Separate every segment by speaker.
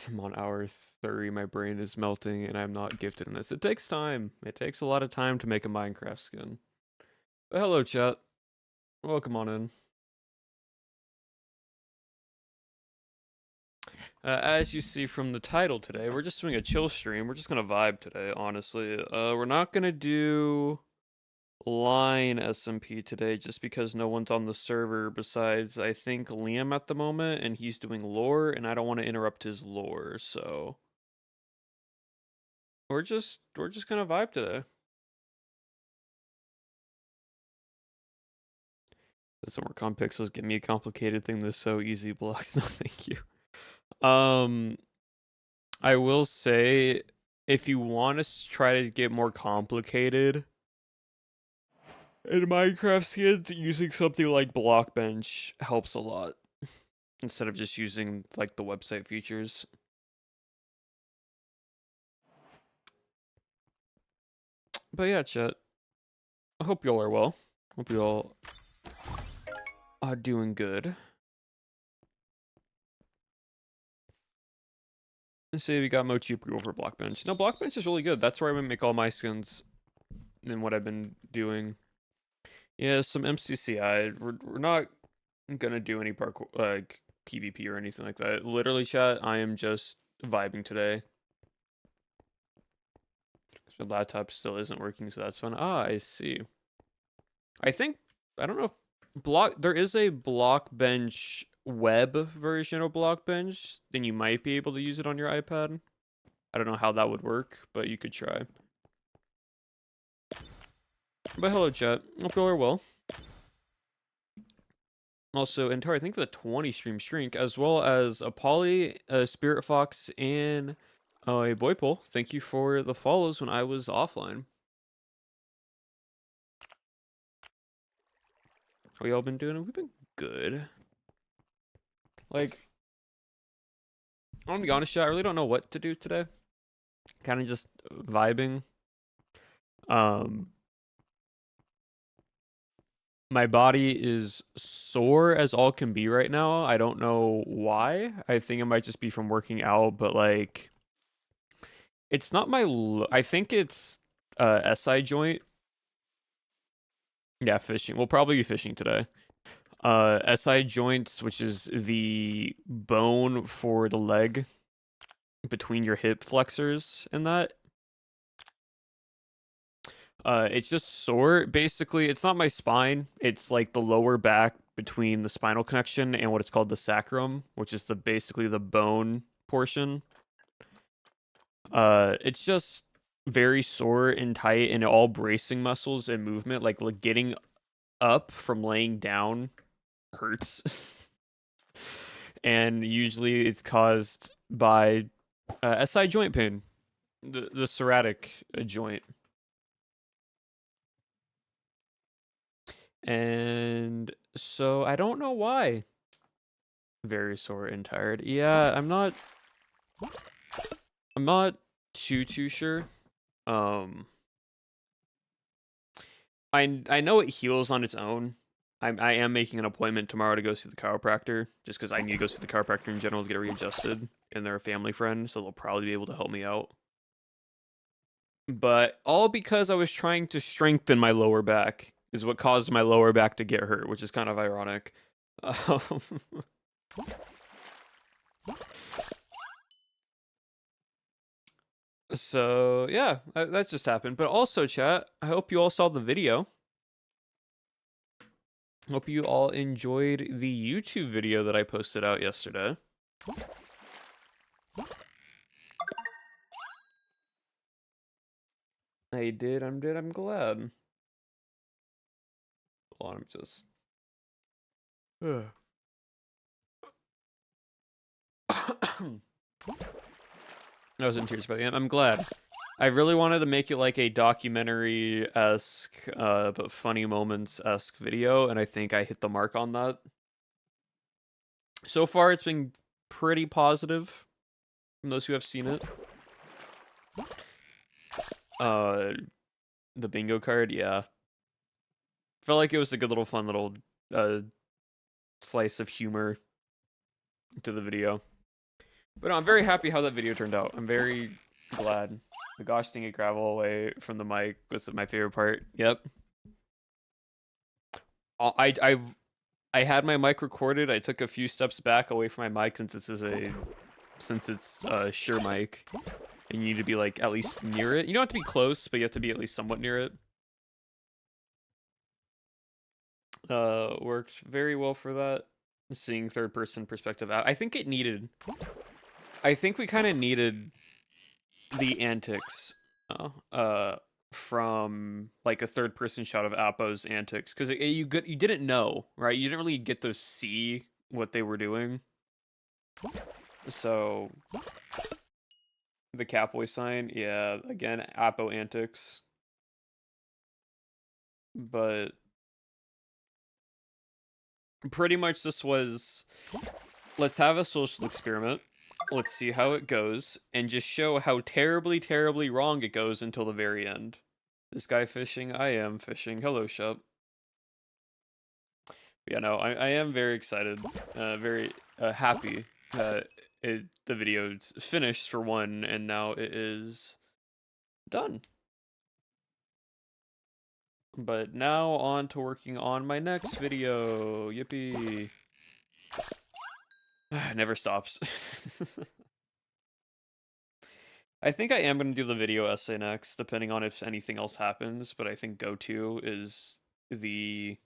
Speaker 1: I'm on hour 30. My brain is melting, and I'm not gifted in this. It takes time. It takes a lot of time to make a Minecraft skin. But hello, chat. Welcome on in. As you see from the title today, we're just doing a chill stream. We're just gonna vibe today, honestly. We're not gonna do line SMP today just because no one's on the server besides, I think, Liam at the moment, and he's doing lore, and I don't want to interrupt his lore, so we're just gonna vibe today. Doesn't work on pixels. Give me a complicated thing that's so easy. Blocks. No, thank you. Um, I will say, if you want to try to get more complicated in Minecraft skins, using something like Blockbench helps a lot instead of just using like the website features. But yeah, chat. I hope y'all are well. Hope y'all are doing good. Let's say we got Mochi approval for Blockbench. No, Blockbench is really good. That's where I make all my skins and what I've been doing. Yeah, some MCCI. We're not gonna do any parkour like PvP or anything like that. Literally, chat. I am just vibing today. My laptop still isn't working, so that's fun. Ah, I see. I think I don't know if there is a Blockbench web version of Blockbench, then you might be able to use it on your iPad. I don't know how that would work, but you could try. But hello, chat. Hope you all are well. Also, Entire, thank you for the 20 stream shrink, as well as Apolly, Spirit Fox, and a Boypole. Thank you for the follows when I was offline. How y'all been doing? We've been good. Like, I'm gonna be honest, chat, I really don't know what to do today. Kind of just vibing. Um, my body is sore as all can be right now. I don't know why. I think it might just be from working out, but like, it's not my. I think it's SI joint. Yeah, fishing. We'll probably be fishing today. SI joints, which is the bone for the leg between your hip flexors and that. It's just sore. Basically, it's not my spine. It's like the lower back between the spinal connection and what it's called the sacrum, which is the basically the bone portion. It's just very sore and tight, and all bracing muscles and movement, like getting up from laying down, hurts. And usually it's caused by SI joint pain, the sciatic joint. And so I don't know why. Very sore and tired. Yeah, I'm not too sure. Um I know it heals on its own. I am making an appointment tomorrow to go see the chiropractor, just because I need to go see the chiropractor in general to get readjusted, and they're a family friend, so they'll probably be able to help me out. But all because I was trying to strengthen my lower back is what caused my lower back to get hurt, which is kind of ironic. Um, so yeah, that just happened. But also, chat, I hope you all saw the video. Hope you all enjoyed the YouTube video that I posted out yesterday. I did. I'm glad. Hold on, I'm just. I was in tears by the end. I'm glad. I really wanted to make it like a documentary-esque, but funny moments-esque video, and I think I hit the mark on that. So far, it's been pretty positive from those who have seen it. Uh, the bingo card, yeah. Felt like it was a good little fun little slice of humor to the video. But no, I'm very happy how that video turned out. I'm very glad. The gosh dang it gravel away from the mic was my favorite part. Yep. I I had my mic recorded. I took a few steps back away from my mic since it's a Shure mic, and you need to be like at least near it. You don't have to be close, but you have to be at least somewhat near it. Worked very well for that. Seeing third person perspective out. I think it needed. I think we kind of needed the antics, from like a third person shot of Appo's antics, because you didn't know, right? You didn't really get to see what they were doing. So the Catboy sign, yeah, again, Appo antics. But pretty much this was, let's have a social experiment. Let's see how it goes, and just show how terribly, terribly wrong it goes until the very end. This guy fishing, I am fishing. Hello, Shep. Yeah, no, I am very excited, very happy that the video's finished for one, and now it is done. But now on to working on my next video. Yippee. It never stops. I think I am going to do the video essay next, depending on if anything else happens, but I think go-to is the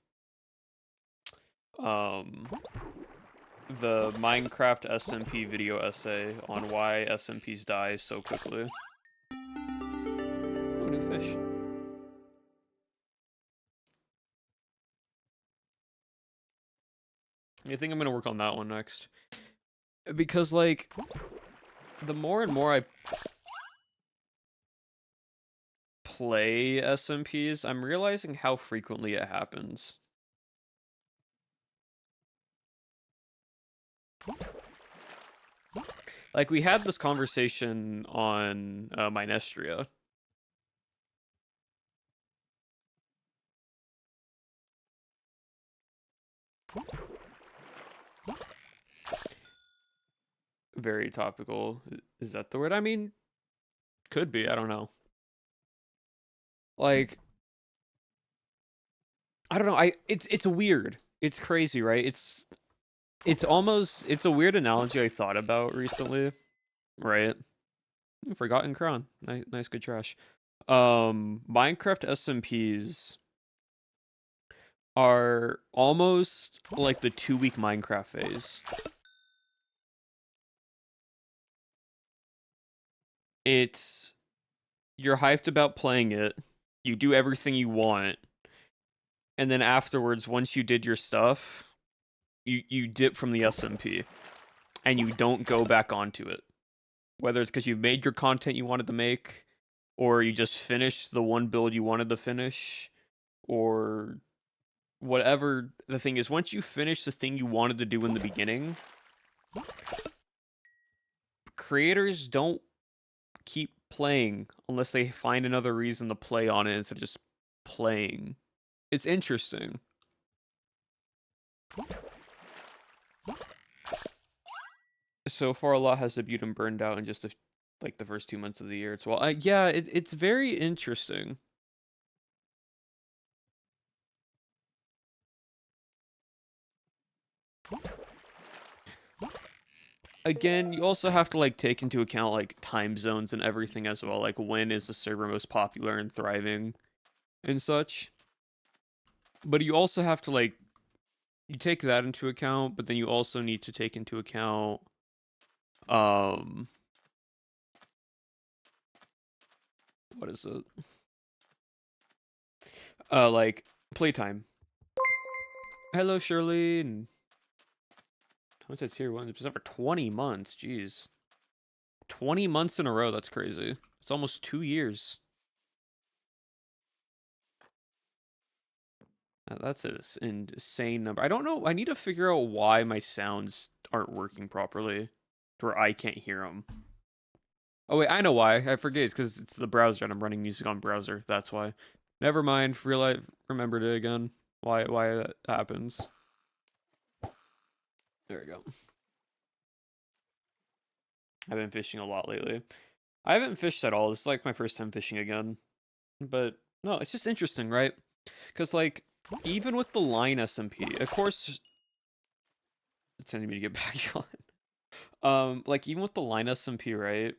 Speaker 1: Minecraft SMP video essay on why SMPs die so quickly. Oh, new fish. I think I'm going to work on that one next. Because, like, the more and more I play SMPs, I'm realizing how frequently it happens. Like, we had this conversation on Mynestria. Very topical. Is that the word? I mean, could be. I don't know. Like, I don't know. It's weird. It's crazy, right? It's a weird analogy I thought about recently, right? Forgotten Crown. Nice good trash. Minecraft SMPs are almost like the 2-week Minecraft phase. You're hyped about playing it, you do everything you want, and then afterwards, once you did your stuff, you dip from the SMP, and you don't go back onto it. Whether it's because you've made your content you wanted to make, or you just finished the one build you wanted to finish, or whatever the thing is, once you finish the thing you wanted to do in the beginning, creators don't keep playing unless they find another reason to play on it instead of just playing. It's interesting. So far, a lot has debuted and burned out in just like the first 2 months of the year. Yeah, it's very interesting. Again, you also have to like take into account like time zones and everything as well. Like, when is the server most popular and thriving and such. But you also have to like, you take that into account, but then you also need to take into account what is it? Like playtime. Hello, Shirley. And what's that tier 1? It's been for 20 months. Jeez. 20 months in a row. That's crazy. It's almost 2 years. That's an insane number. I don't know. I need to figure out why my sounds aren't working properly, to where I can't hear them. Oh wait, I know why. I forget. It's because it's the browser and I'm running music on browser. That's why. Never mind. Remembered it again. Why that happens. There we go. I've been fishing a lot lately. I haven't fished at all. This is like my first time fishing again. But no, it's just interesting, right? Because like even with the line SMP, of course, it's sending me to get back on. Like even with the line SMP, right?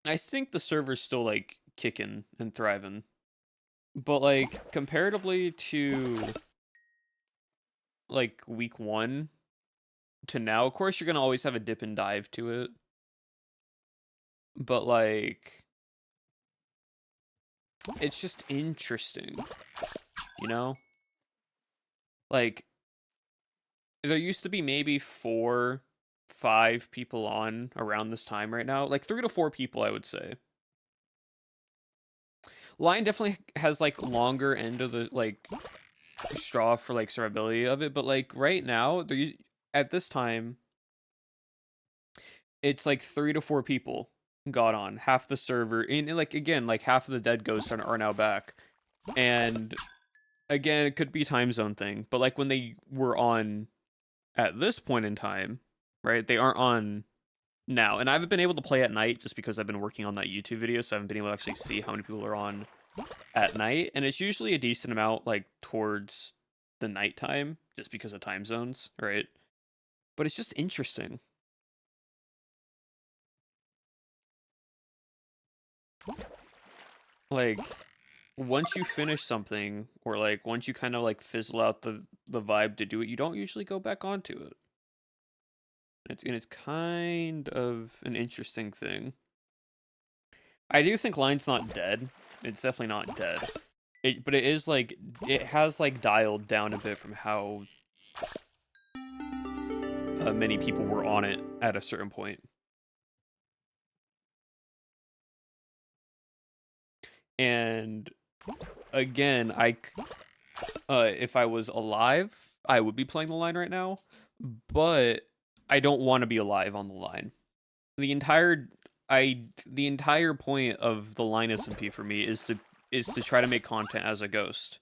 Speaker 1: I think the server's still like kicking and thriving. But like comparatively to like week 1 to now, of course you're gonna always have a dip and dive to it. But like it's just interesting, you know? Like there used to be maybe 4, 5 people on around this time right now. Like 3 to 4 people, I would say. Line definitely has like longer end of the like straw for like survivability of it, but like right now, at this time, it's like 3 to 4 people got on, half the server, and like again, like half of the dead ghosts are now back, and again, it could be time zone thing, but like when they were on at this point in time, right? They aren't on now, and I haven't been able to play at night just because I've been working on that YouTube video, so I haven't been able to actually see how many people are on at night, and it's usually a decent amount like towards the nighttime just because of time zones, right? But it's just interesting. Like once you finish something or like once you kind of like fizzle out the vibe to do it, you don't usually go back onto it. It's kind of an interesting thing. I do think Line's not dead. It's definitely not dead. But it is like it has like dialed down a bit from how many people were on it at a certain point. And again, if I was alive, I would be playing the line right now, but I don't want to be alive on the line. The entire point of the line SMP for me is to try to make content as a ghost.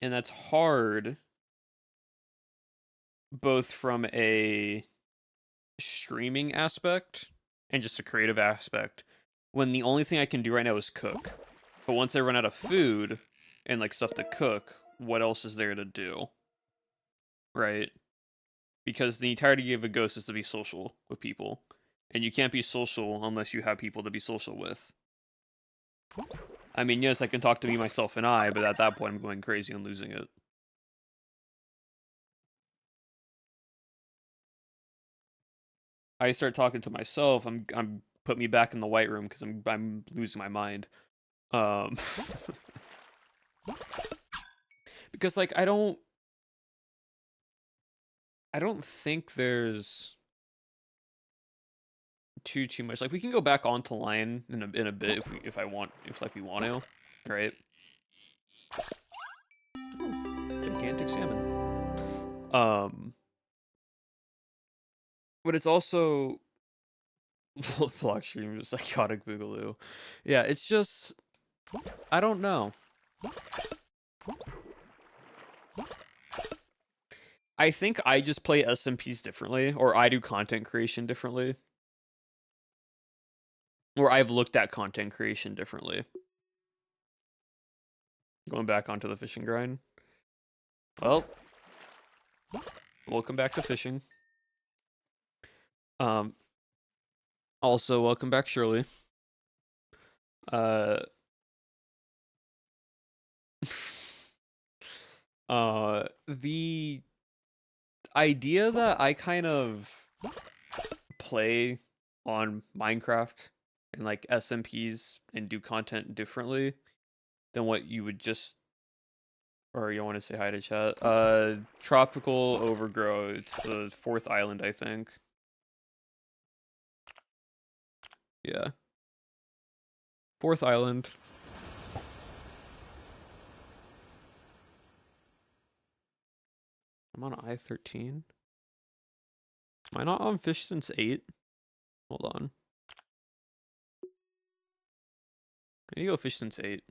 Speaker 1: And that's hard both from a streaming aspect and just a creative aspect when the only thing I can do right now is cook. But once I run out of food and like stuff to cook, what else is there to do? Right? Because the entirety of a ghost is to be social with people. And you can't be social unless you have people to be social with. I mean, yes, I can talk to me, myself, and I, but at that point I'm going crazy and losing it. I start talking to myself, I'm put me back in the white room because I'm losing my mind. Um because like I don't think there's too much. Like we can go back onto line in a bit if we want to, right? Gigantic salmon. But it's also block stream psychotic boogaloo. Yeah, it's just I don't know. I think I just play SMPs differently, or I do content creation differently. Or I've looked at content creation differently. Going back onto the fishing grind. Well, welcome back to fishing. Also, welcome back, Shirley. The idea that I kind of play on Minecraft and like SMPs and do content differently than what you would just, or you want to say hi to chat? Tropical Overgrow. It's the 4th island, I think. Yeah. 4th island. I'm on I-13. Am I not on Fish Since 8? Hold on. I need to go Fish Since 8.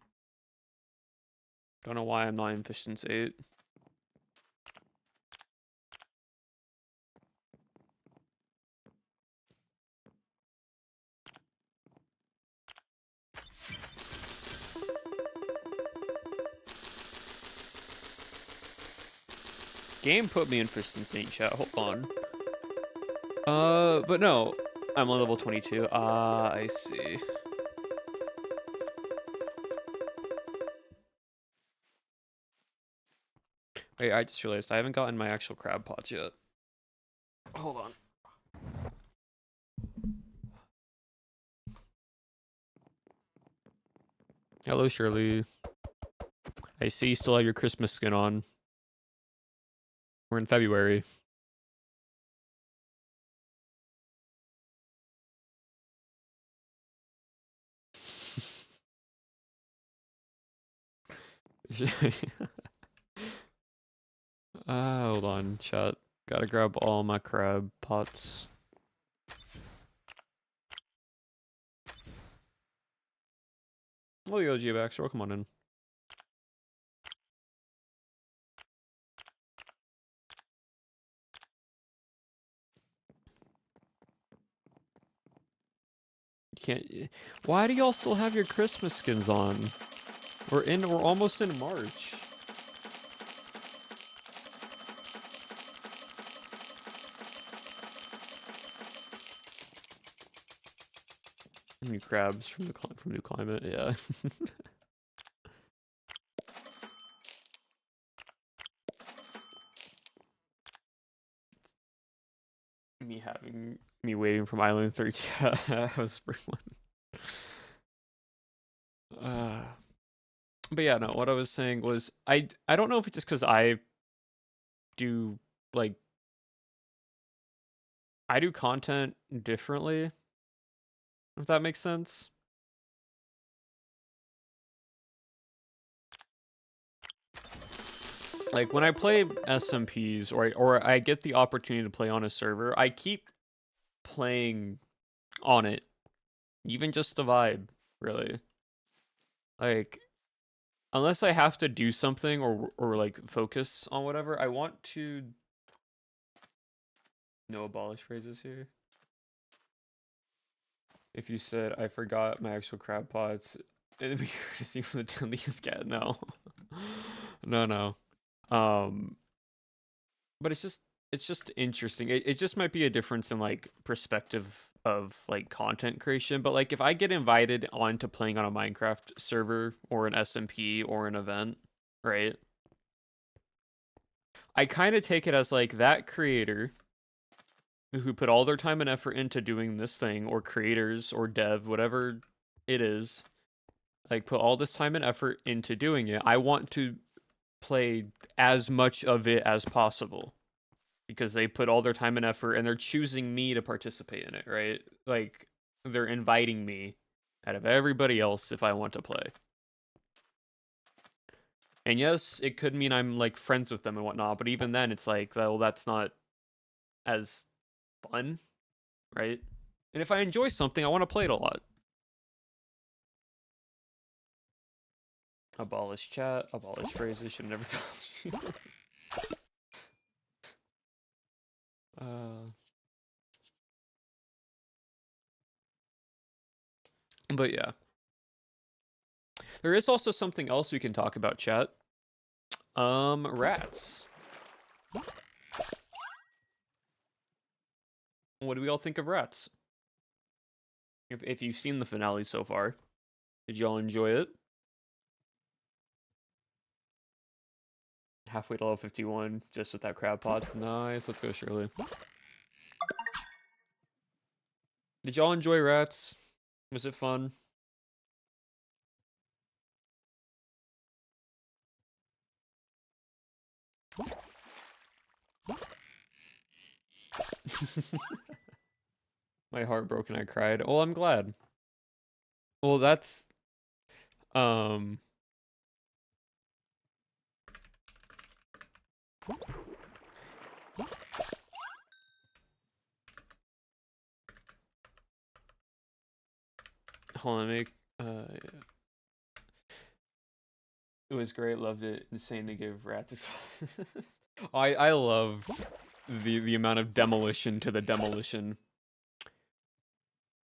Speaker 1: Don't know why I'm not in Fish Since 8. Game put me in first instant chat. Hold on. But no, I'm on level 22. I see. Wait, I just realized I haven't gotten my actual crab pots yet. Hold on. Hello, Shirley. I see you still have your Christmas skin on. We're in February. Hold on, chat. Gotta grab all my crab pots. Oh, yo, Geobaxter, come on in. You can't. Why do y'all still have your Christmas skins on? We're almost in March. New crabs from New Climate, yeah. me waiting from Island 3. Yeah, I was spring one. But yeah, no, what I was saying was I don't know if it's just because I do like I do content differently, if that makes sense. Like when I play SMPs or I get the opportunity to play on a server, I keep playing on it. Even just the vibe, really. Like unless I have to do something or like focus on whatever, I want to no abolish phrases here. If you said I forgot my actual crab pots, it'd be weird to see from the Tilly's cat. No. No. But it's just interesting. It just might be a difference in like perspective of like content creation. But like if I get invited onto playing on a Minecraft server or an SMP or an event, right? I kind of take it as like that creator who put all their time and effort into doing this thing, or creators or dev, whatever it is, like put all this time and effort into doing it. I want to play as much of it as possible because they put all their time and effort and they're choosing me to participate in it, right? Like they're inviting me out of everybody else if I want to play. And yes, it could mean I'm like friends with them and whatnot, but even then it's like, well, that's not as fun, right? And if I enjoy something, I want to play it a lot. Abolish chat, abolish phrases, should have never told you. But yeah. There is also something else we can talk about, chat. Rats. What do we all think of Rats? If you've seen the finale so far, did y'all enjoy it? Halfway to level 51, just with that crab pots. Nice, let's go, Shirley. Did y'all enjoy Rats? Was it fun? My heart broke and I cried. Well, I'm glad. Well, that's hold on, make it was great, loved it. Insane to give Rats. I love the amount of demolition to the demolition.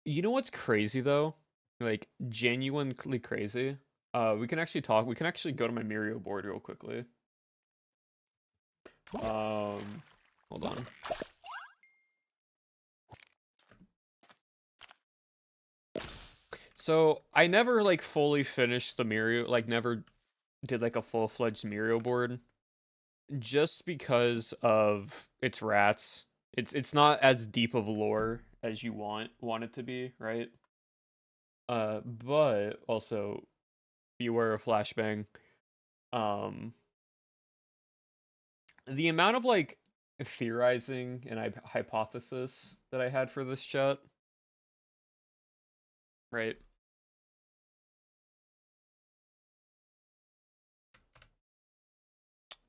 Speaker 1: You know what's crazy though? Like genuinely crazy. We can actually talk. We can actually go to my Mirio board real quickly. Hold on. So I never like fully finished the Mirio, like never did like a full-fledged Mirio board, just because of its rats. It's not as deep of lore as you want it to be, right? But also beware of flashbang. Um, the amount of like theorizing and hypothesis that I had for this chat, right?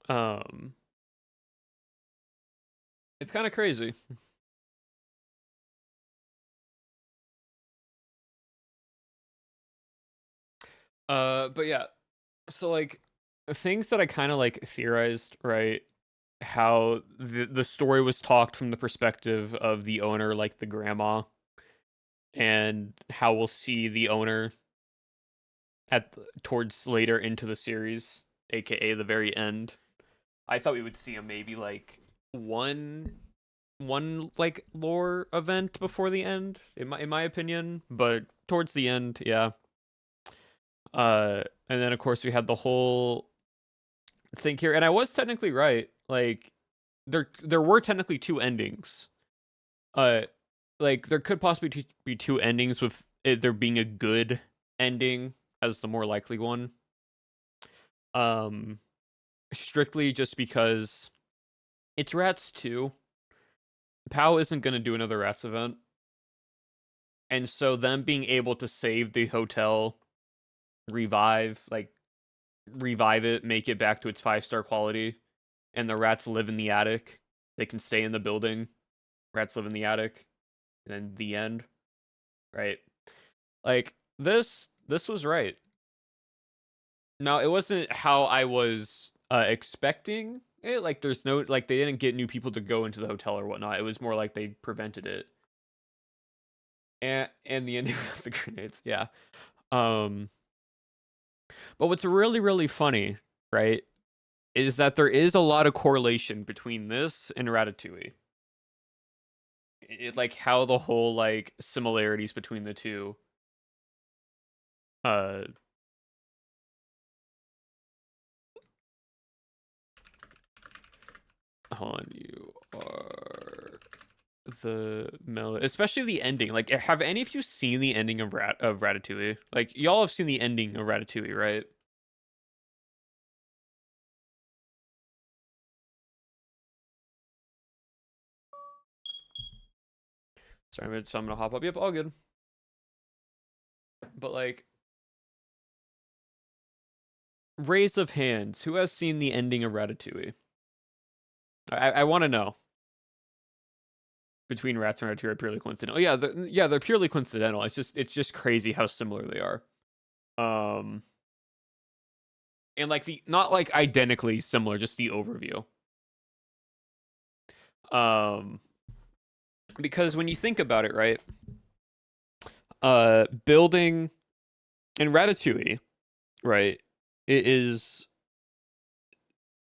Speaker 1: Um, it's kind of crazy. But yeah, so like things that I kind of like theorized, right? How the story was talked from the perspective of the owner, like the grandma, and how we'll see the owner towards later into the series, aka the very end. I thought we would see him maybe like one like lore event before the end, in my opinion, but towards the end, yeah. And then of course we had the whole thing here, and I was technically right. Like there were technically two endings. Uh, like there could possibly be two endings with it, there being a good ending as the more likely one. Um, Strictly just because it's Rats 2. Pow isn't going to do another Rats event. And so them being able to save the hotel, revive it, make it back to its 5-star quality, and the rats live in the attic. They can stay in the building. Rats live in the attic. And then the end. Right? Like this was right. Now, it wasn't how I was expecting it. Like there's no like they didn't get new people to go into the hotel or whatnot. It was more like they prevented it. And the ending of the grenades, yeah. Um but what's really, really funny, right, is that there is a lot of correlation between this and Ratatouille. Like how the whole like similarities between the two. Uh, Hold on, you are the melody, especially the ending. Like, have any of you seen the ending of Ratatouille? Like, y'all have seen the ending of Ratatouille, right? Sorry, so I'm gonna hop up. Yep, all good. But like, raise of hands, who has seen the ending of Ratatouille? I want to know. Between Rats and Ratatouille are purely coincidental. Yeah, they're purely coincidental. It's just crazy how similar they are. Um, and like the not like identically similar, just the overview. Um, because when you think about it, right? Building in Ratatouille, right? It is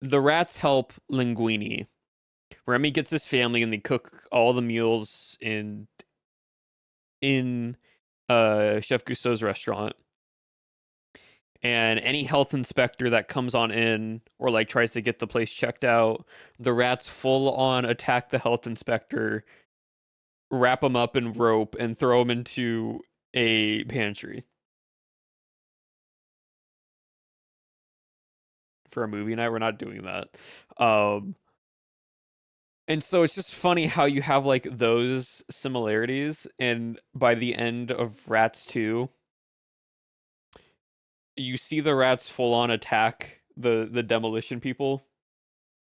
Speaker 1: the rats help Linguini. Remy gets his family and they cook all the meals in Chef Gusteau's restaurant. And any health inspector that comes on in or like tries to get the place checked out, the rats full on attack the health inspector, wrap him up in rope, and throw him into a pantry. For a movie night, we're not doing that. And so it's just funny how you have like those similarities, and by the end of Rats 2, you see the rats full on attack the demolition people,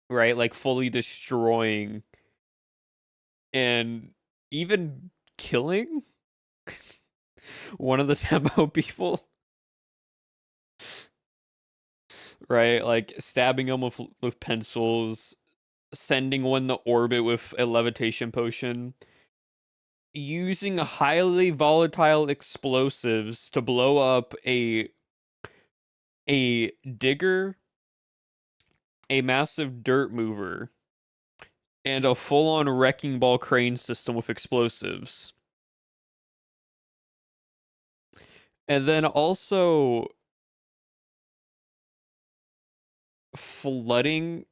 Speaker 1: right? Like fully destroying and even killing one of the demo people, right? Like stabbing them with pencils, sending one to orbit with a levitation potion, using highly volatile explosives to blow up a digger, a massive dirt mover, and a full-on wrecking ball crane system with explosives. And then also flooding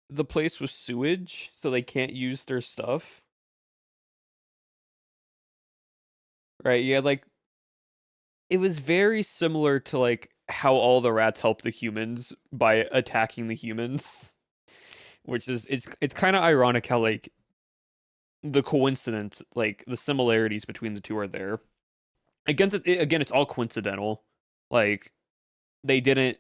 Speaker 1: the place with sewage so they can't use their stuff. Right? Yeah, like it was very similar to like how all the rats help the humans by attacking the humans. Which is it's kind of ironic how like the coincidence, like the similarities between the two are there. Again, it's all coincidental. Like they didn't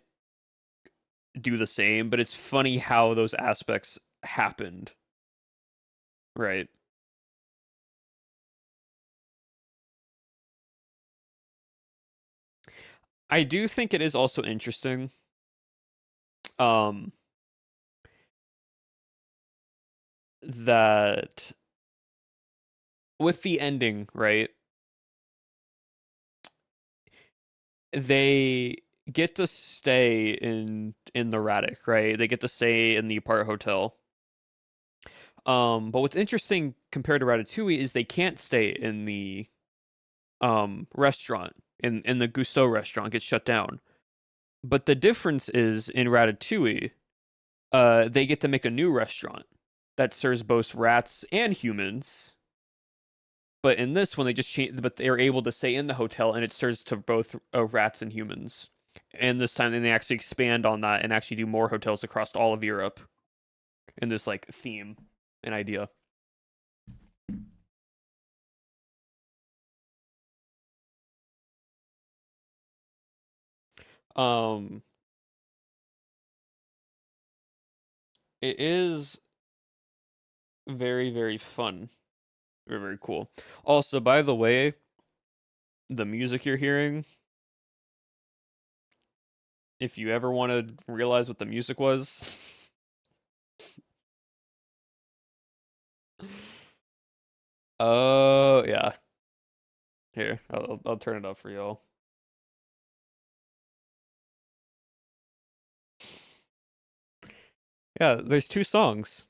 Speaker 1: do the same, but it's funny how those aspects happened. Right. I do think it is also interesting um that with the ending, right? They get to stay in the Raddick, right? They get to stay in the apart hotel. But what's interesting compared to Ratatouille is they can't stay in the restaurant. In the Gusteau restaurant gets shut down. But the difference is in Ratatouille, they get to make a new restaurant that serves both rats and humans. But in this one, they just change. But they're able to stay in the hotel, and it serves to both rats and humans. And this time, then they actually expand on that and actually do more hotels across all of Europe in this like theme and idea. Um, it is very, very fun. Very, very cool. Also, by the way, the music you're hearing, if you ever want to realize what the music was, oh yeah. Here, I'll turn it up for y'all. Yeah, there's two songs.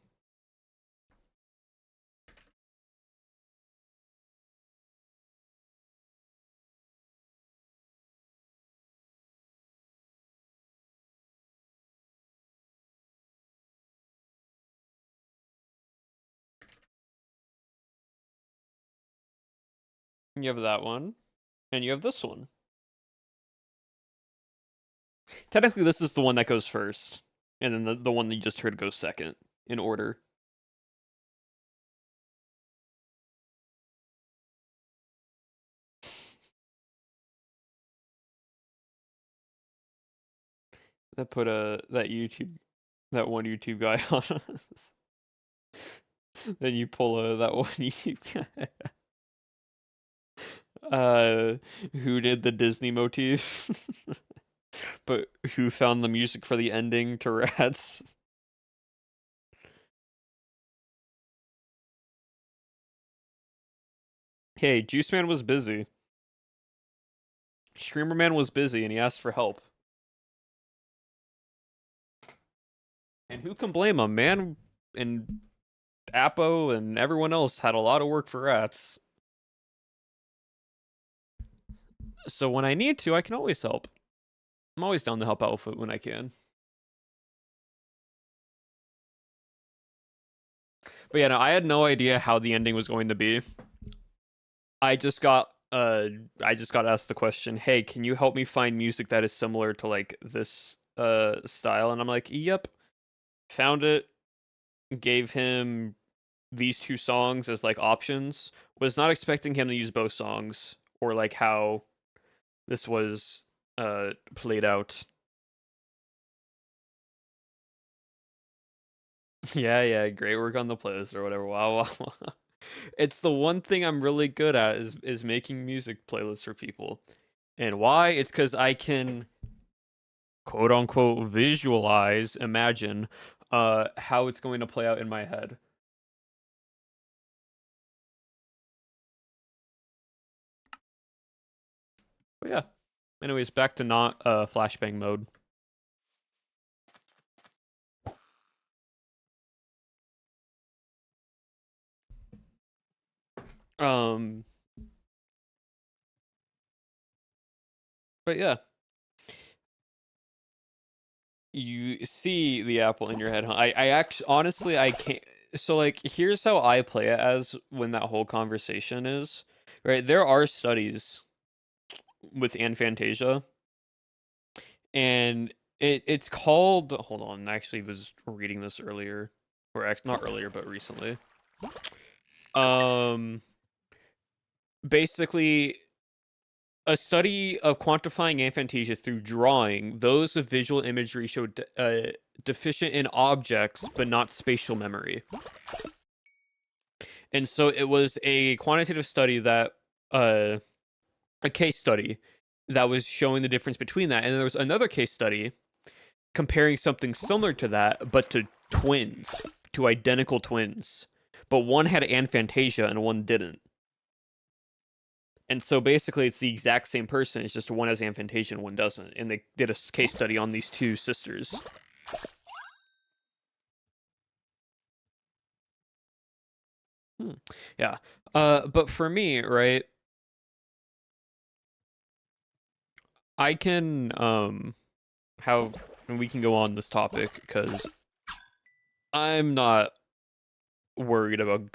Speaker 1: You have that one, and you have this one. Technically, this is the one that goes first, and then the one that you just heard goes second in order. That put that one YouTube guy on us. Then you pull that one YouTube guy. Who did the Disney motif? But who found the music for the ending to Rats? Hey, Juice Man was busy. Streamer Man was busy and he asked for help. And who can blame him? Man and Apo and everyone else had a lot of work for Rats. So when I need to, I can always help. I'm always down to help out when I can. But yeah, no, I had no idea how the ending was going to be. I just got asked the question, "Hey, can you help me find music that is similar to like this style?" And I'm like, "Yep." Found it, gave him these two songs as like options. Was not expecting him to use both songs or like how this was played out. Yeah, great work on the playlist or whatever. Wow. It's the one thing I'm really good at is making music playlists for people. And why? It's because I can quote unquote visualize, imagine how it's going to play out in my head. But yeah. Anyways, back to not flashbang mode. Um, but yeah, you see the apple in your head. Huh? I actually, honestly, I can't. So like, here's how I play it as when that whole conversation is, right? There are studies with aphantasia, and it's called. Hold on, I actually was reading this earlier, or not earlier, but recently. Um, basically, a study of quantifying aphantasia through drawing, those of visual imagery showed deficient in objects but not spatial memory. And so it was a quantitative study that, a case study that was showing the difference between that. And there was another case study comparing something similar to that, but to twins, to identical twins. But one had aphantasia and one didn't. And so basically, it's the exact same person. It's just one has aphantasia and one doesn't. And they did a case study on these two sisters. Yeah. But for me, right, I can how and we can go on this topic because I'm not worried about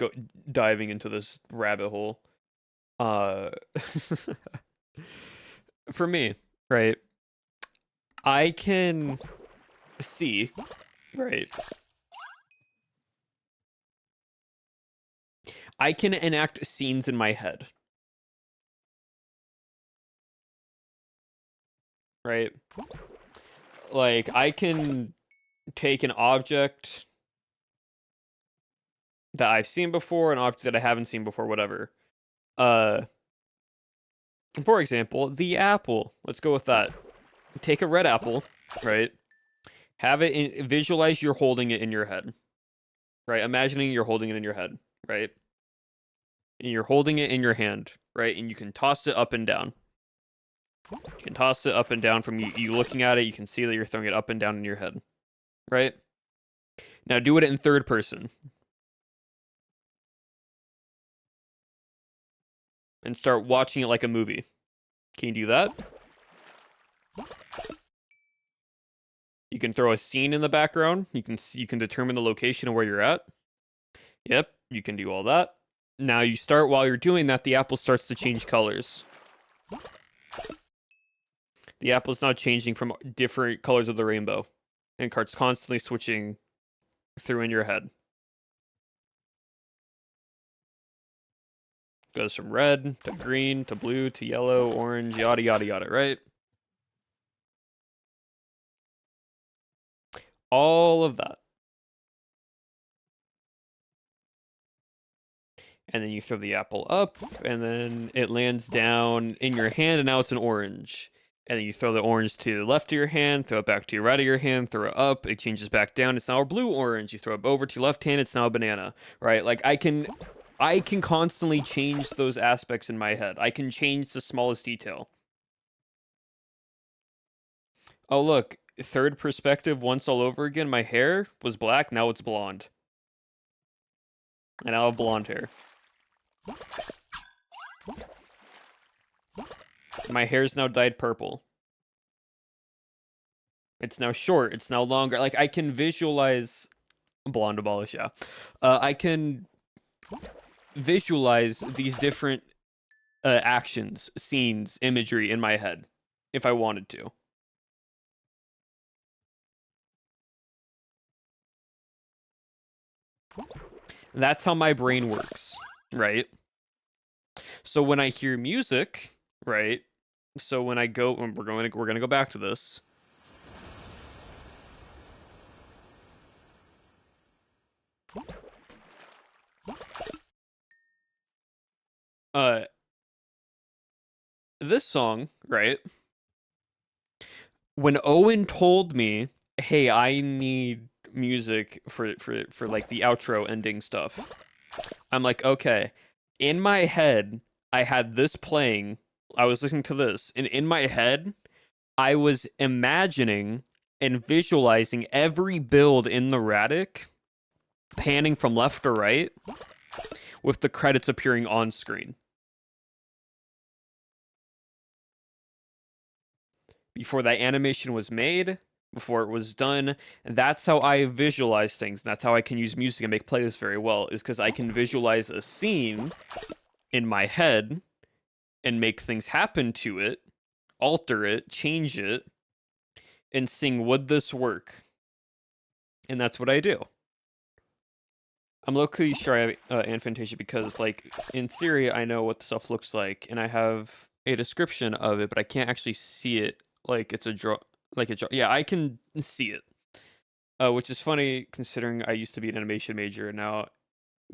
Speaker 1: diving into this rabbit hole. Uh, for me, right, I can see, right, I can enact scenes in my head, right? Like, I can take an object that I've seen before, an object that I haven't seen before, whatever. For example, the apple. Let's go with that. Take a red apple, right? Have it visualize you're holding it in your head, right? Imagining you're holding it in your head, right? And you're holding it in your hand, right? And you can toss it up and down. You can toss it up and down from you looking at it. You can see that you're throwing it up and down in your head, right? Now do it in third person. And start watching it like a movie. Can you do that? You can throw a scene in the background. You can determine the location of where you're at. Yep, you can do all that. Now you start, while you're doing that, the apple starts to change colors. The apple is now changing from different colors of the rainbow. And cards constantly switching through in your head. Goes from red to green to blue to yellow, orange, yada yada yada, right? All of that. And then you throw the apple up, and then it lands down in your hand, and now it's an orange. And then you throw the orange to the left of your hand, throw it back to your right of your hand, throw it up, it changes back down, it's now a blue orange. You throw it over to your left hand, it's now a banana, right? Like, I can constantly change those aspects in my head. I can change the smallest detail. Oh, look, third perspective once all over again. My hair was black, now it's blonde. And I have blonde hair. My hair's now dyed purple. It's now short. It's now longer. Like, I can visualize blonde abolish, yeah. I can visualize these different actions, scenes, imagery in my head if I wanted to. That's how my brain works, right? So when I hear music, right? So when I go, and we're gonna go back to this. This song, right? When Owen told me, "Hey, I need music for like the outro ending stuff," I'm like, okay. In my head, I had this playing. I was listening to this, and in my head, I was imagining and visualizing every build in the Radic panning from left to right with the credits appearing on screen. Before that animation was made, before it was done, and that's how I visualize things. That's how I can use music and make playlists very well, is because I can visualize a scene in my head and make things happen to it, alter it, change it, and sing, would this work? And that's what I do. I'm low-key sure I have Aphantasia because, like, in theory, I know what the stuff looks like, and I have a description of it, but I can't actually see it like it's a draw. Yeah, I can see it, which is funny considering I used to be an animation major and now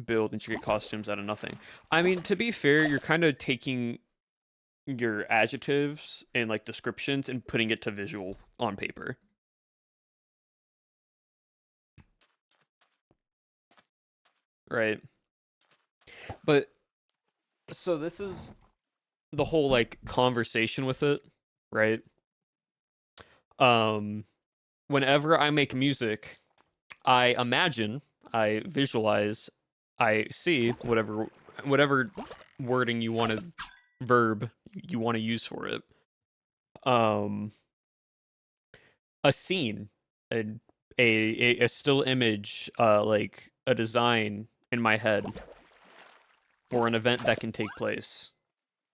Speaker 1: build intricate costumes out of nothing. I mean, to be fair, you're kind of taking your adjectives and like descriptions and putting it to visual on paper. Right. But so this is the whole like conversation with it, right? Whenever I make music, I imagine, I visualize, I see whatever wording you want to verb you want to use for it. A scene, a still image, like a design in my head for an event that can take place,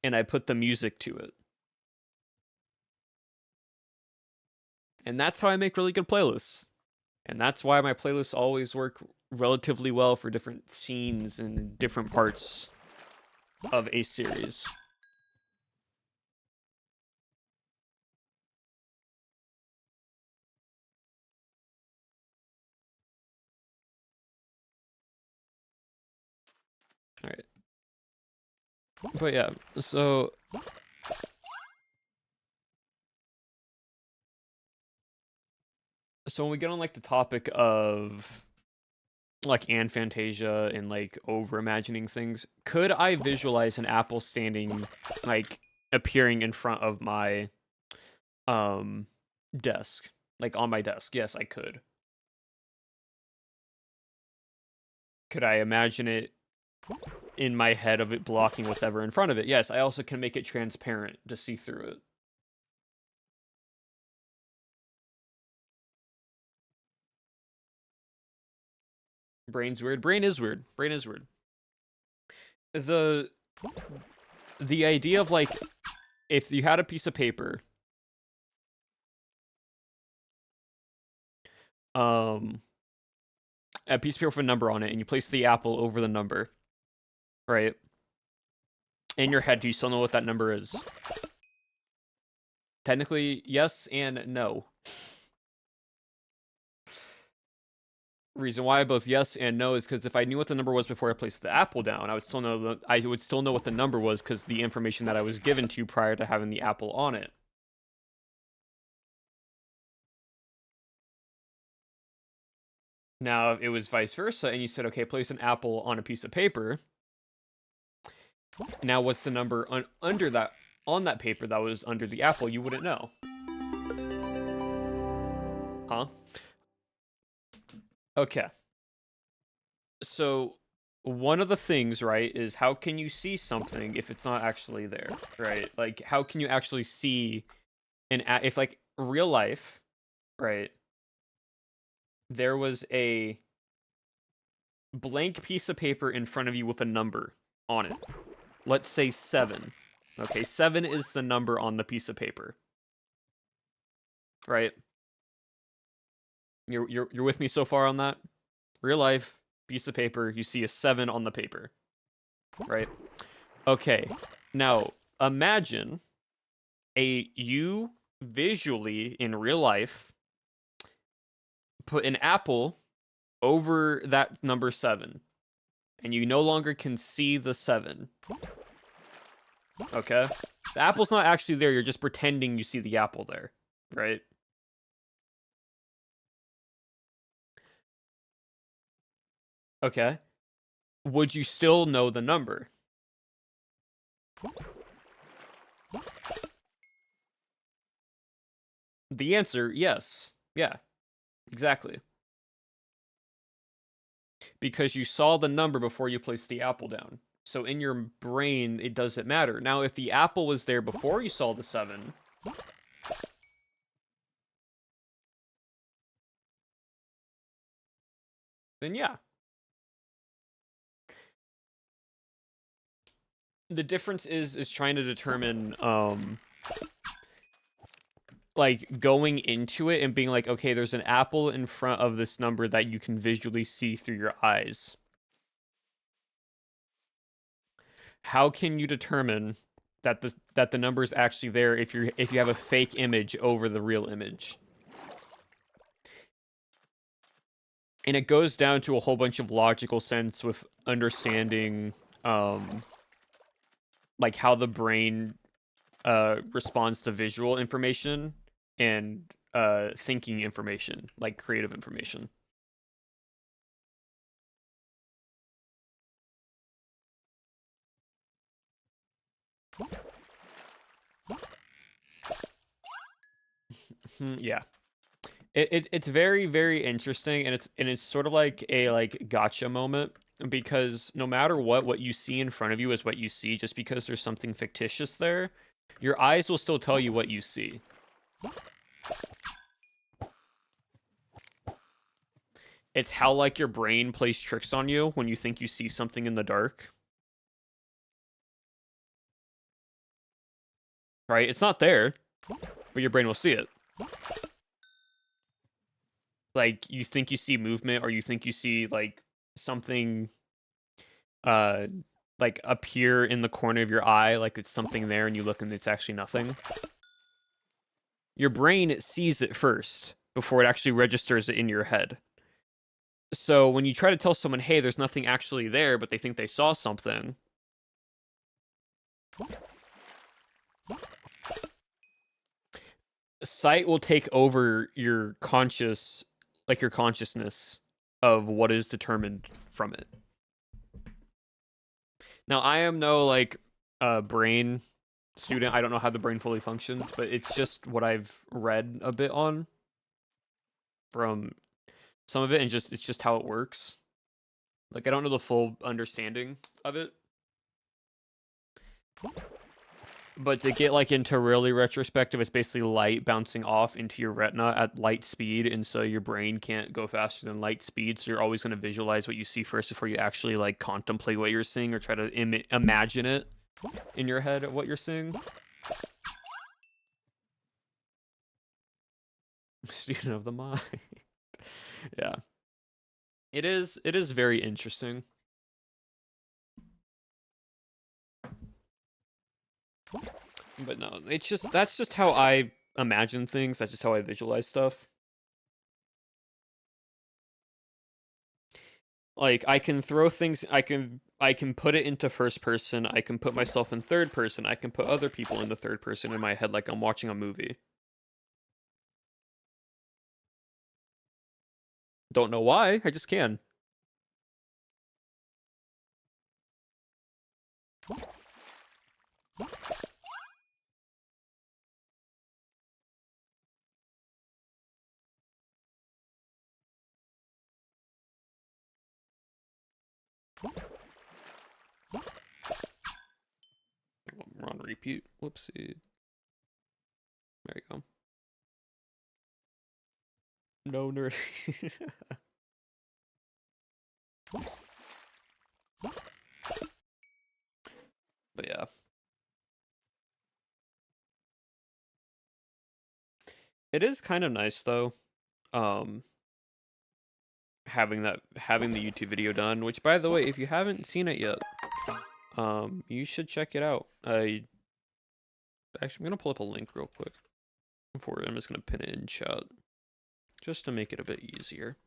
Speaker 1: and I put the music to it. And that's how I make really good playlists. And that's why my playlists always work relatively well for different scenes and different parts of a series. Alright. But yeah, so when we get on like the topic of like Aphantasia and like over imagining things, could I visualize an apple standing like appearing in front of my desk, like on my desk? Yes, I could. Could I imagine it in my head of it blocking whatever in front of it? Yes, I also can make it transparent to see through it. Brain's weird. Brain is weird. Brain is weird. The idea of like, if you had a piece of paper, a piece of paper with a number on it, and you place the apple over the number, right? In your head, do you still know what that number is? Technically, yes and no. Reason why both yes and no is because if I knew what the number was before I placed the apple down, I would still know what the number was because the information that I was given to prior to having the apple on it. Now, if it was vice versa, and you said, okay, place an apple on a piece of paper. Now, what's the number under that on that paper that was under the apple? You wouldn't know. Huh? Okay. So one of the things, right, is how can you see something if it's not actually there, right? Like, how can you actually see if like real life, right? There was a blank piece of paper in front of you with a number on it. Let's say 7. Okay, 7 is the number on the piece of paper. Right? You're with me so far on that? Real life, piece of paper, you see a 7 on the paper. Right? Okay. Now, imagine you visually in real life put an apple over that number 7, and you no longer can see the 7. Okay? The apple's not actually there, you're just pretending you see the apple there, right? Okay. Would you still know the number? The answer, yes. Yeah. Exactly. because you saw the number before you placed the apple down. So in your brain, it doesn't matter. Now, if the apple was there before you saw the 7, then yeah. The difference is trying to determine, like, going into it and being like, okay, there's an apple in front of this number that you can visually see through your eyes. How can you determine that the number is actually there if you have a fake image over the real image? And it goes down to a whole bunch of logical sense with understanding, like how the brain responds to visual information and thinking information, like creative information. Yeah. It's very, very interesting, and it's sort of like a gotcha moment, because no matter what you see in front of you is what you see. Just because there's something fictitious there, your eyes will still tell you what you see. It's how like your brain plays tricks on you when you think you see something in the dark. Right? It's not there, but your brain will see it. Like, you think you see movement, or you think you see like something uh like appear in the corner of your eye, like it's something there, and you look and it's actually nothing. Your brain sees it first before it actually registers it in your head. So when you try to tell someone, hey, there's nothing actually there, but they think they saw something, sight will take over your consciousness of what is determined from it. Now, I am no like brain student. I don't know how the brain fully functions, but it's just what I've read a bit on from some of it, and it's just how it works. Like, I don't know the full understanding of it. But to get like into really retrospective, it's basically light bouncing off into your retina at light speed, and so your brain can't go faster than light speed. So you're always going to visualize what you see first before you actually like contemplate what you're seeing or try to imagine it in your head of what you're seeing. Student of the mind. Yeah. It is very interesting. But no, it's just that's just how I imagine things. That's just how I visualize stuff. Like, I can throw things, I can put it into first person, I can put myself in third person, I can put other people in the third person in my head like I'm watching a movie. Don't know why, I just can. We're on repeat. Whoopsie. There you go. No nerd. But yeah. It is kind of nice though. Um having the YouTube video done, which, by the way, if you haven't seen it yet, you should check it out. Actually, I'm gonna pull up a link real quick for it. I'm just gonna pin it in chat just to make it a bit easier.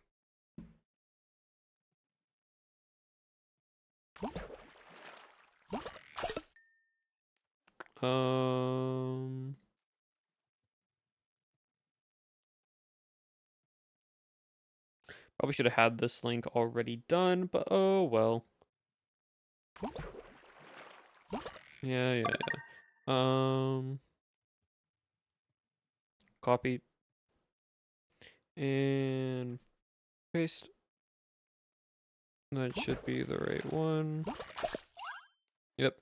Speaker 1: Probably should have had this link already done, but oh well. Yeah. Copy and paste. That should be the right one. Yep.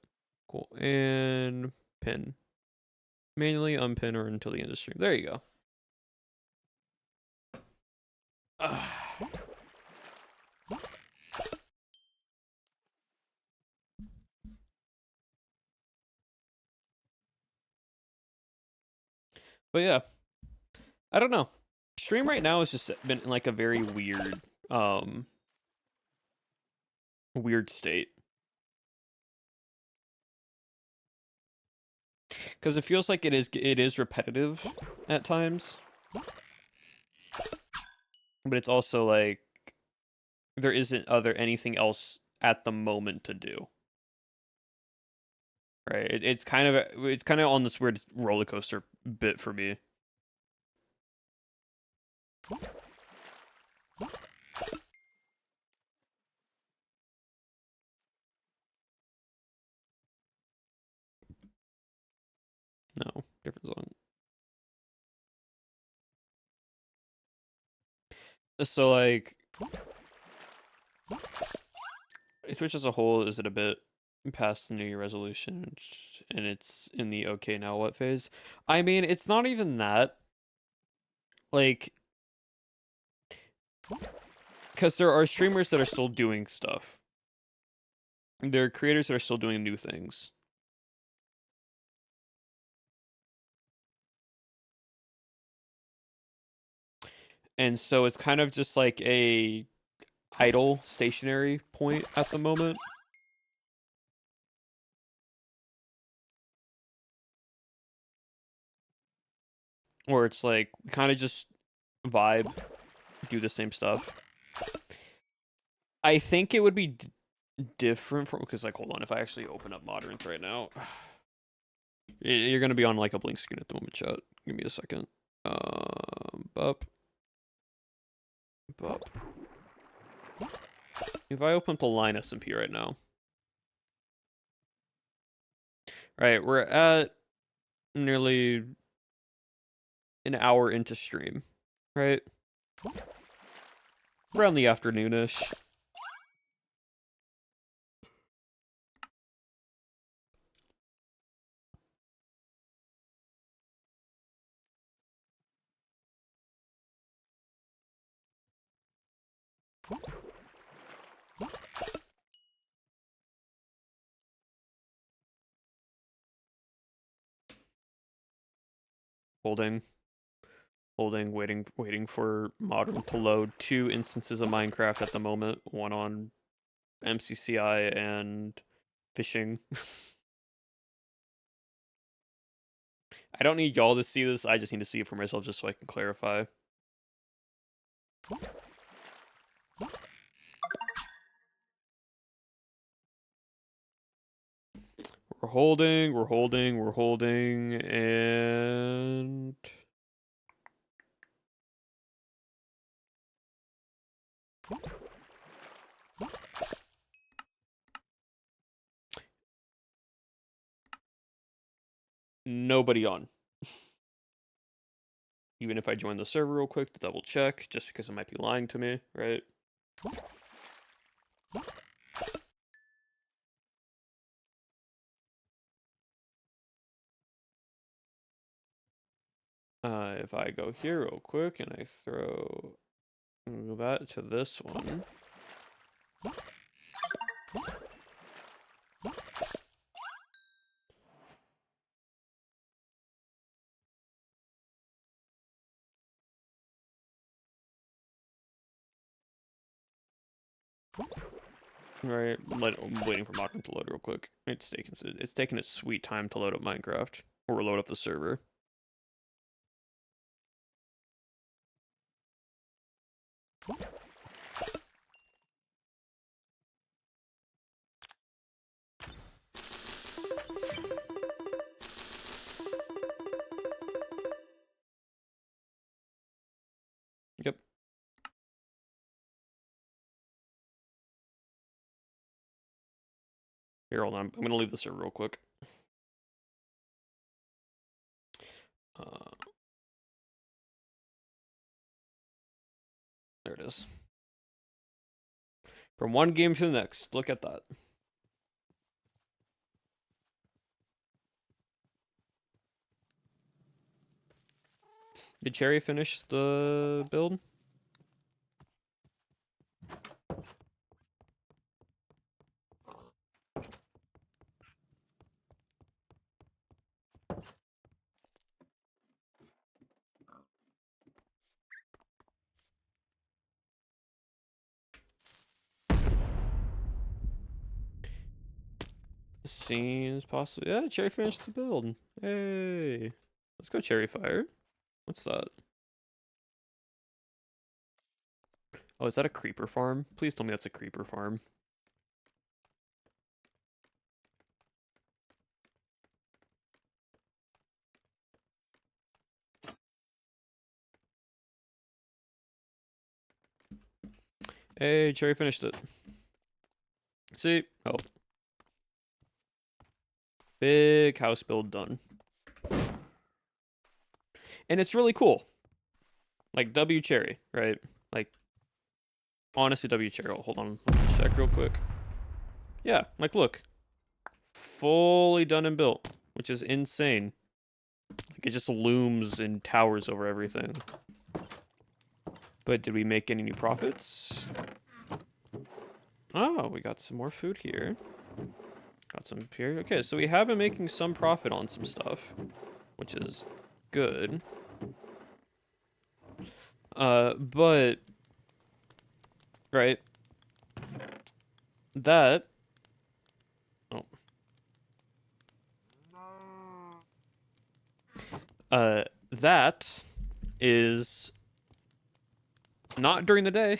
Speaker 1: Cool. And pin. Manually unpin or until the end of stream. There you go. But yeah, I don't know. Stream right now has just been in like a very weird state. Because it feels like it is repetitive at times. But it's also like there isn't anything else at the moment to do. Right? It's kind of on this weird roller coaster bit for me. No, different song. So like Twitch as a whole is it a bit past the New Year resolution and it's in the okay now what phase? I mean, it's not even that. Like, because there are streamers that are still doing stuff. There are creators that are still doing new things. And so it's kind of just like a idle stationary point at the moment. Where it's like kind of just vibe, do the same stuff. I think it would be different from because like hold on, if I actually open up Modern right now, you're gonna be on like a blink screen at the moment, chat. Give me a second. Bup. If I open up the line SMP right now. Right, we're at nearly an hour into stream, right? Around the afternoonish. Holding, waiting for Modern to load 2 instances of Minecraft at the moment. One on MCCI and fishing. I don't need y'all to see this. I just need to see it for myself just so I can clarify. We're holding, and nobody on. Even if I join the server real quick to double check, just because it might be lying to me, right? If I go here real quick and I throw that to this one. Right, I'm waiting for Modern to load real quick. It's taking its sweet time to load up Minecraft or load up the server. Yep. Here, hold on. I'm gonna leave the server real quick. There it is. From one game to the next. Look at that. Did Cherry finish the build? Seems possible. Yeah, Cherry finished the build. Hey. Let's go Cherry Fire. What's that? Oh, is that a creeper farm? Please tell me that's a creeper farm. Hey, Cherry finished it. See? Oh. Big house build done. And it's really cool. Like, W Cherry, right? Like, honestly, W Cherry. Oh, hold on. Let's check real quick. Yeah, like, look. Fully done and built, which is insane. Like, it just looms and towers over everything. But did we make any new profits? Oh, we got some more food here. Got some here. Okay, so we have been making some profit on some stuff, which is good. But right, that. Oh. That is not during the day.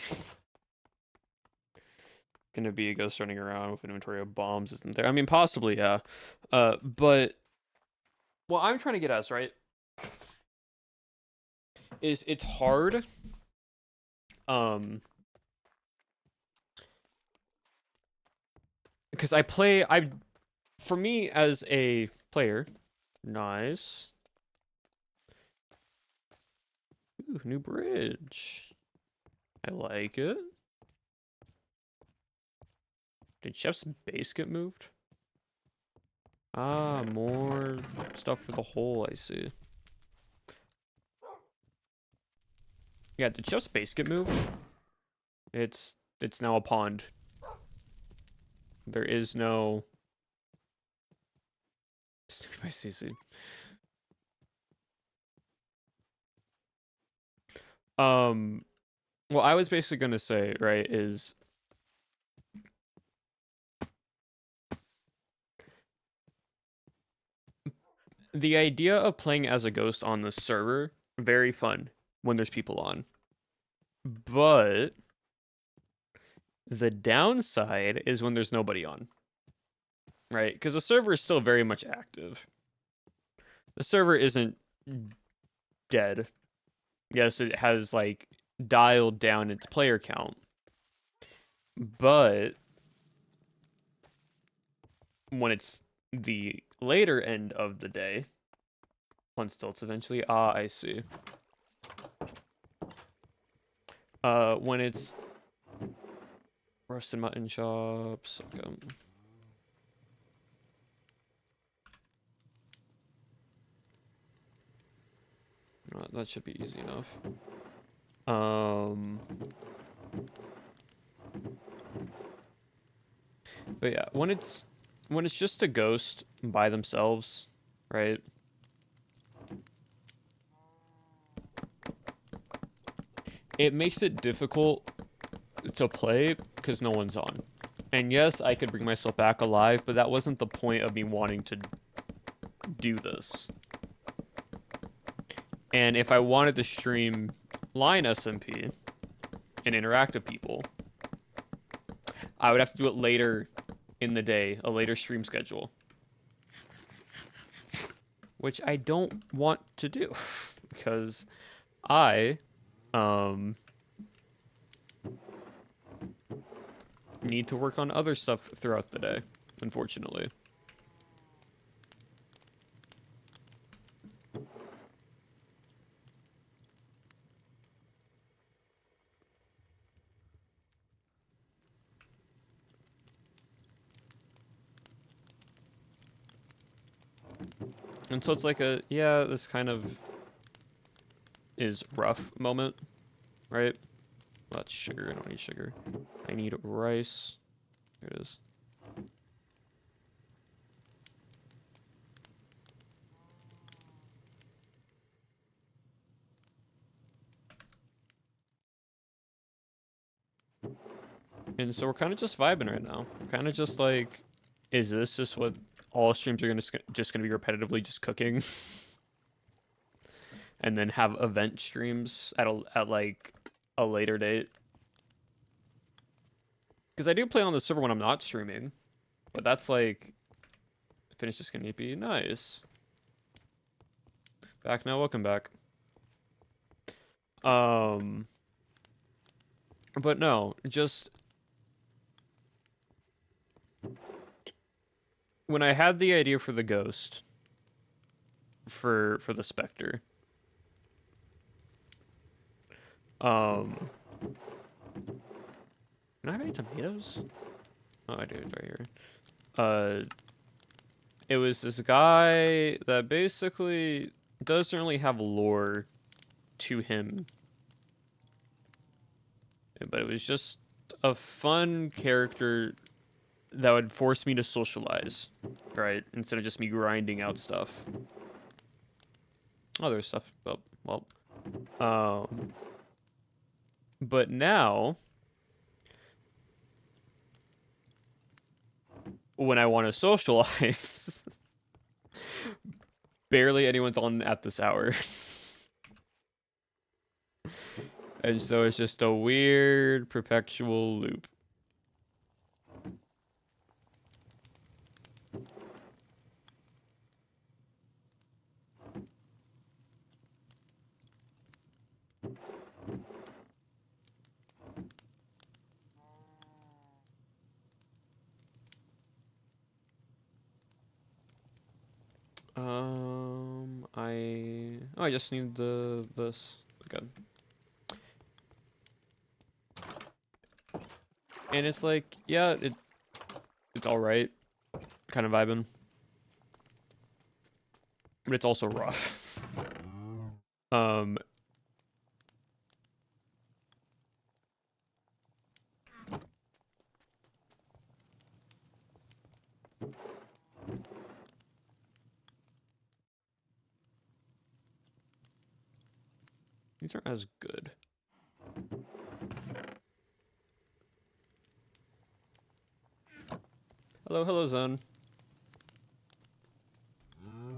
Speaker 1: Gonna be a ghost running around with an inventory of bombs, isn't there? I mean, possibly, yeah. But what I'm trying to get at, right, is it's hard. Because for me as a player, nice. Ooh, new bridge. I like it. Did Chef's base get moved? Ah, more stuff for the hole, I see. Yeah, did Chef's base get moved? It's now a pond. There is no... Stupid by CC. What I was basically gonna say, right, is the idea of playing as a ghost on the server, very fun when there's people on. But the downside is when there's nobody on. Right? Because the server is still very much active. The server isn't dead. Yes, it has like dialed down its player count. But when it's the later end of the day, on stilts eventually. Ah, I see. When it's roasted mutton chops. Okay. That should be easy enough. But yeah, when it's just a ghost by themselves, right? It makes it difficult to play because no one's on. And yes, I could bring myself back alive, but that wasn't the point of me wanting to do this. And if I wanted to stream line SMP and interact with people, I would have to do it later in the day, a later stream schedule. Which I don't want to do because I need to work on other stuff throughout the day, unfortunately. And so it's like a, yeah, this kind of is rough moment, right? Well, that's sugar. I don't need sugar. I need rice. Here it is. And so we're kind of just vibing right now. Kind of just like, is this just what all streams are just gonna be repetitively just cooking, and then have event streams at like a later date? Because I do play on the server when I'm not streaming, but that's like finish this Kanipi. Nice. Back now. Welcome back. But no, just when I had the idea for the ghost for the Spectre, can I have any tomatoes? Oh, I do. It's right here. It was this guy that basically doesn't really have lore to him, but it was just a fun character that would force me to socialize, right? Instead of just me grinding out stuff. Oh, there's stuff. Oh, well. But now, when I want to socialize, barely anyone's on at this hour. And so it's just a weird perpetual loop. I just need this. Okay. And it's like, yeah, it's all right, kind of vibing, but it's also rough. These aren't as good. Hello, hello, Zone.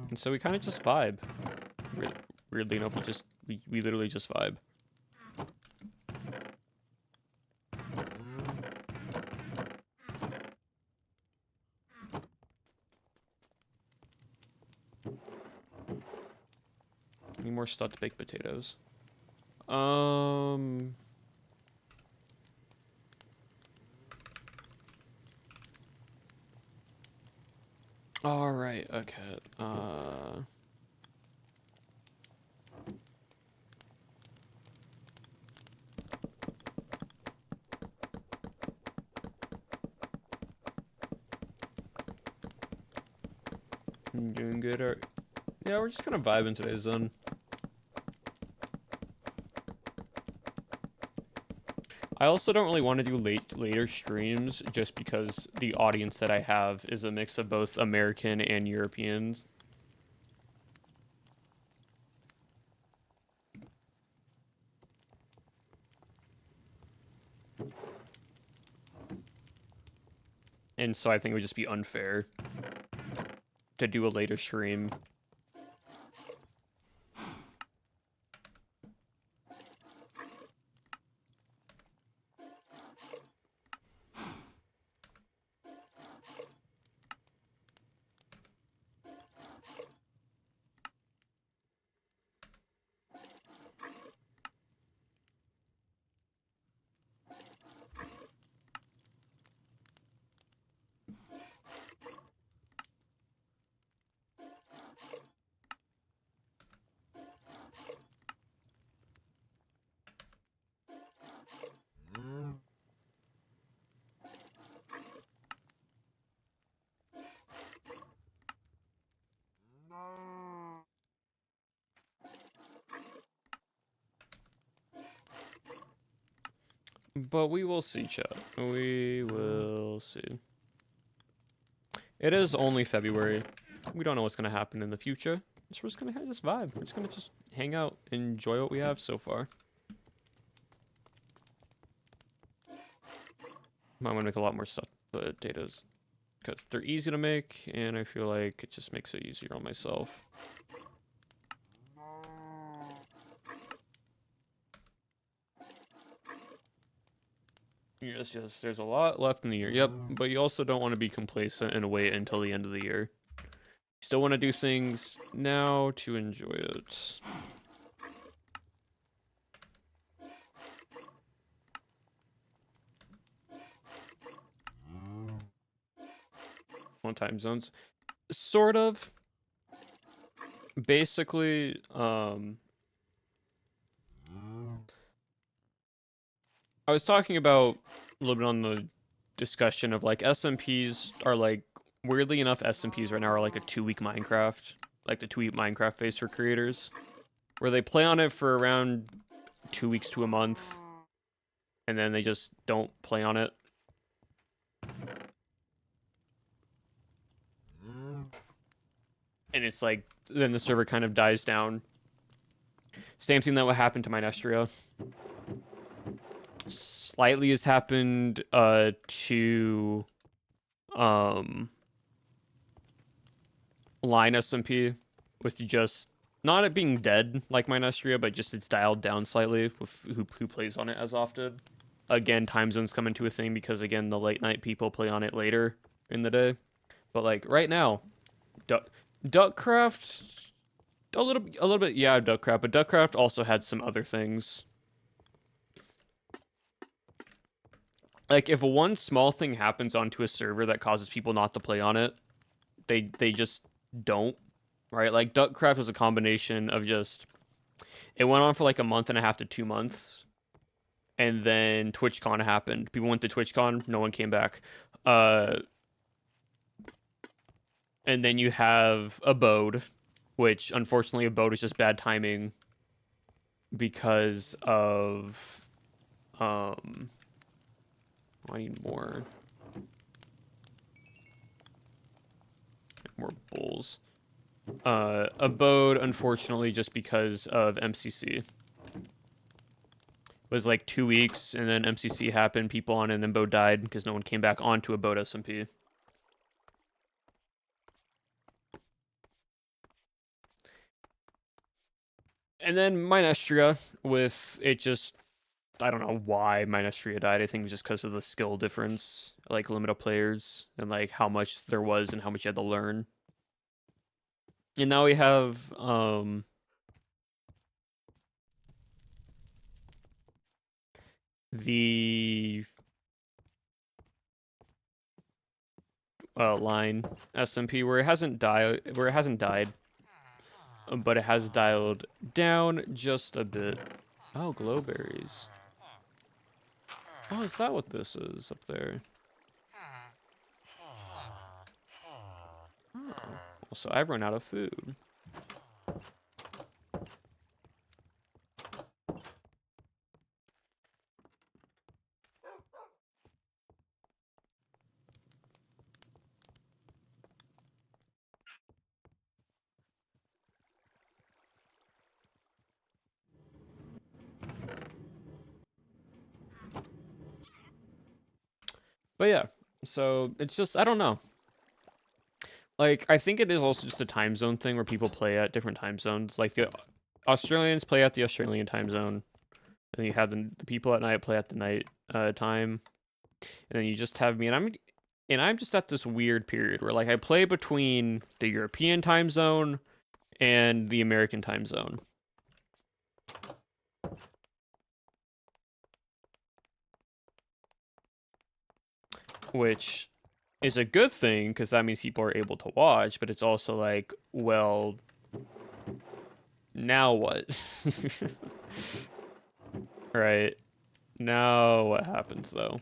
Speaker 1: And so we kind of just vibe. Weirdly enough, we literally just vibe. Need more stuffed baked potatoes. All right. Okay. I'm doing good. Yeah, we're just kind of vibing today, Zone. I also don't really want to do later streams just because the audience that I have is a mix of both American and Europeans. And so I think it would just be unfair to do a later stream. But we will see, chat. We will see. It is only February. We don't know what's gonna happen in the future. So we're just gonna have this vibe. We're just gonna hang out, enjoy what we have so far. I'm gonna make a lot more stuff, but data's because they're easy to make, and I feel like it just makes it easier on myself. Yes, there's a lot left in the year. Yep, but you also don't want to be complacent and wait until the end of the year. You still want to do things now to enjoy it. On time zones. Sort of. Basically, I was talking about a little bit on the discussion of like SMPs are like, weirdly enough, SMPs right now are like a 2-week Minecraft, like the 2-week Minecraft phase for creators, where they play on it for around 2 weeks to a month, and then they just don't play on it. And it's like, then the server kind of dies down. Same thing that would happen to Mynestria. Slightly has happened to Line SMP, with just not it being dead like Mynestria, but just it's dialed down slightly with who plays on it as often. Again, time zones come into a thing because again the late night people play on it later in the day. But like right now, Duckcraft a little bit, yeah, Duckcraft, but Duckcraft also had some other things. Like if one small thing happens onto a server that causes people not to play on it, they just don't, right? Like Duckcraft was a combination of just it went on for like a month and a half to 2 months, and then TwitchCon happened. People went to TwitchCon, no one came back. And then you have Abode, which unfortunately Abode is just bad timing because of I need more bulls. Abode, unfortunately, just because of MCC. It was like 2 weeks, and then MCC happened, people on it, and then Abode died because no one came back onto Abode SMP. And then Mynestria, with it just, I don't know why Mynestria died. I think it was just because of the skill difference, like limit of players, and like how much there was and how much you had to learn. And now we have the line SMP where it hasn't died, but it has dialed down just a bit. Oh, glowberries. Oh, is that what this is up there? Oh, so I've run out of food. But yeah, so it's just, I don't know. Like, I think it is also just a time zone thing where people play at different time zones. Like, the Australians play at the Australian time zone, and you have the people at night play at the night time, and then you just have me, and I'm just at this weird period where, like, I play between the European time zone and the American time zone. Which is a good thing because that means people are able to watch, but it's also like, well, now what? Right. Now what happens though?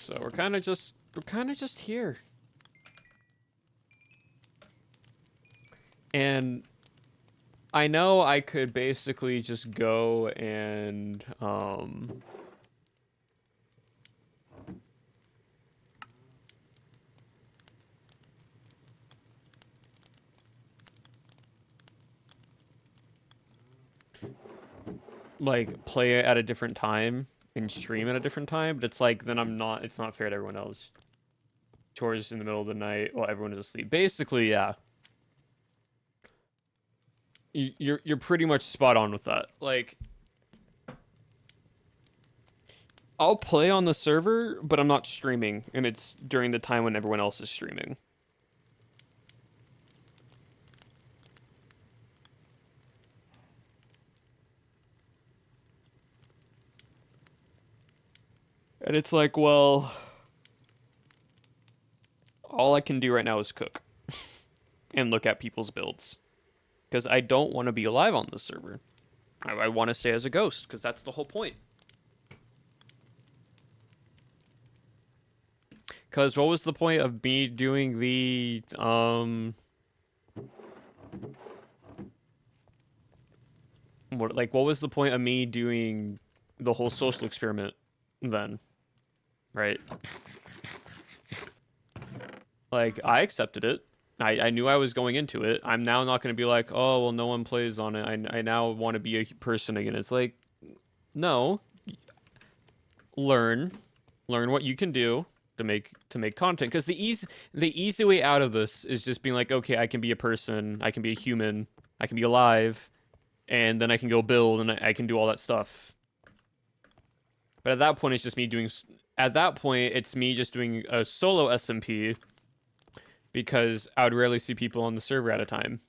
Speaker 1: So we're kind of just here. And I know I could basically just go and like play it at a different time and stream at a different time, but it's like then it's not fair to everyone else. Chores in the middle of the night while everyone is asleep. Basically, yeah. You're pretty much spot on with that. Like, I'll play on the server, but I'm not streaming, and it's during the time when everyone else is streaming. And it's like, well, all I can do right now is cook and look at people's builds. Because I don't want to be alive on this server. I want to stay as a ghost, because that's the whole point. Because what was the point of me doing the, what was the point of me doing the whole social experiment then? Right? Like, I accepted it. I knew I was going into it. I'm now not going to be like, oh, well, no one plays on it. I now want to be a person again. It's like, no. Learn what you can do to make content. Because the easy way out of this is just being like, okay, I can be a person. I can be a human. I can be alive. And then I can go build and I can do all that stuff. But at that point, it's just me doing... At that point, it's me just doing a solo SMP because I would rarely see people on the server at a time.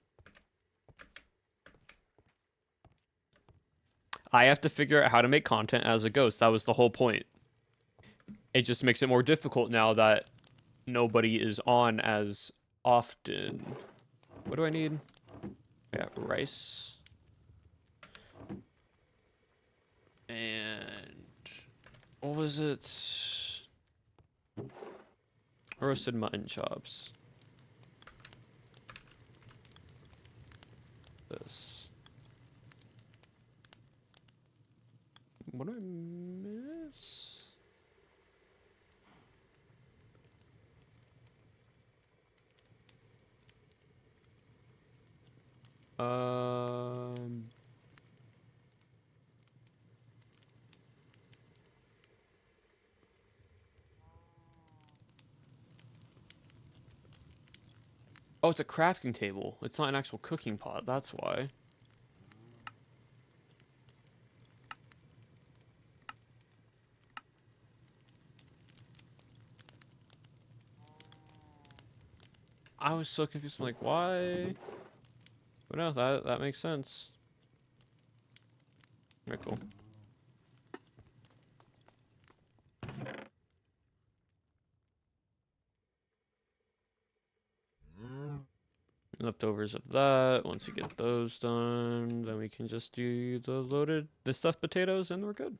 Speaker 1: I have to figure out how to make content as a ghost. That was the whole point. It just makes it more difficult now that nobody is on as often. What do I need? I got rice. And... what was it? Roasted mutton chops. This. What do I miss? Oh, it's a crafting table. It's not an actual cooking pot. That's why. I was so confused. I'm like, why? But no, that makes sense. Very cool. Leftovers of that. Once we get those done, then we can just do the stuffed potatoes, and we're good.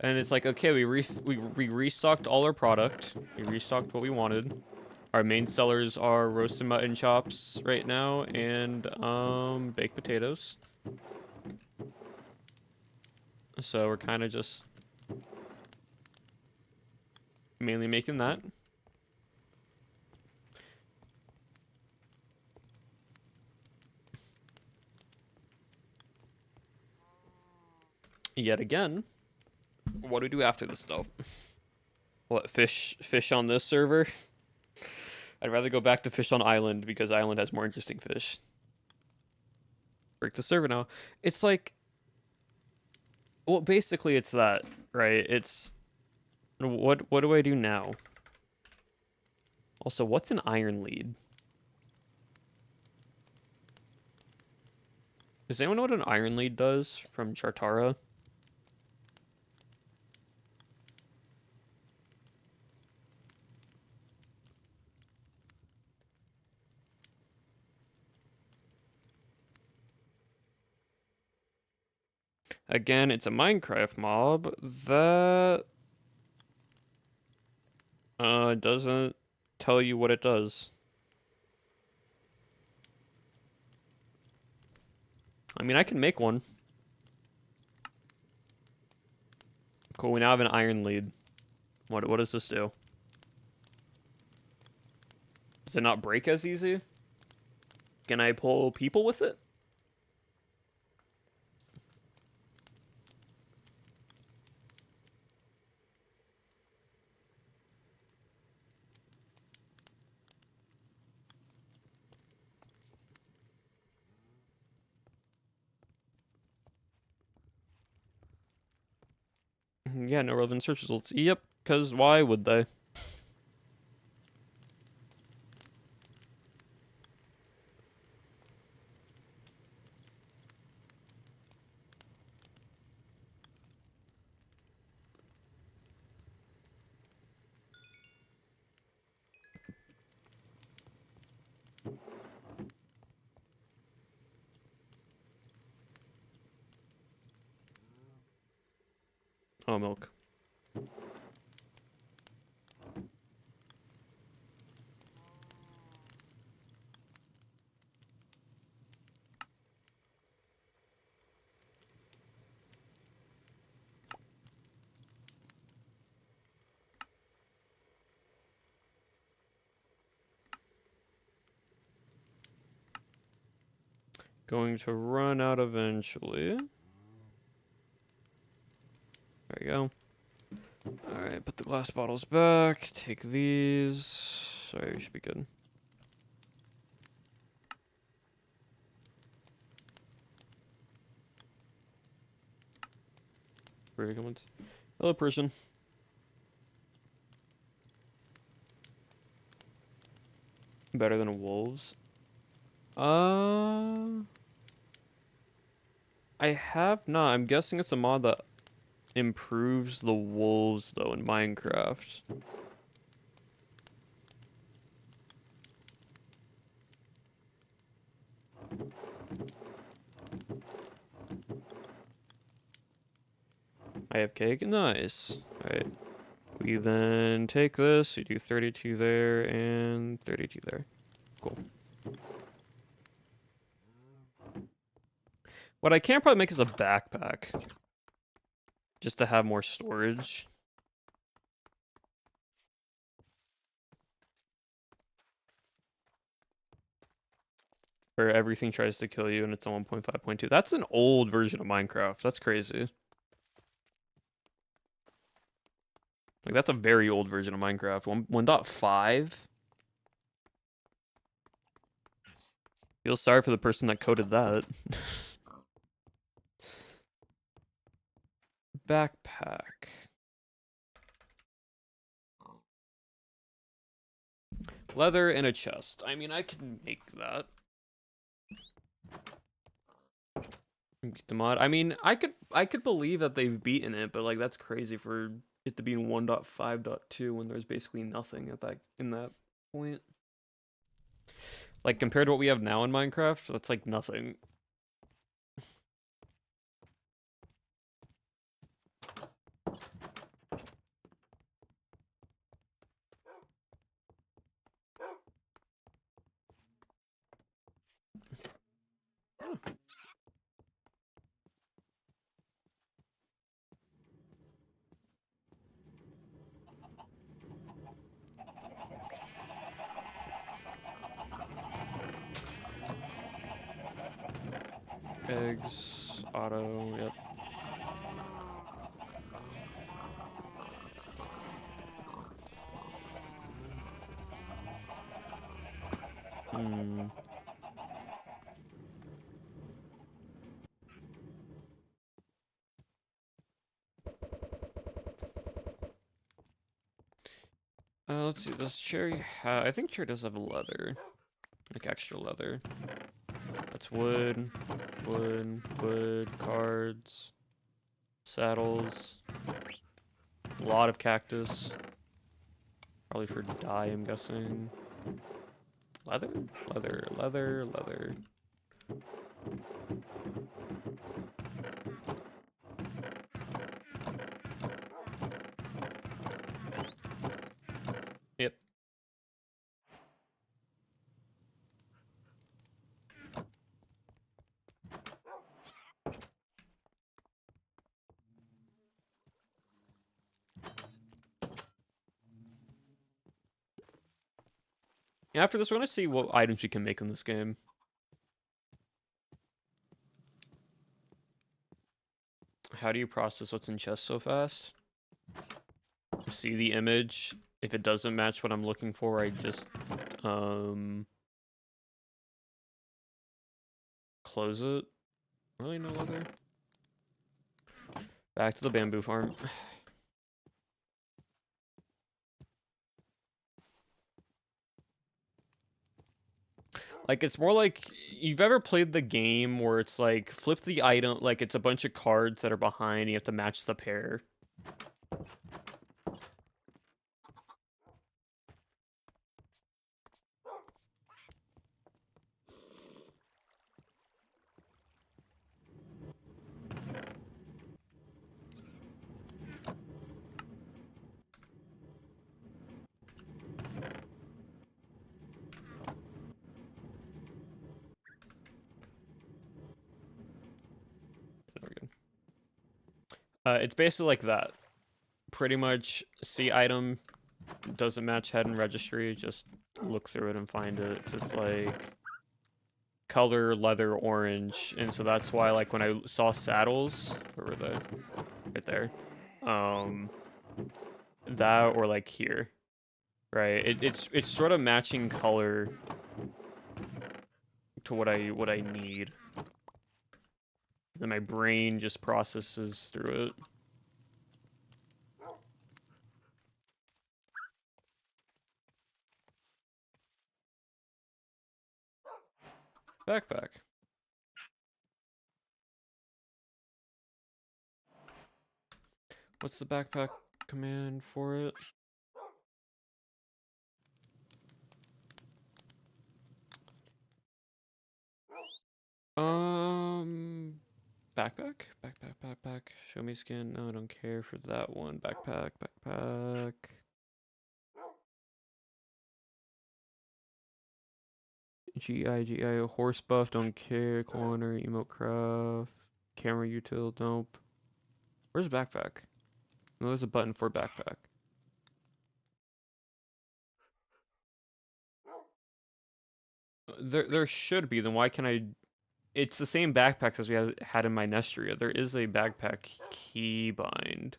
Speaker 1: And it's like, okay, we restocked all our product. We restocked what we wanted. Our main sellers are roasted mutton chops right now, and baked potatoes. So we're kind of just mainly making that. Yet again, what do we do after this though? What, fish on this server? I'd rather go back to fish on island because island has more interesting fish. Break the server now. It's like, well, basically it's that, right? It's what do I do now? Also, what's an iron lead? Does anyone know what an iron lead does from Chartara? Again, it's a Minecraft mob that It doesn't tell you what it does. I mean, I can make one. Cool, we now have an iron lead. What does this do? Does it not break as easy? Can I pull people with it? Yeah, no relevant search results. Yep, because why would they? Oh, milk. Going to run out eventually. There you go. Alright, put the glass bottles back. Take these. Sorry, you should be good. Very good ones. Hello, person. Better than wolves. I have not. I'm guessing it's a mod that improves the wolves, though, in Minecraft. I have cake. Nice. Alright. We then take this. We do 32 there and 32 there. Cool. What I can probably make is a backpack. Just to have more storage. Where everything tries to kill you and it's on 1.5.2. That's an old version of Minecraft. That's crazy. Like, that's a very old version of Minecraft. 1.5? Feel sorry for the person that coded that. Backpack. Leather and a chest. I mean, I can make that. Get the mod. I mean, I could believe that they've beaten it, but like that's crazy for it to be in 1.5.2 when there's basically nothing at that point. Like compared to what we have now in Minecraft, that's like nothing. Eggs, auto, yep. Let's see, does cherry have... I think cherry does have leather. Like extra leather. That's wood, cards, saddles, a lot of cactus. Probably for dye, I'm guessing. Leather? Leather. After this, we're gonna see what items we can make in this game. How do you process what's in chest so fast? See the image. If it doesn't match what I'm looking for, I just close it. Really, no leather. Back to the bamboo farm. Like, it's more like, you've ever played the game where it's like, flip the item, like it's a bunch of cards that are behind, you have to match the pair. There we go. It's basically like that. Pretty much, see item, doesn't match head and registry, just look through it and find it. It's like color, leather, orange, and so that's why, like, when I saw saddles, where were they? Right there. That or like here, right? It's sort of matching color to what I need. Then my brain just processes through it. Backpack. What's the backpack command for it? Backpack? Backpack. Show me skin. No, I don't care for that one. Backpack. GI, horse buff, don't care. Corner, emote craft. Camera util, nope. Where's backpack? No, there's a button for backpack. There should be, then why can I... It's the same backpacks as we had in my Nestria. There is a backpack keybind.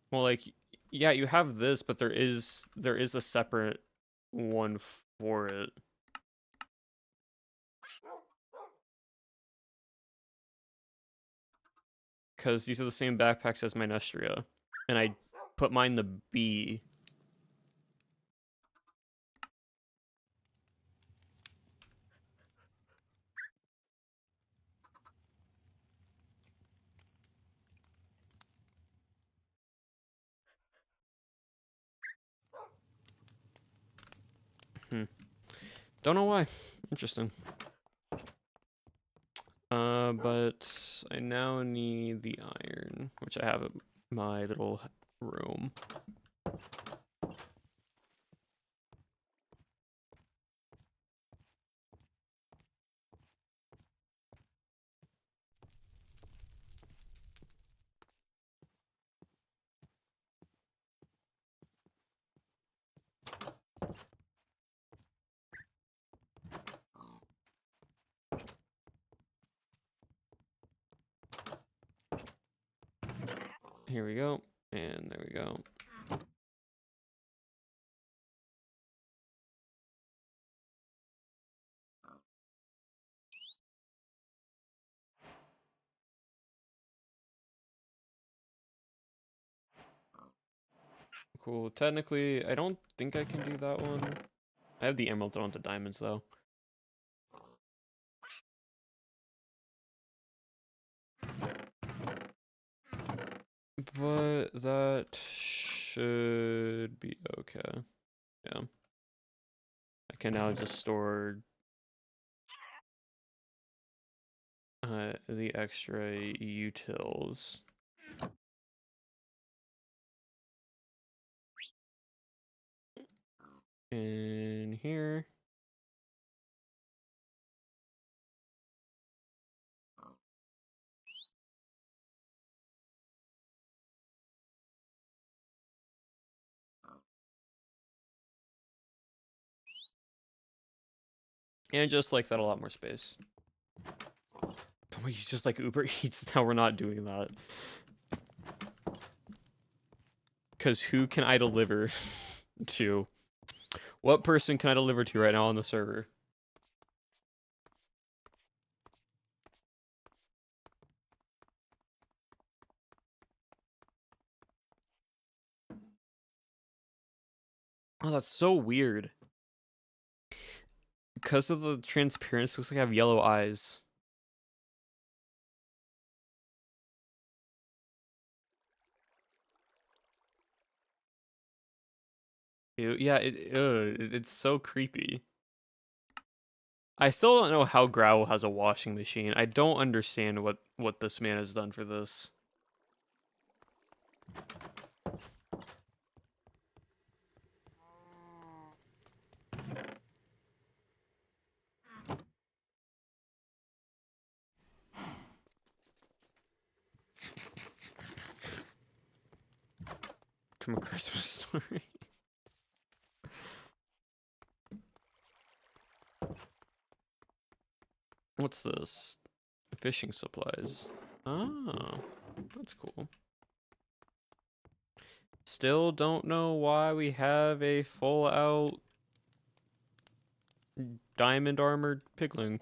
Speaker 1: Well, like, yeah, you have this, but there is a separate one for it. Because these are the same backpacks as my Nestria. And I put mine the B. Don't know why. Interesting. But I now need the iron, which I have in my little room. Here we go. And there we go. Cool. Technically, I don't think I can do that one. I have the emeralds, I don't have the diamonds, though. But that should be okay. Yeah. I can now just store the extra utils. In here. And just like that, a lot more space. He's just like Uber Eats. Now we're not doing that. Because who can I deliver to? What person can I deliver to right now on the server? Oh, that's so weird. Because of the transparency, looks like I have yellow eyes. Ew, yeah, it's so creepy. I still don't know how Growl has a washing machine. I don't understand what this man has done for this. From A Christmas Story. What's this? Fishing supplies. Oh, that's cool. Still don't know why we have a full out diamond armored pigling.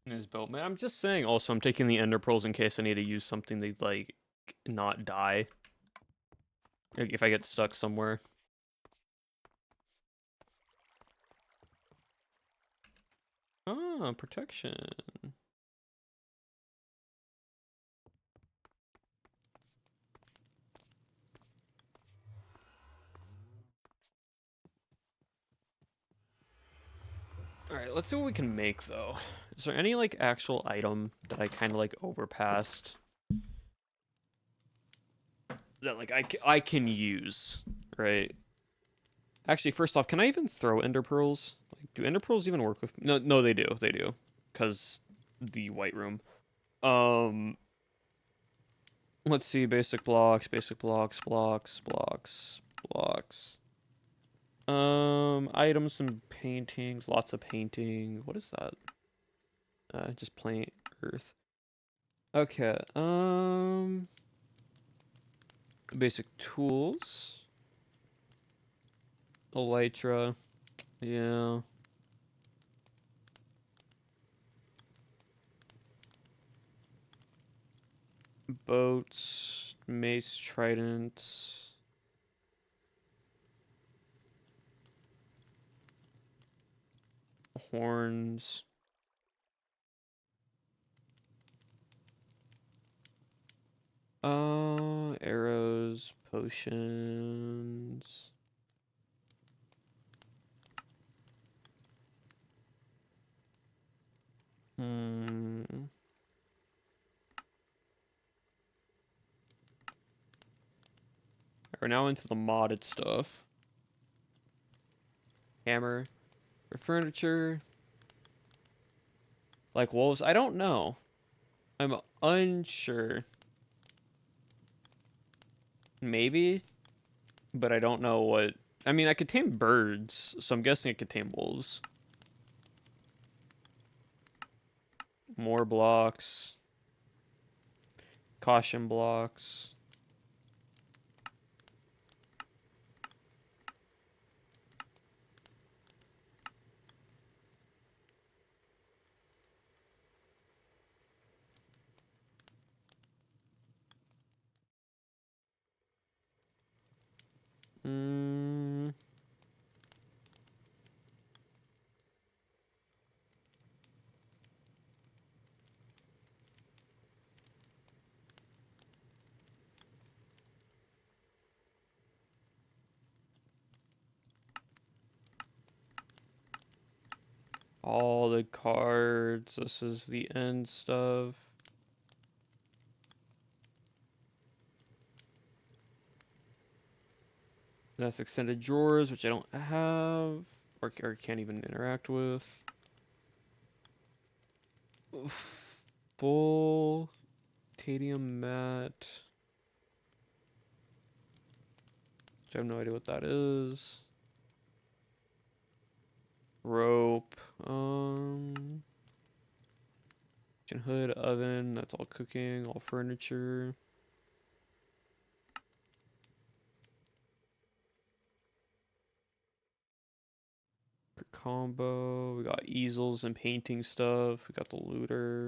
Speaker 1: Is built, man. I'm just saying. Also, I'm taking the ender pearls in case I need to use something to like not die. Like, if I get stuck somewhere. Ah, protection. Alright, let's see what we can make, though. Is there any, like, actual item that I kind of, like, overpassed? That, like, I can use, right? Actually, first off, can I even throw ender pearls? Like, do ender pearls even work with... No, they do. They do. Because the white room. Let's see. Basic blocks, blocks. Items and paintings. Lots of painting. What is that? Just plain earth. Okay. Basic tools. Elytra. Yeah. Boats. Mace, trident. Horns. Arrows, potions. We're now into the modded stuff. Hammer. For furniture. Like wolves? I don't know. I'm unsure. Maybe. But I don't know what... I mean, I could tame birds, so I'm guessing it could tame wolves. More blocks. Caution blocks. all the cards. This is the end stuff. That's extended drawers, which I don't have or can't even interact with. Full titanium mat. Which I have no idea what that is. Rope. Kitchen hood, oven. That's all cooking, all furniture. For combo, we got easels and painting stuff. We got the looter.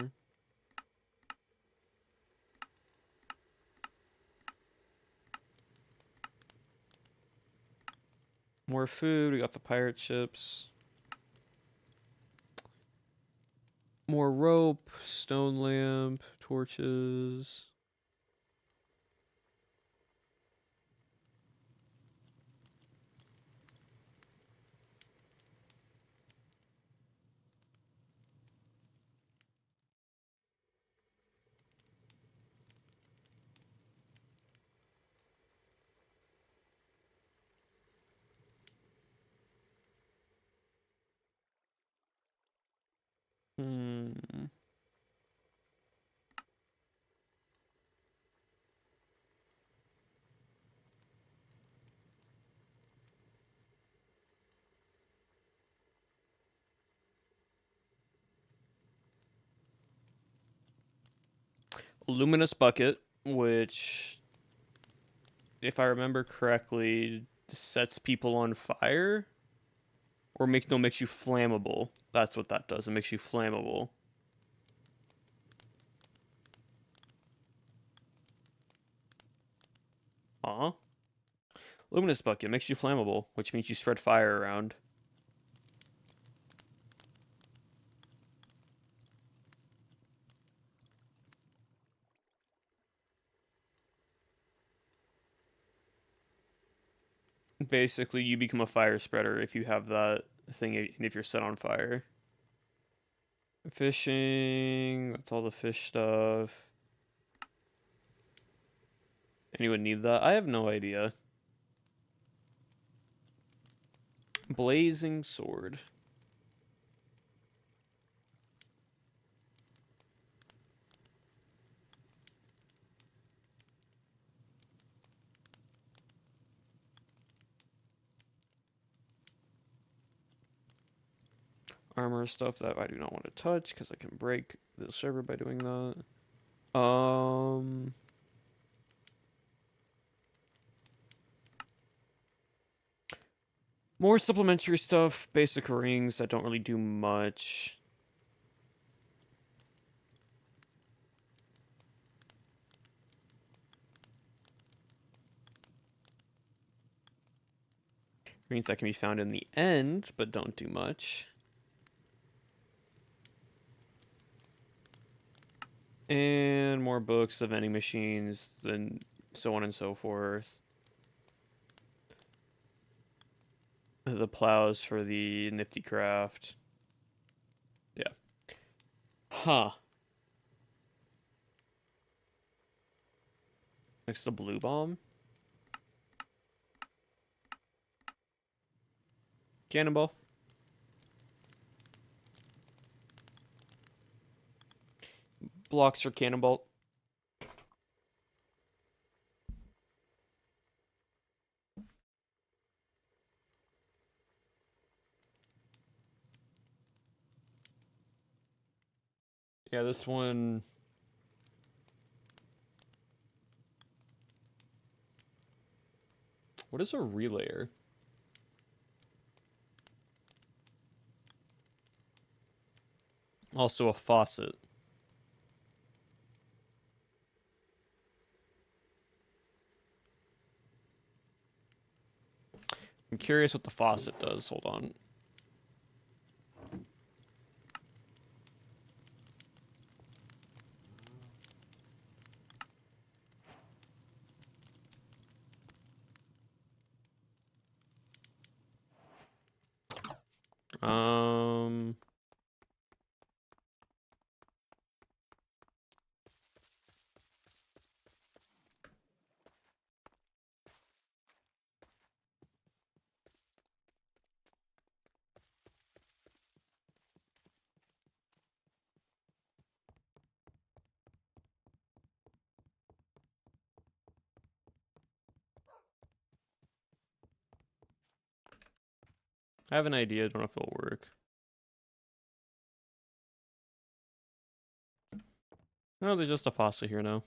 Speaker 1: More food. We got the pirate ships. More rope, stone lamp, torches. Hmm. Luminous bucket, which, if I remember correctly, sets people on fire or makes you flammable. That's what that does. It makes you flammable. Huh? Luminous bucket makes you flammable, which means you spread fire around. Basically, you become a fire spreader if you have that thing and if you're set on fire. Fishing, that's all the fish stuff. Anyone need that? I have no idea. Blazing sword. Armor stuff that I do not want to touch because I can break the server by doing that. More supplementary stuff, basic rings that don't really do much. Rings that can be found in the end, but don't do much. And more books of vending machines, and so on and so forth. The plows for the nifty craft. Yeah. Huh. Next to blue bomb. Cannonball. Blocks for cannonball. Yeah, this one. What is a relayer? Also a faucet. I'm curious what the faucet does. Hold on. Um, I have an idea, don't know if it'll work. No, there's just a faucet here now.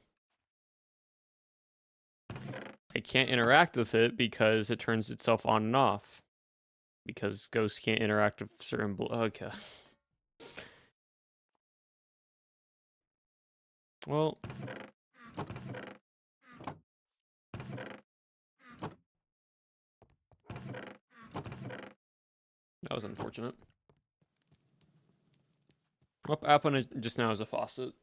Speaker 1: I can't interact with it because it turns itself on and off. Because ghosts can't interact with certain okay. Well, that was unfortunate. What happened just now is a faucet.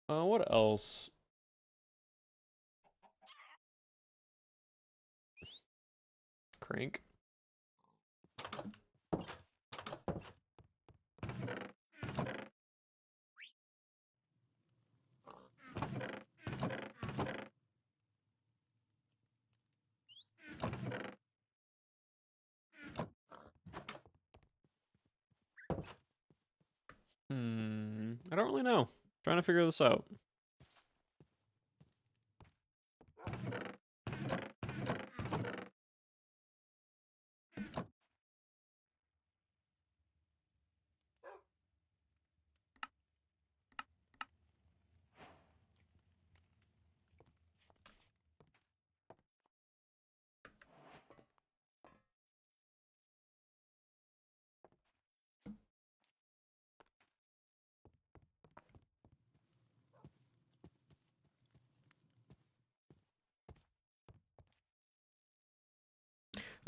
Speaker 1: What else? Crank. I don't really know. Trying to figure this out.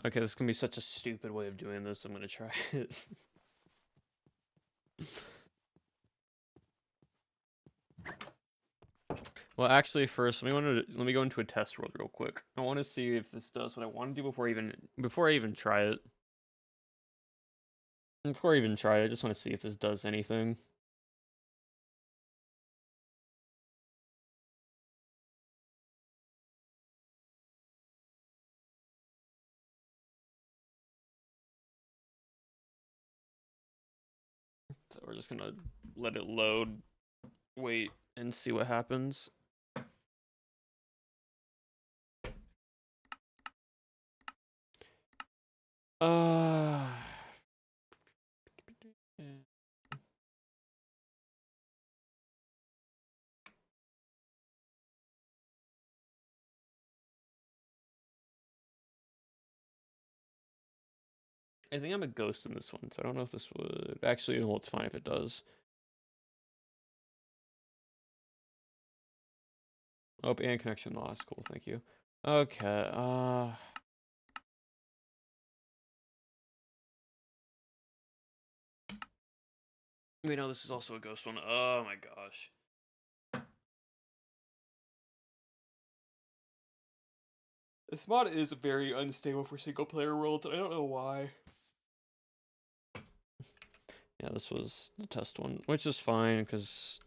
Speaker 1: Okay, this is gonna be such a stupid way of doing this. I'm gonna try it. Well, actually, first let me go into a test world real quick. I want to see if this does what I want to do before I even try it. Before I even try it, I just want to see if this does anything. So we're just gonna let it load, wait, and see what happens. Uh, I think I'm a ghost in this one, so I don't know if this would actually. Well, it's fine if it does. Oh, and connection lost. Cool, thank you. Okay. We know this is also a ghost one. Oh my gosh. This mod is very unstable for single player worlds. I don't know why. Yeah, this was the test one, which is fine because,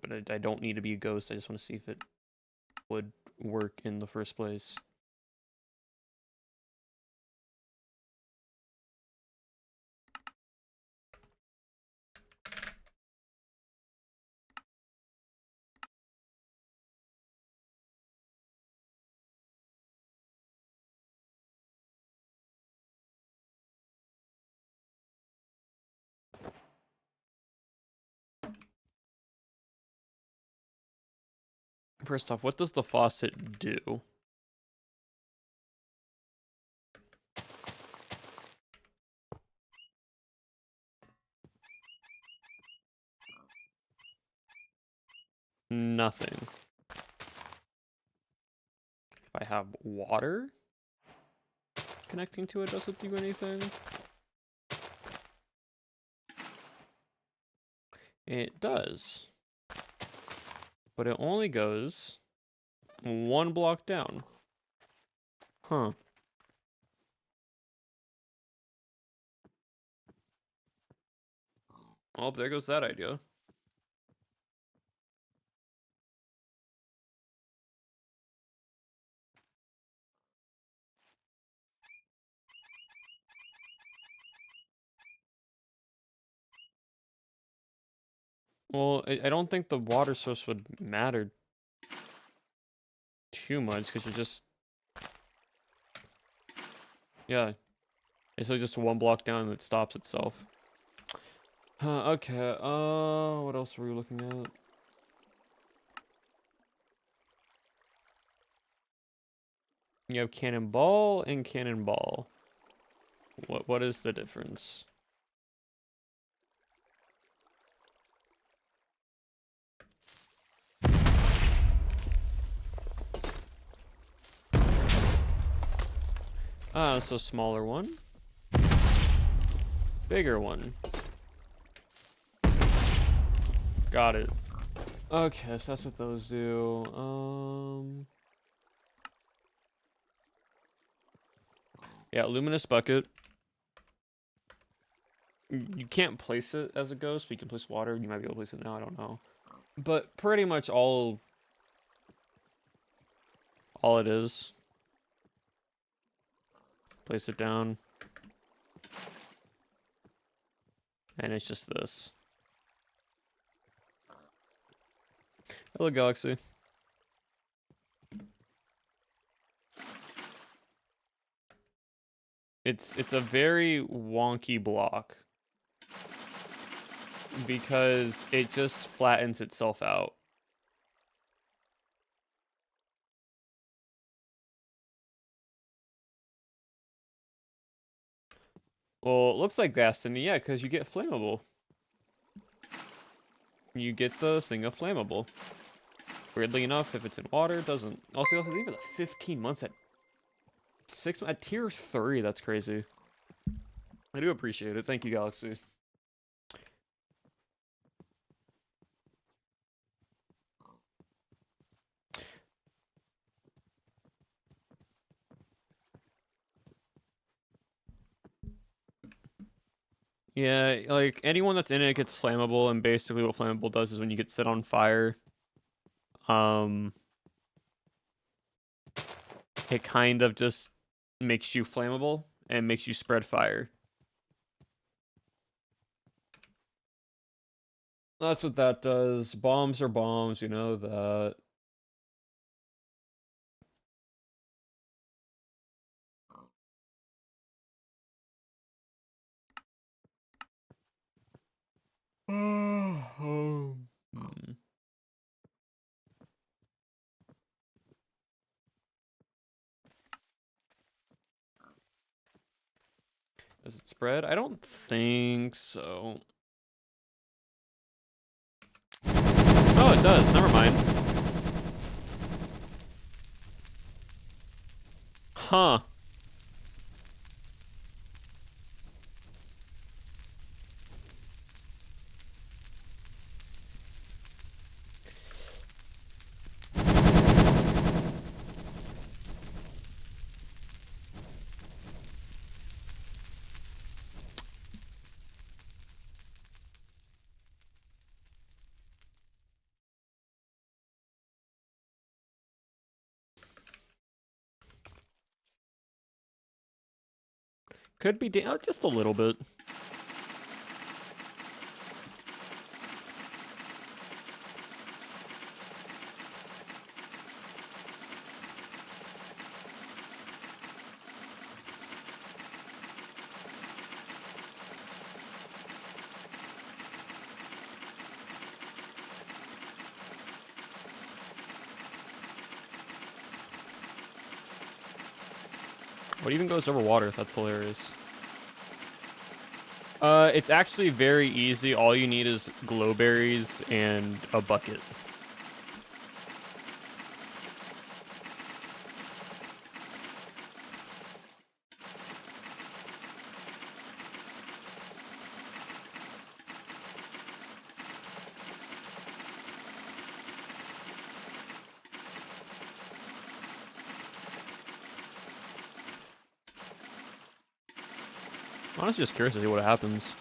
Speaker 1: but I don't need to be a ghost. I just want to see if it would work in the first place. First off, what does the faucet do? Nothing. If I have water connecting to it, does it do anything? It does. But it only goes one block down. Huh. Oh, there goes that idea. Well, I don't think the water source would matter too much because you're just, yeah, it's like just one block down and it stops itself. Okay, what else were we looking at? You have cannonball and cannonball. What is the difference? Ah, so smaller one. Bigger one. Got it. Okay, so that's what those do. Yeah, luminous bucket. You can't place it as a ghost, but you can place water. You might be able to place it now, I don't know. But pretty much all it is. Place it down. And it's just this. Hello, Galaxy. It's a very wonky block. Because it just flattens itself out. Well, it looks like Destiny, yeah, because you get flammable. You get the thing of flammable. Weirdly enough, if it's in water, it doesn't. Also, even the 15 months at at tier 3, that's crazy. I do appreciate it. Thank you, Galaxy. Yeah, like anyone that's in it gets flammable, and basically what flammable does is when you get set on fire, it kind of just makes you flammable and makes you spread fire. That's what that does. Bombs are bombs, you know that. Hmm. Does it spread? I don't think so. Oh, it does. Never mind. Huh. Could be just a little bit. What even goes over water? That's hilarious. It's actually very easy. All you need is glowberries and a bucket. Honestly, just curious to see what happens.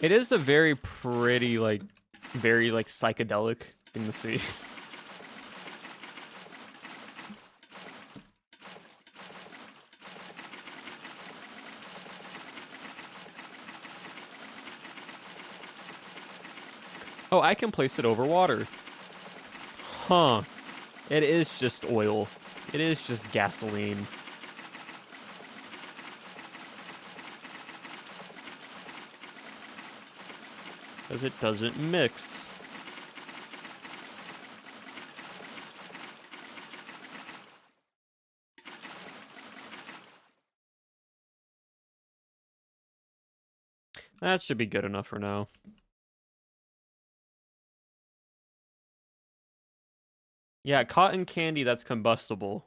Speaker 1: It is a very pretty, like, very, like, psychedelic thing to see. Oh, I can place it over water. Huh. It is just oil. It is just gasoline. Because it doesn't mix. That should be good enough for now. Yeah, cotton candy that's combustible.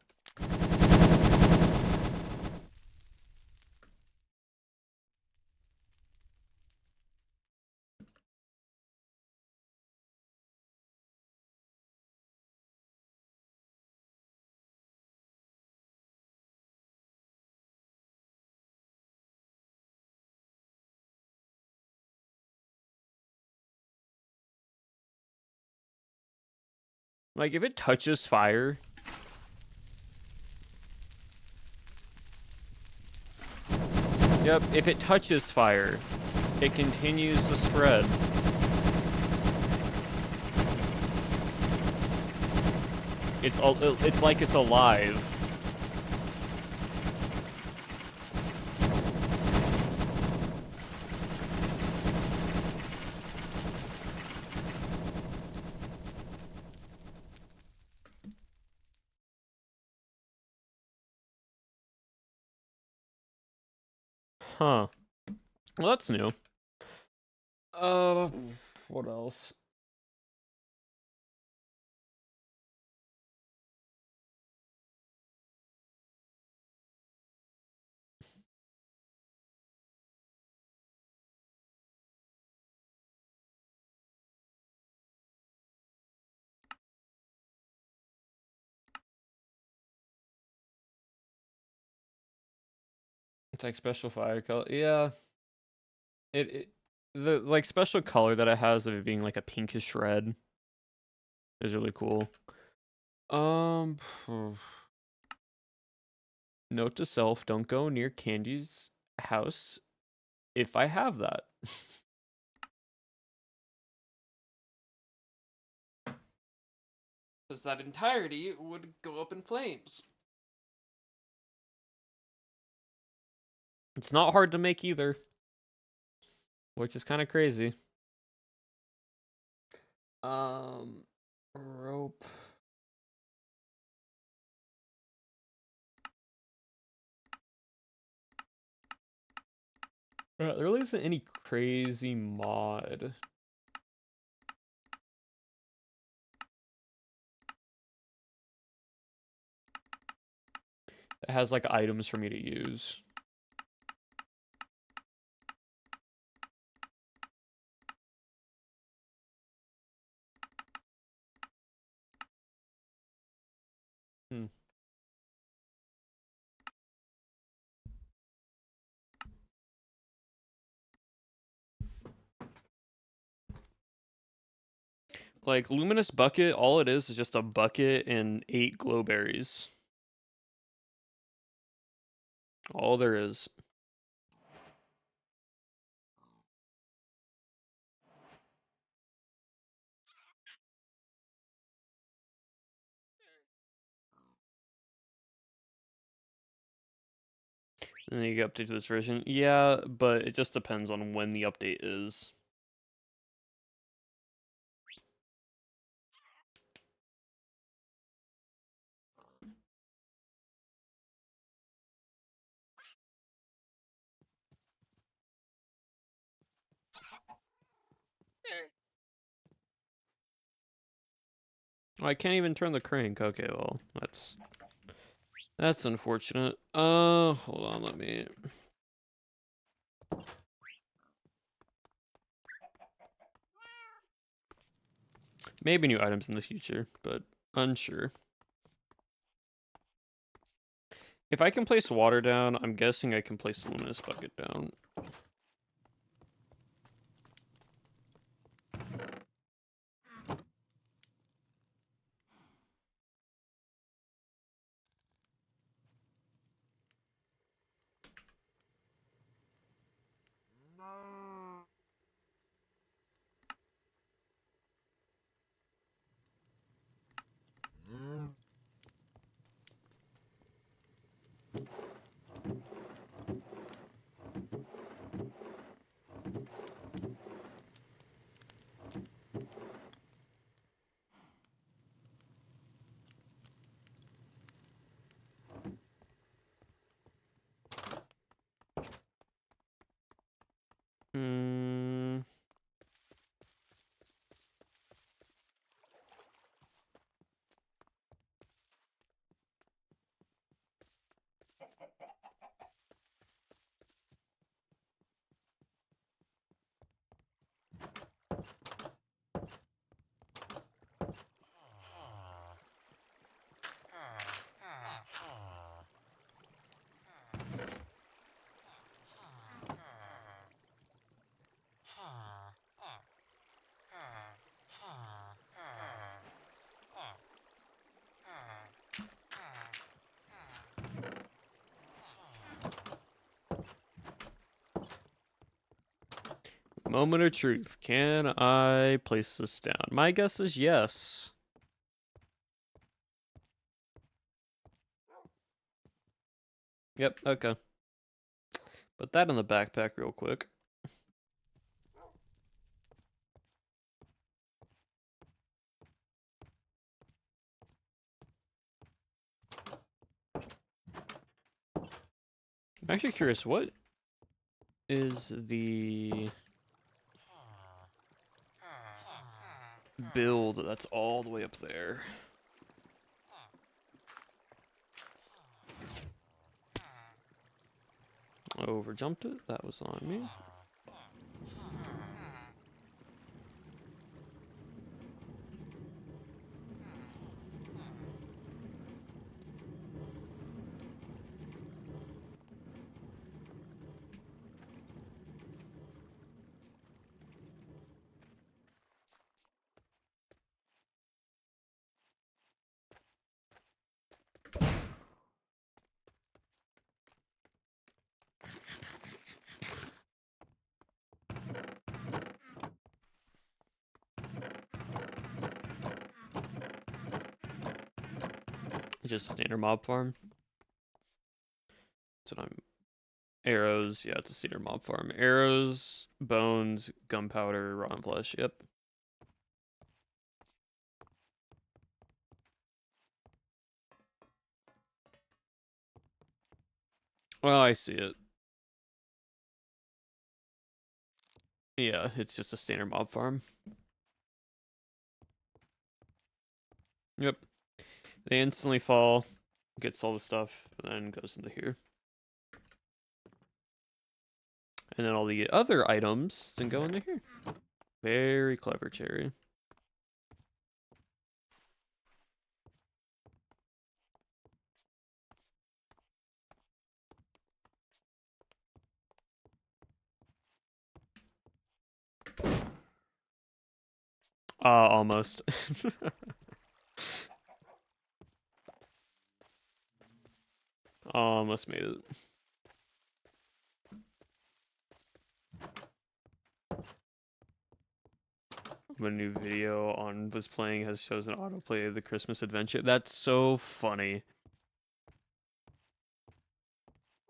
Speaker 1: Like, if it touches fire... Yep, if it touches fire, it continues to spread. It's like it's alive. Huh. Well, that's new. What else? It's like special fire color. Yeah. The like special color that it has of it being like a pinkish red is really cool. Note to self, don't go near Candy's house if I have that. Because that entirety would go up in flames. It's not hard to make either. Which is kind of crazy. Rope. There really isn't any crazy mod. That has like items for me to use. Like, Luminous Bucket, all it is just a bucket and 8 glowberries. All there is. And then you get updated to this version. Yeah, but it just depends on when the update is. Oh, I can't even turn the crank. Okay, well, that's unfortunate. Hold on, let me... Maybe new items in the future, but unsure. If I can place water down, I'm guessing I can place Luminous Bucket down. Hmm. Moment of truth. Can I place this down? My guess is yes. Yep, okay. Put that in the backpack real quick. I'm actually curious, what is the build that's all the way up there? Over jumped it. That was on me. Just standard mob farm. That's what I'm. Arrows. Yeah, it's a standard mob farm. Arrows, bones, gunpowder, rotten flesh. Yep. Well, I see it. Yeah, it's just a standard mob farm. Yep. They instantly fall, gets all the stuff, and then goes into here. And then all the other items then go into here. Very clever, Cherry. Almost. Almost made it. A new video on was playing has chosen autoplay the Christmas adventure. That's so funny.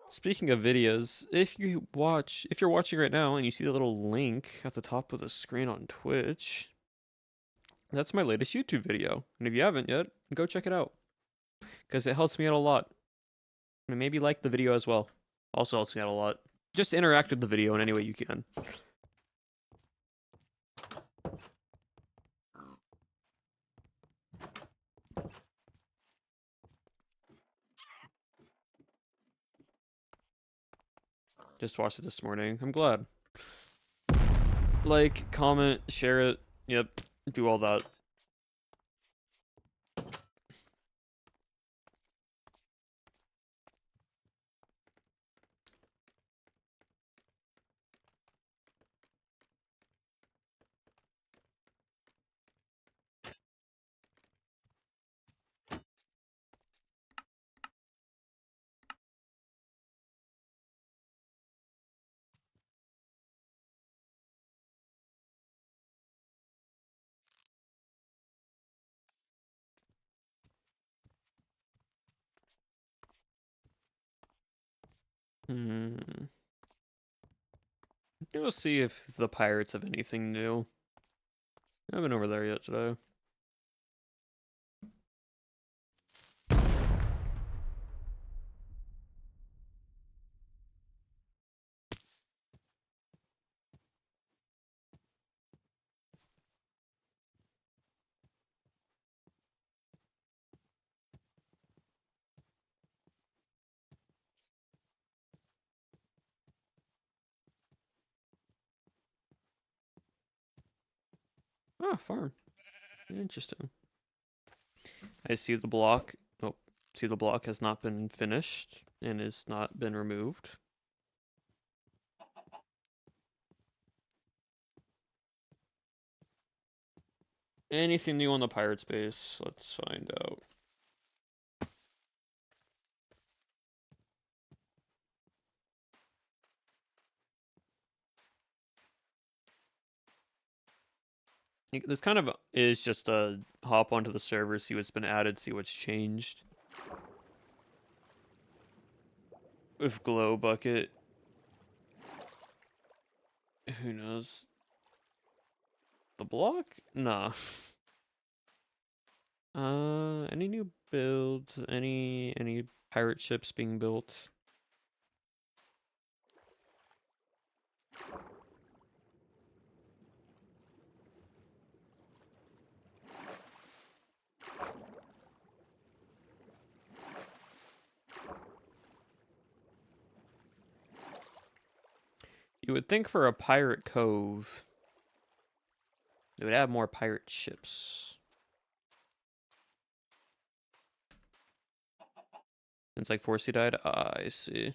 Speaker 1: Speaking of videos, if you're watching right now and you see the little link at the top of the screen on Twitch, that's my latest YouTube video. And if you haven't yet, go check it out, because it helps me out a lot. And maybe like the video as well. Also helps me out a lot. Just interact with the video in any way you can. Just watched it this morning. I'm glad. Like, comment, share it. Yep, do all that. We'll see if the pirates have anything new. I haven't been over there yet today. Ah, farm. Interesting. I see the block. Oh, see the block has not been finished and has not been removed. Anything new on the pirate's base? Let's find out. This kind of is just a hop onto the server, see what's been added, see what's changed. With Glow Bucket, who knows? The block? Nah. Any new builds? Any pirate ships being built? You would think for a pirate cove, they would have more pirate ships. It's like Forsey died? Ah, I see.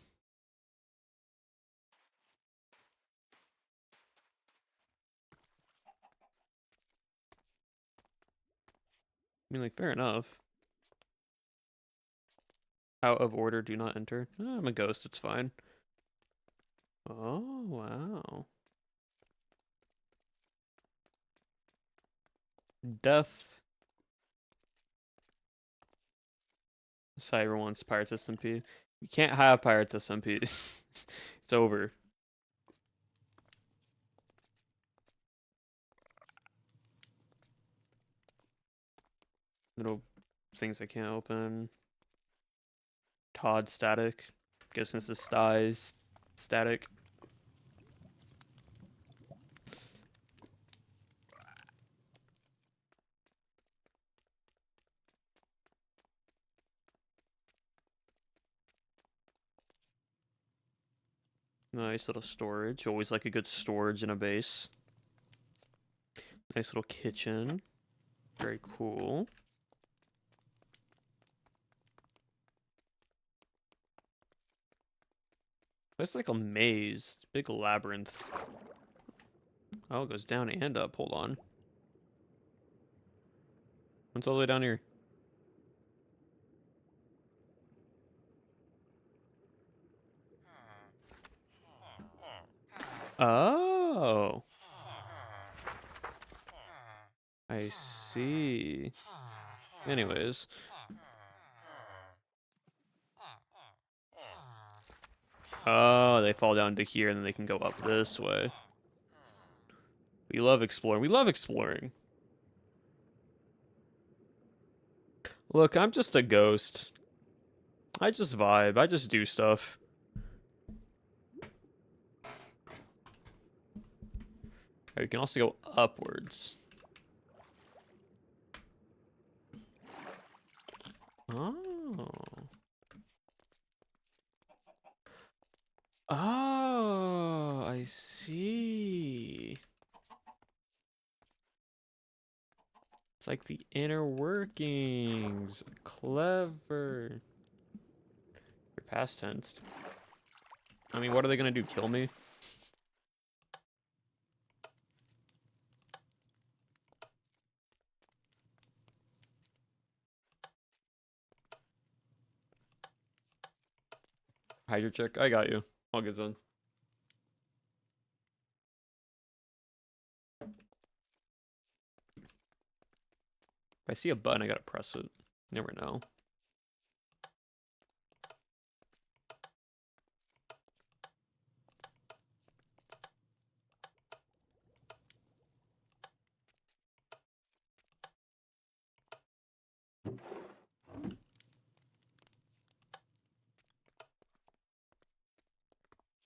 Speaker 1: I mean, like, fair enough. Out of order, do not enter. Oh, I'm a ghost, it's fine. Oh, wow. Death. Cyber wants Pirates SMP. We can't have Pirates SMP. It's over. Little things I can't open. Todd static. Guessing this is Styes static. Nice little storage. Always like a good storage in a base. Nice little kitchen. Very cool. It's like a maze. Big labyrinth. Oh, it goes down and up. Hold on. What's all the way down here? Oh. I see. Anyways. Oh, they fall down to here and then they can go up this way. We love exploring. We love exploring. Look, I'm just a ghost. I just vibe. I just do stuff. We can also go upwards. Oh. Oh, I see. It's like the inner workings. Clever. You're past tensed. I mean, what are they gonna do? Kill me? Hydro check. I got you. All good, son. If I see a button, I gotta press it. Never know.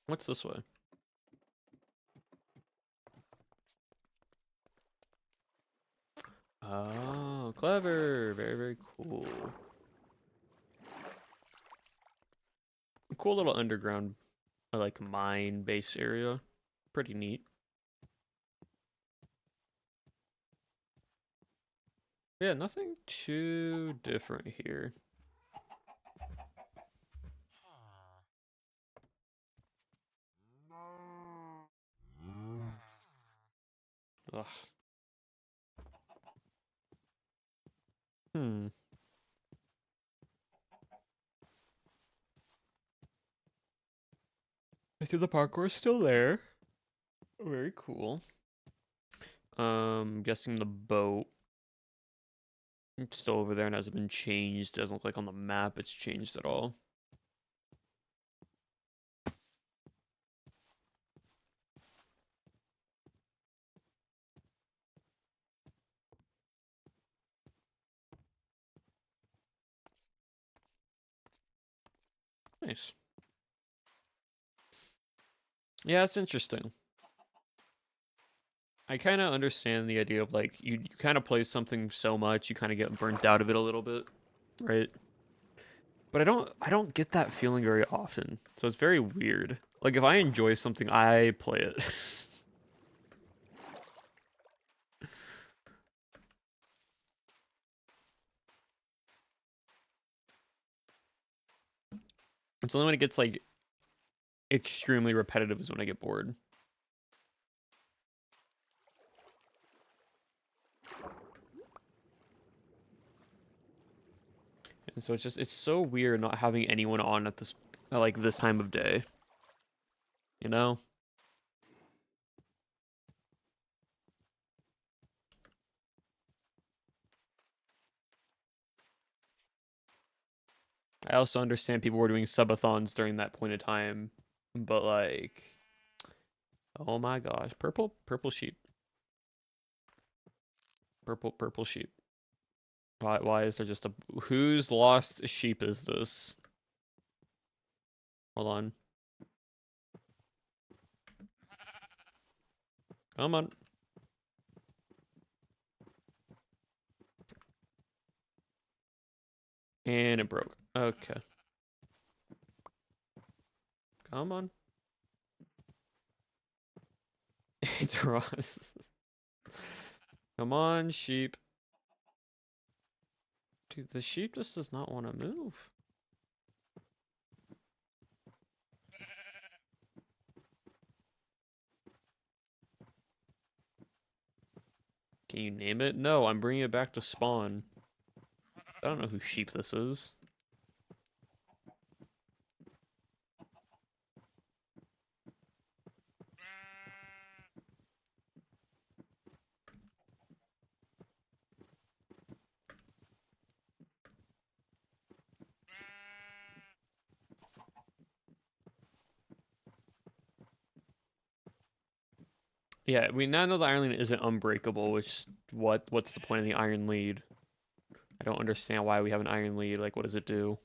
Speaker 1: What's this way? Oh, clever. Very, very cool. Cool little underground, like, mine base area. Pretty neat. Yeah, nothing too different here. Ugh. Hmm. I see the parkour's still there. Very cool. Guessing the boat. It's still over there and hasn't been changed. Doesn't look like on the map it's changed at all. Nice. Yeah, it's interesting. I kind of understand the idea of like you kind of play something so much you kind of get burnt out of it a little bit, right? But I don't get that feeling very often. So it's very weird. Like if I enjoy something, I play it. It's only when it gets like extremely repetitive is when I get bored. And so it's so weird not having anyone on at this like this time of day, you know? I also understand people were doing subathons during that point of time, but like, oh my gosh, purple sheep, purple sheep. Why is there just a whose lost sheep is this? Hold on, come on, and it broke. Okay, come on, it's Ross. Come on, sheep. Dude, the sheep just does not want to move. Can you name it? No, I'm bringing it back to spawn. I don't know whose sheep this is. Yeah, we now know the Iron Lead isn't unbreakable, which what's the point of the Iron Lead? I don't understand why we have an Iron Lead. Like, what does it do?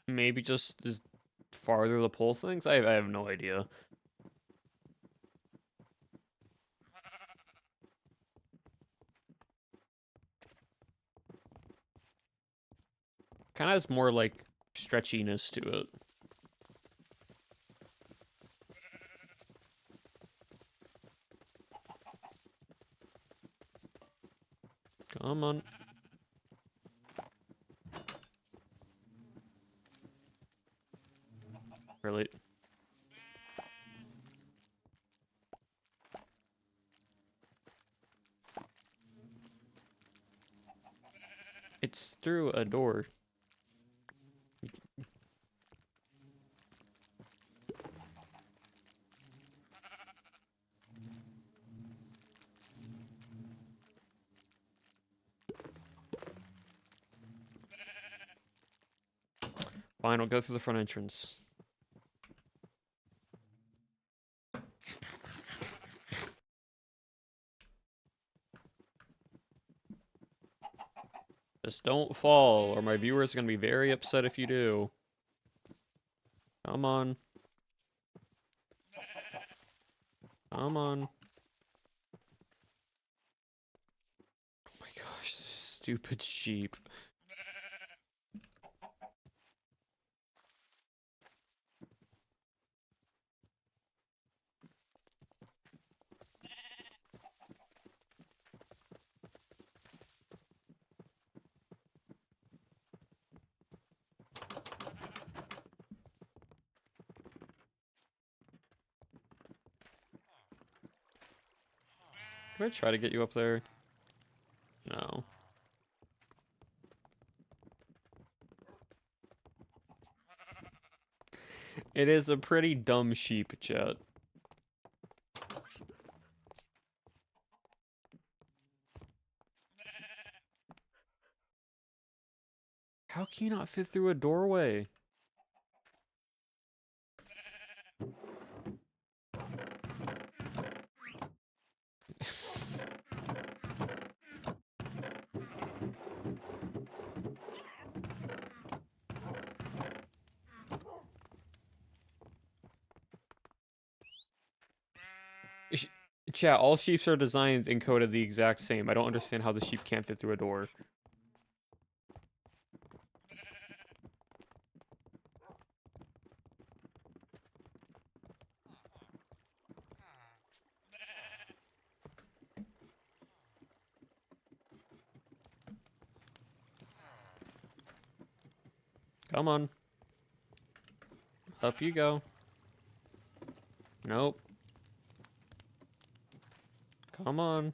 Speaker 1: Maybe just is farther to pull things? I have no idea. Kind of has more like stretchiness to it. Come on. Really? It's through a door. Fine, I'll go through the front entrance. Just don't fall, or my viewers are gonna be very upset if you do. Come on. Come on. Oh my gosh, this stupid sheep. Do I try to get you up there? No. It is a pretty dumb sheep, chat. How can you not fit through a doorway? Chat, all sheeps are designed and coded the exact same. I don't understand how the sheep can't fit through a door. Come on. Up you go. Nope. Come on.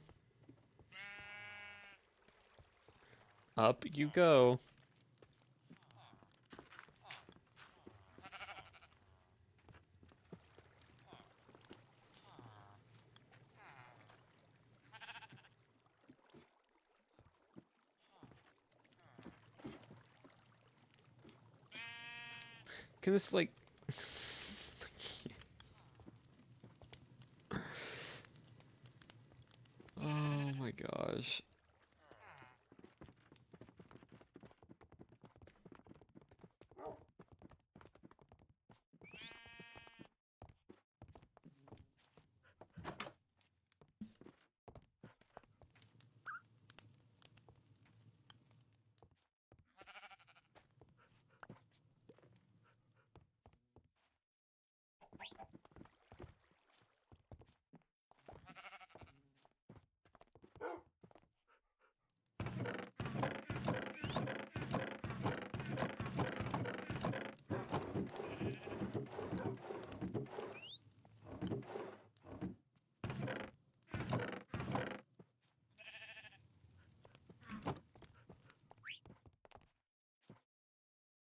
Speaker 1: Up you go. Can this, like... Oh my gosh.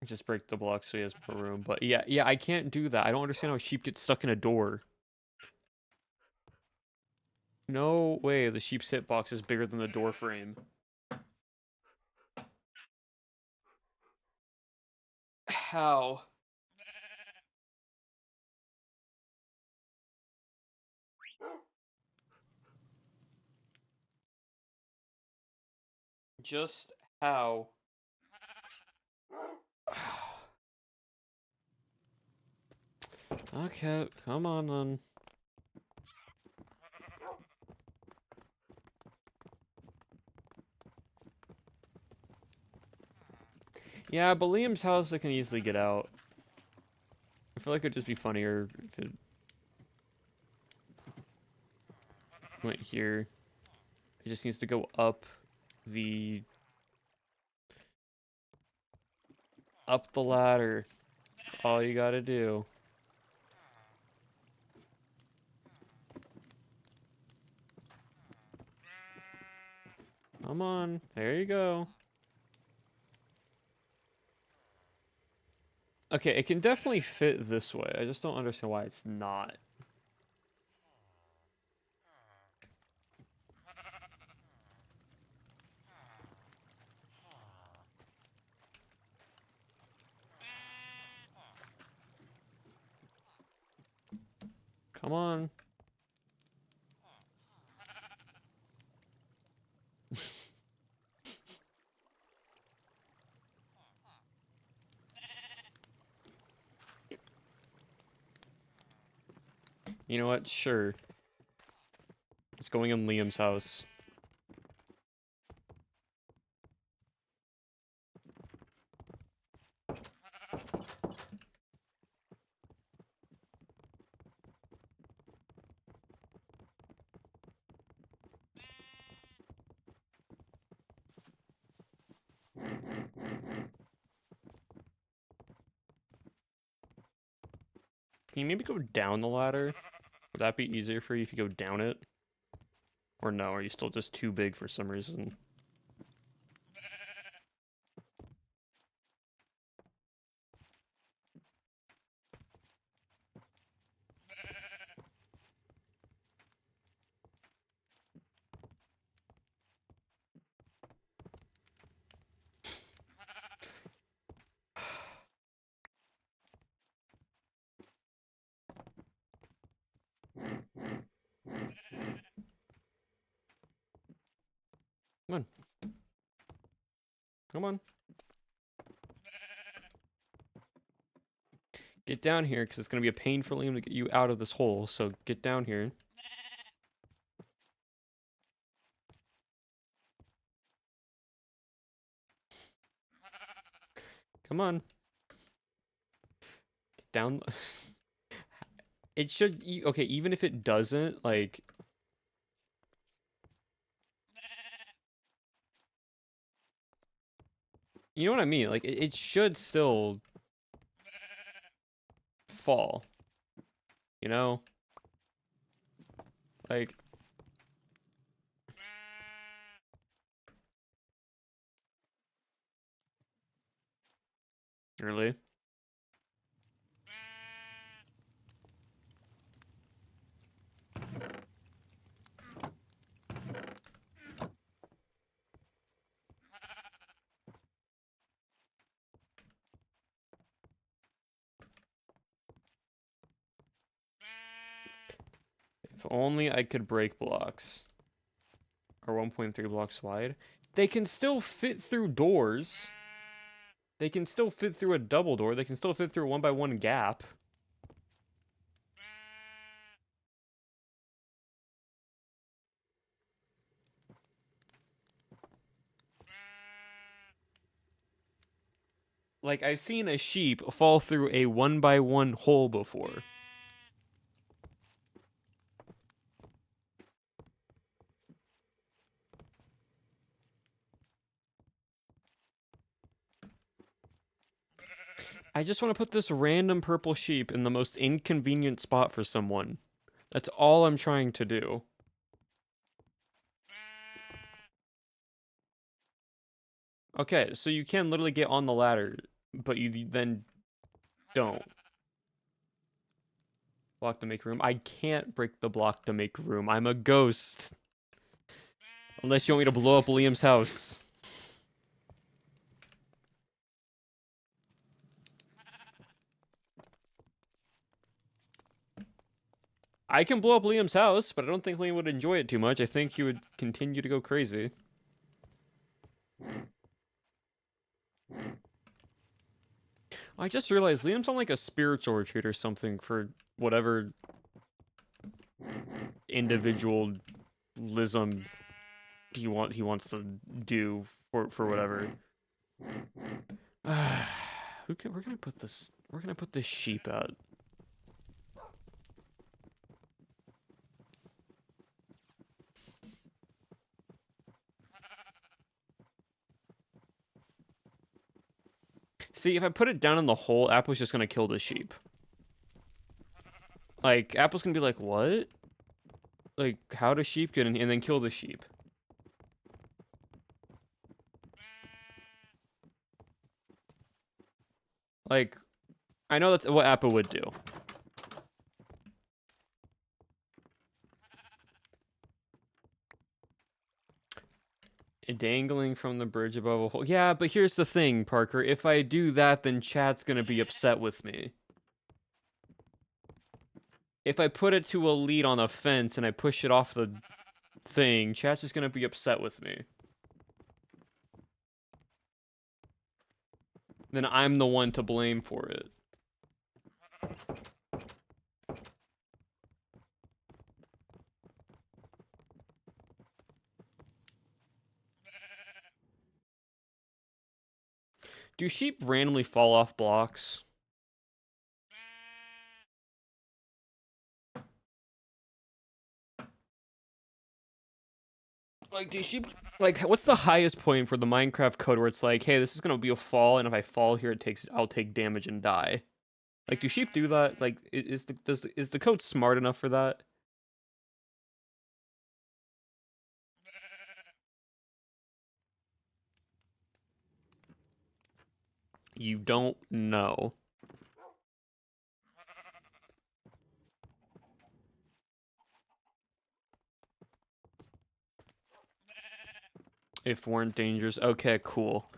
Speaker 1: Just break the block so he has more room. But yeah, I can't do that. I don't understand how a sheep gets stuck in a door. No way the sheep's hitbox is bigger than the door frame. How? Just how? Okay, come on then. Yeah, but Liam's house I can easily get out. I feel like it'd just be funnier if it went here. It just needs to go up the ladder. That's all you gotta do. Come on, there you go. Okay, it can definitely fit this way. I just don't understand why it's not. Come on. You know what? Sure. It's going in Liam's house. Can you maybe go down the ladder? Would that be easier for you if you go down it? Or no, are you still just too big for some reason? Come on. Come on. Get down here, because it's going to be a pain for Liam to get you out of this hole, so get down here. Come on. Get down. It should... Okay, even if it doesn't, like... You know what I mean? Like, it should still... fall. You know? Like... Really? If only I could break blocks. Are 1.3 blocks wide. They can still fit through doors. They can still fit through a double door. They can still fit through a 1x1 gap. Like, I've seen a sheep fall through a 1x1 hole before. I just want to put this random purple sheep in the most inconvenient spot for someone. That's all I'm trying to do. Okay, so you can literally get on the ladder, but you then don't. Block to make room. I can't break the block to make room. I'm a ghost. Unless you want me to blow up Liam's house. I can blow up Liam's house, but I don't think Liam would enjoy it too much. I think he would continue to go crazy. I just realized Liam's on like a spiritual retreat or something for whatever individualism he wants to do for whatever. We're gonna put this sheep out. See, if I put it down in the hole, Apple's just gonna kill the sheep. Like, Apple's gonna be like, what? Like, how does sheep get in here? And then kill the sheep. Like, I know that's what Apple would do. Dangling from the bridge above a hole. Yeah, but here's the thing, Parker. If I do that, then chat's gonna be upset with me. If I put it to a lead on a fence and I push it off the thing, chat's just gonna be upset with me. Then I'm the one to blame for it. Do sheep randomly fall off blocks? Like, do sheep... Like, what's the highest point for the Minecraft code where it's like, hey, this is gonna be a fall, and if I fall here, I'll take damage and die? Like, do sheep do that? Like, is the code smart enough for that? You don't know. If weren't dangerous. Okay, cool.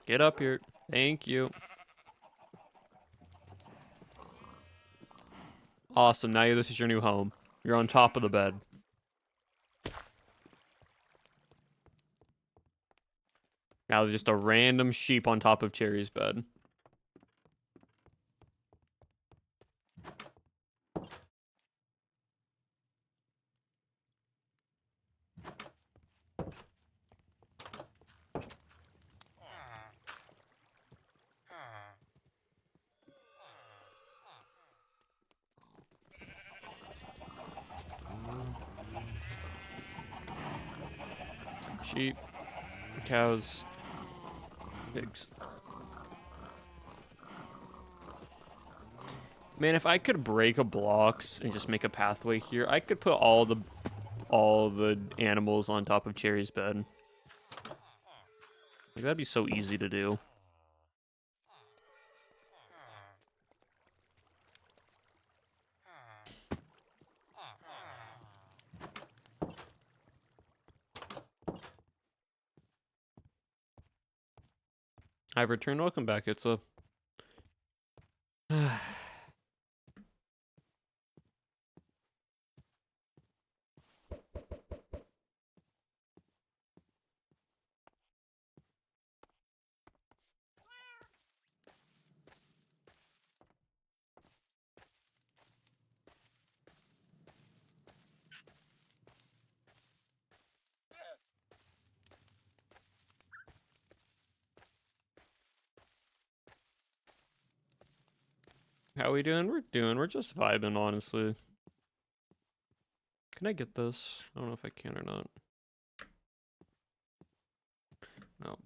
Speaker 1: Get up here. Thank you. Awesome. Now this is your new home. You're on top of the bed. Now there's just a random sheep on top of Cherry's bed. Sheep, cows, pigs. Man, if I could break a blocks and just make a pathway here, I could put all the animals on top of Cherry's bed. Like, that'd be so easy to do. I've returned. Welcome back. It's a How we doing? We're just vibing, honestly. Can I get this? I don't know if I can or not. No.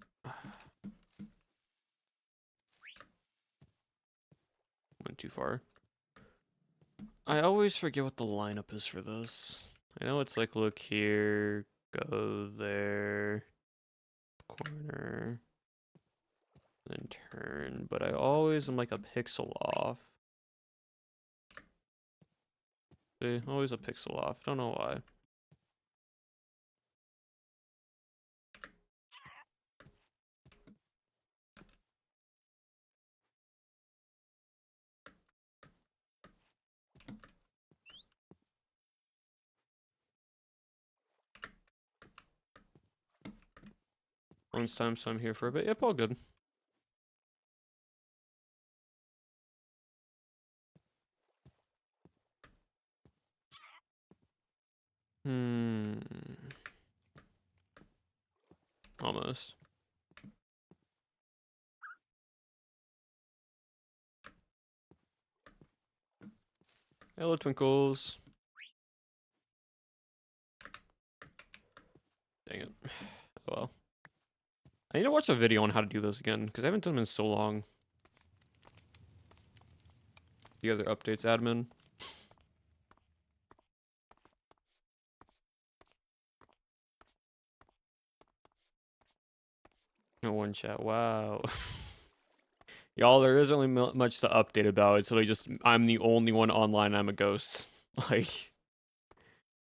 Speaker 1: Went too far. I always forget what the lineup is for this. I know it's like, look here, go there, corner, then turn, but I always am like a pixel off. See, always a pixel off. Don't know why. Lunchtime, so I'm here for a bit. Yep, all good. Almost. Hello, Twinkles. Dang it. Oh, well. I need to watch a video on how to do this again, because I haven't done them in so long. The other updates, admin. No one chat. Wow. Y'all, there isn't really much to update about. It's really just I'm the only one online. I'm a ghost. Like,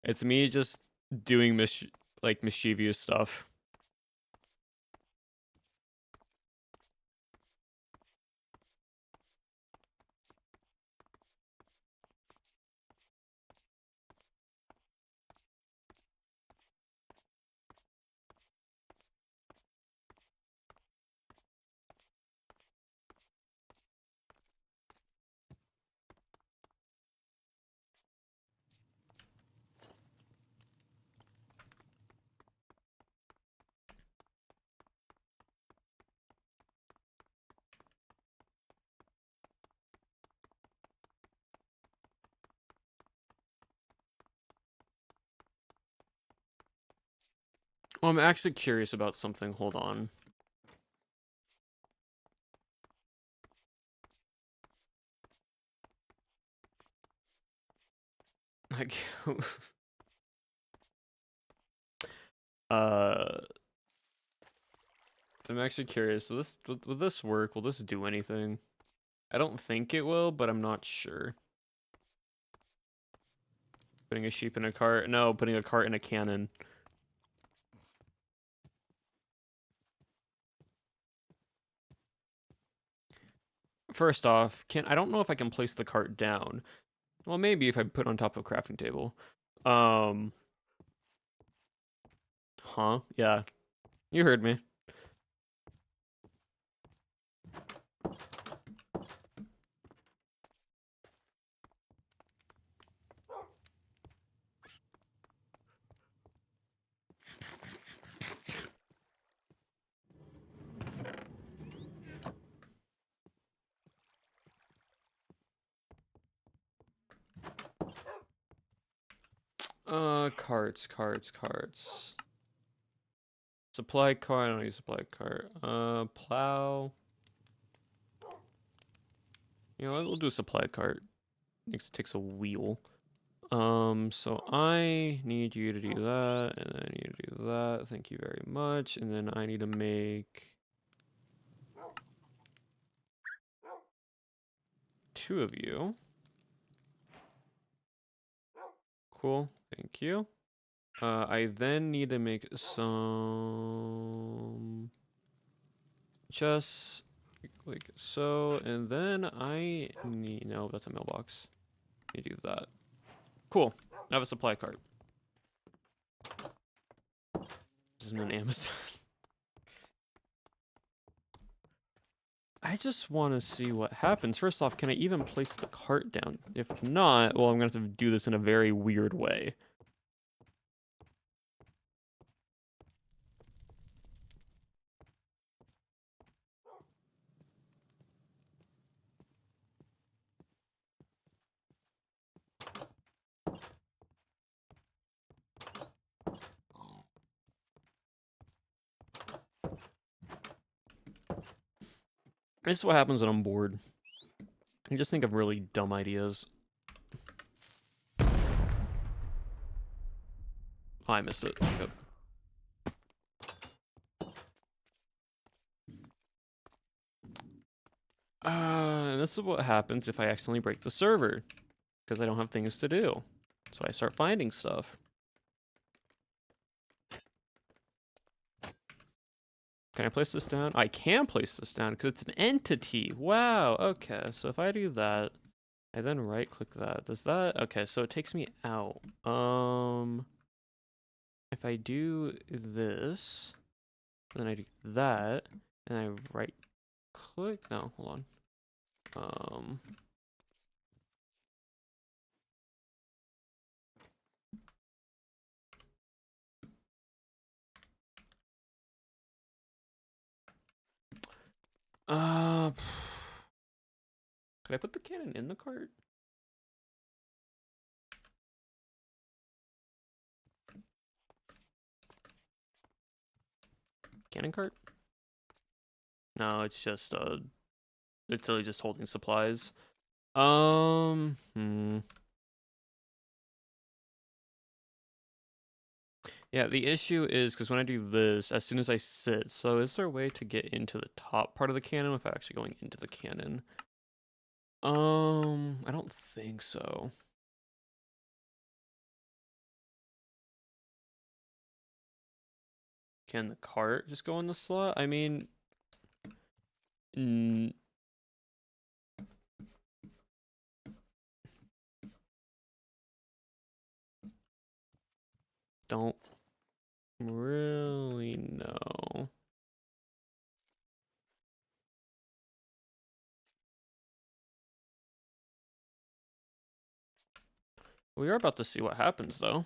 Speaker 1: it's me just doing mischievous stuff. Well, I'm actually curious about something. Hold on. Like, uh, I'm actually curious. Will this work? Will this do anything? I don't think it will, but I'm not sure. Putting a sheep in a cart? No, putting a cart in a cannon. First off, I don't know if I can place the cart down. Well, maybe if I put it on top of a crafting table. Huh? Yeah. You heard me. Carts. Supply cart, I don't use supply cart. Plow. You know what, we'll do a supply cart. It takes a wheel. So I need you to do that, and then I need to do that. Thank you very much. And then I need to make 2 of you. Cool, thank you. I then need to make some chests, like so, and then I need, no, that's a mailbox. You do that. Cool, I have a supply cart. This isn't an Amazon. I just want to see what happens. First off, can I even place the cart down? If not, well, I'm going to have to do this in a very weird way. This is what happens when I'm bored. I just think of really dumb ideas. Oh, I missed it. Yep. And this is what happens if I accidentally break the server. Because I don't have things to do. So I start finding stuff. Can I place this down? I can place this down because it's an entity. Wow, okay. So if I do that, I then right click that. Does that, okay, so it takes me out. If I do this, then I do that, and I right click, no, hold on. Could I put the cannon in the cart? Cannon cart? No, it's just it's really just holding supplies. Yeah, the issue is because when I do this, as soon as I sit, so is there a way to get into the top part of the cannon without actually going into the cannon? I don't think so. Can the cart just go in the slot? I mean, don't really know. We are about to see what happens, though.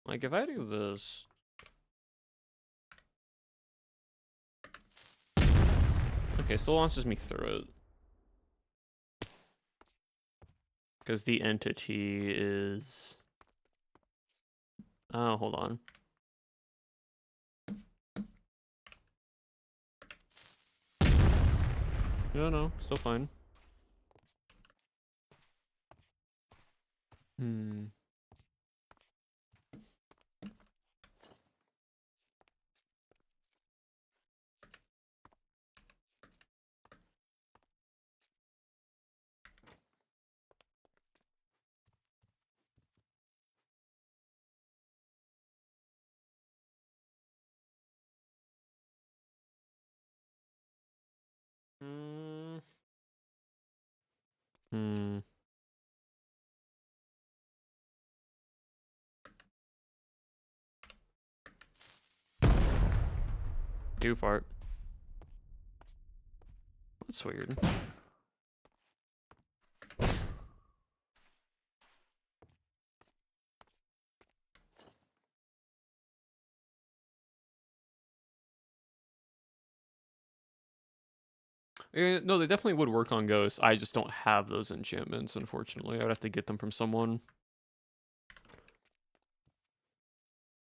Speaker 1: Like, if I do this... Okay, so it launches me through it. Because the entity is... Oh, hold on. No, still fine. Do fart. That's weird. No, they definitely would work on ghosts. I just don't have those enchantments, unfortunately. I would have to get them from someone.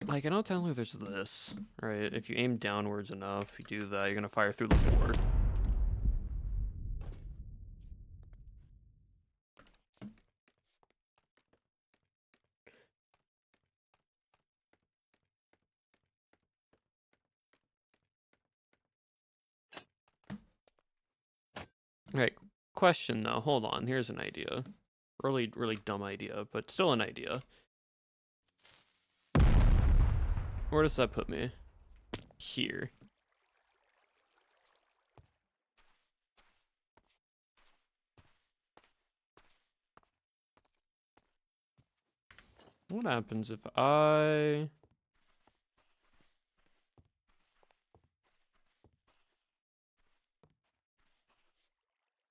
Speaker 1: Like, I know technically there's this, right? If you aim downwards enough, you do that, you're gonna fire through the floor. Right, question though, hold on, here's an idea. Really, really dumb idea, but still an idea. Where does that put me? Here. What happens if I...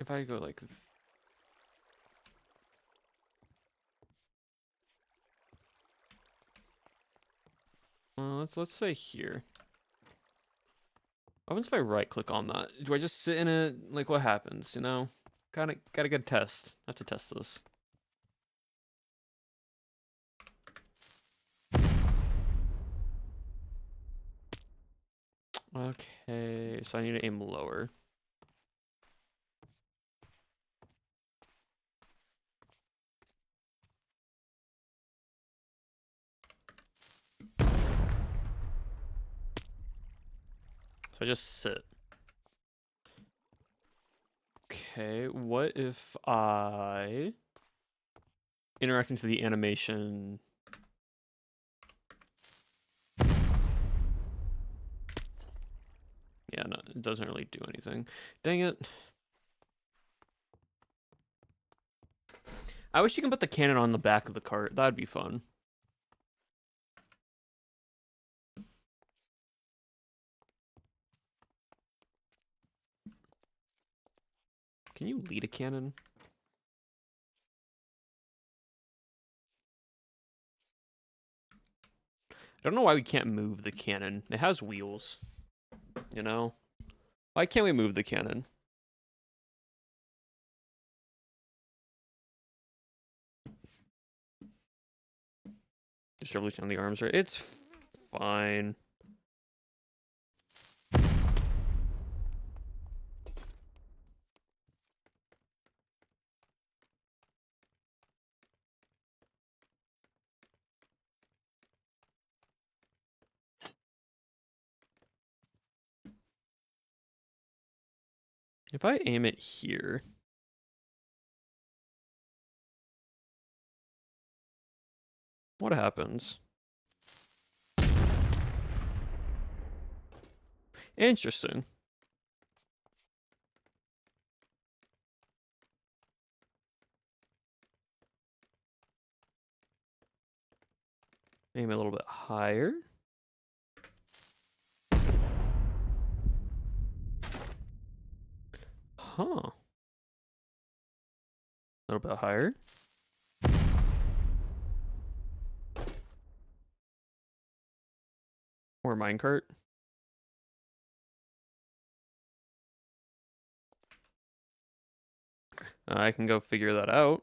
Speaker 1: If I go like this? Let's say here. What happens if I right click on that? Do I just sit in it? Like, what happens, you know? Gotta get a test. I have to test this. Okay, so I need to aim lower. So I just sit. Okay, what if I... Interacting to the animation... Yeah, no, it doesn't really do anything. Dang it. I wish you can put the cannon on the back of the cart. That'd be fun. Can you lead a cannon? I don't know why we can't move the cannon. It has wheels. You know? Why can't we move the cannon? Just revolution on the arms, right? It's fine. If I aim it here... What happens? Interesting. Aim a little bit higher. Huh. A little bit higher. Or minecart. I can go figure that out.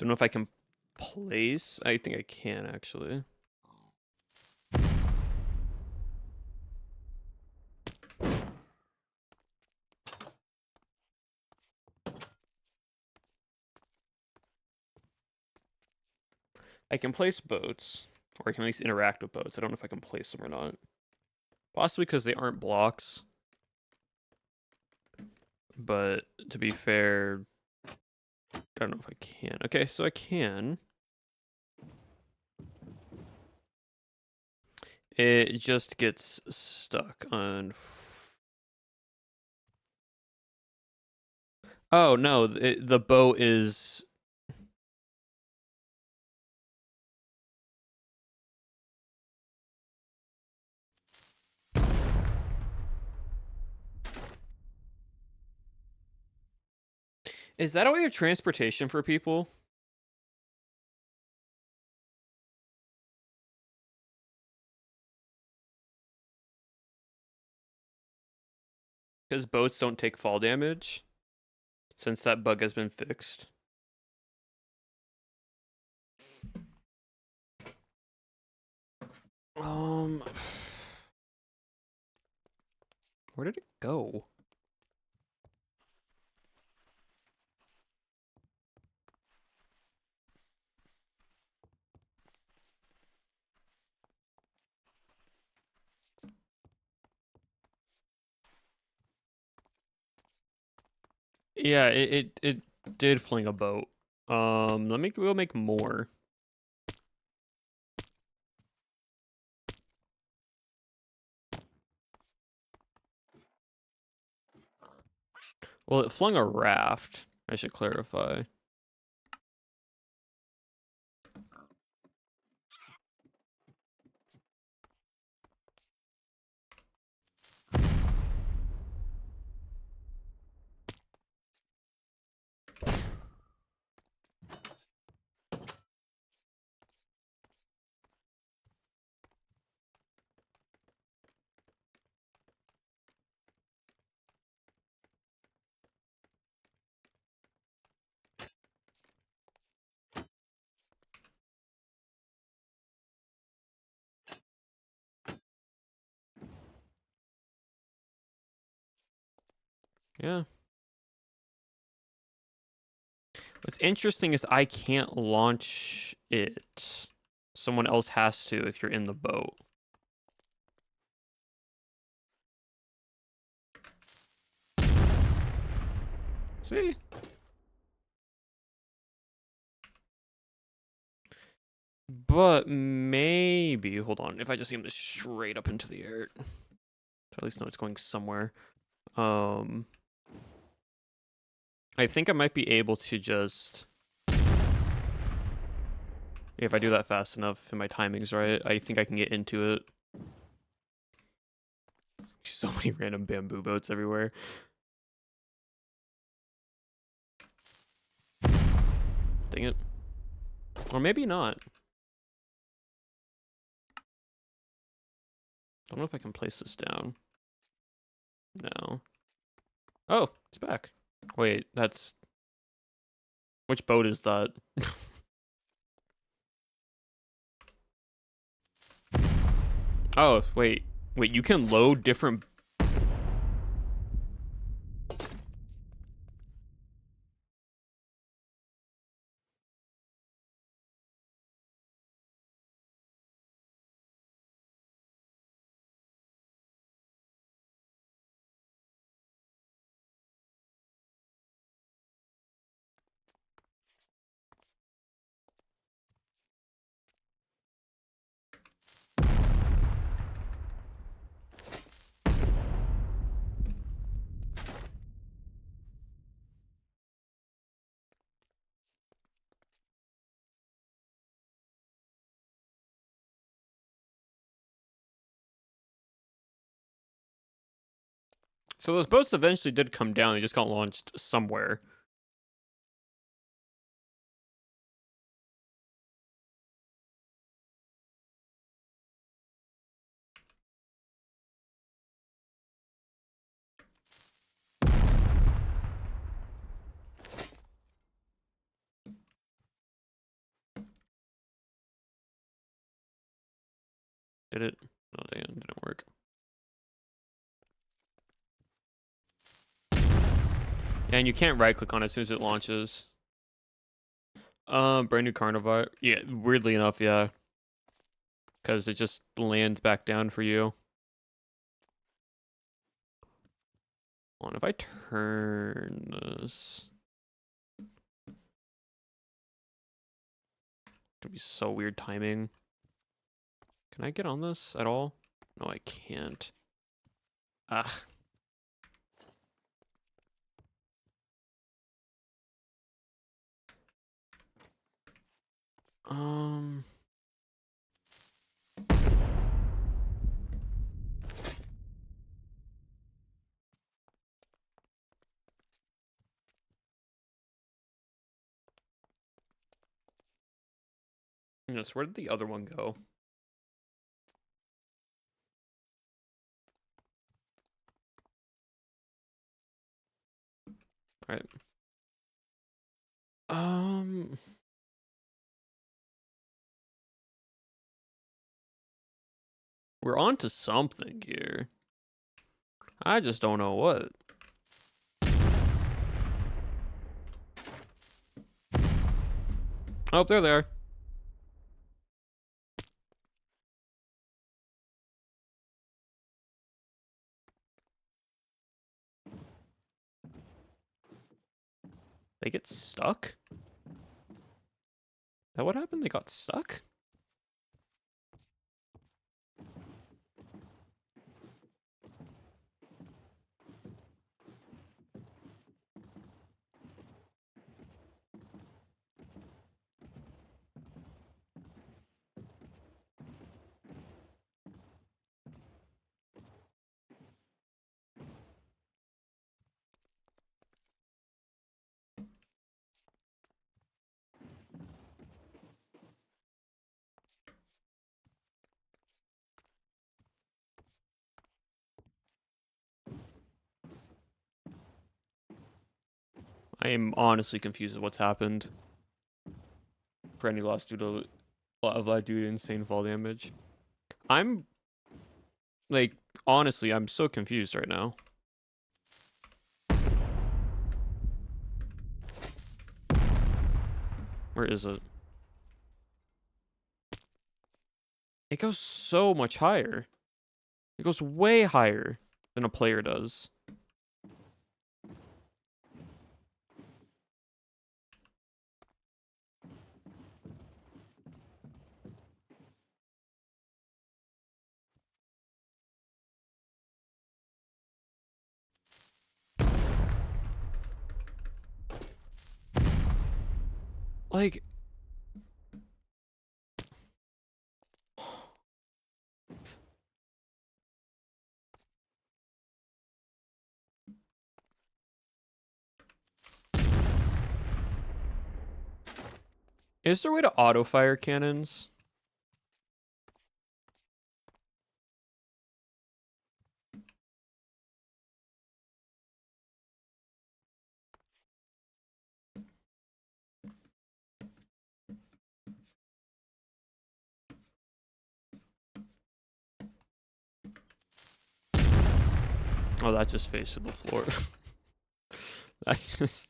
Speaker 1: Don't know if I can place. I think I can actually. I can place boats, or I can at least interact with boats. I don't know if I can place them or not. Possibly because they aren't blocks. But to be fair, I don't know if I can. Okay, so I can. It just gets stuck on... Oh, no, the boat is... Is that a way of transportation for people? Because boats don't take fall damage? Since that bug has been fixed. Where did it go? Yeah, it did fling a boat. Let me go make more. Well, it flung a raft. I should clarify. Yeah. What's interesting is I can't launch it. Someone else has to if you're in the boat. See? But maybe, hold on, if I just aim this straight up into the air, to at least know it's going somewhere. I think I might be able to just... If I do that fast enough and my timing's right, I think I can get into it. So many random bamboo boats everywhere. Dang it. Or maybe not. Don't know if I can place this down. No. Oh, it's back. Wait, that's... Which boat is that? Oh, wait. Wait, you can load different... So those boats eventually did come down, they just got launched somewhere. Did it? Oh, dang, it didn't work. And you can't right click on it as soon as it launches. Brand new Carnivore. Yeah, weirdly enough, yeah. Because it just lands back down for you. Hold on, if I turn this, it'll be so weird timing. Can I get on this at all? No, I can't. Ah. Um. Yes, where did the other one go? All right. We're on to something here. I just don't know what. Oh, they're there. They get stuck? Is that what happened? They got stuck? I am honestly confused at what's happened. For any loss due to insane fall damage. I'm like, honestly, I'm so confused right now. Where is it? It goes so much higher. It goes way higher than a player does. Like, is there a way to auto fire cannons? Oh, that just faced to the floor. That's just.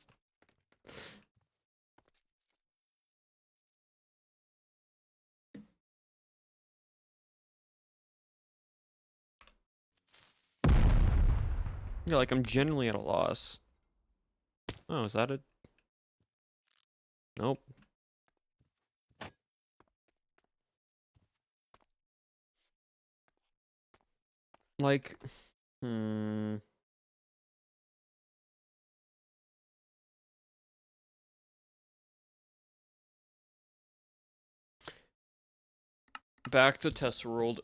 Speaker 1: Yeah, like I'm genuinely at a loss. Oh, is that it? Nope. Like, hmm. Back to test world.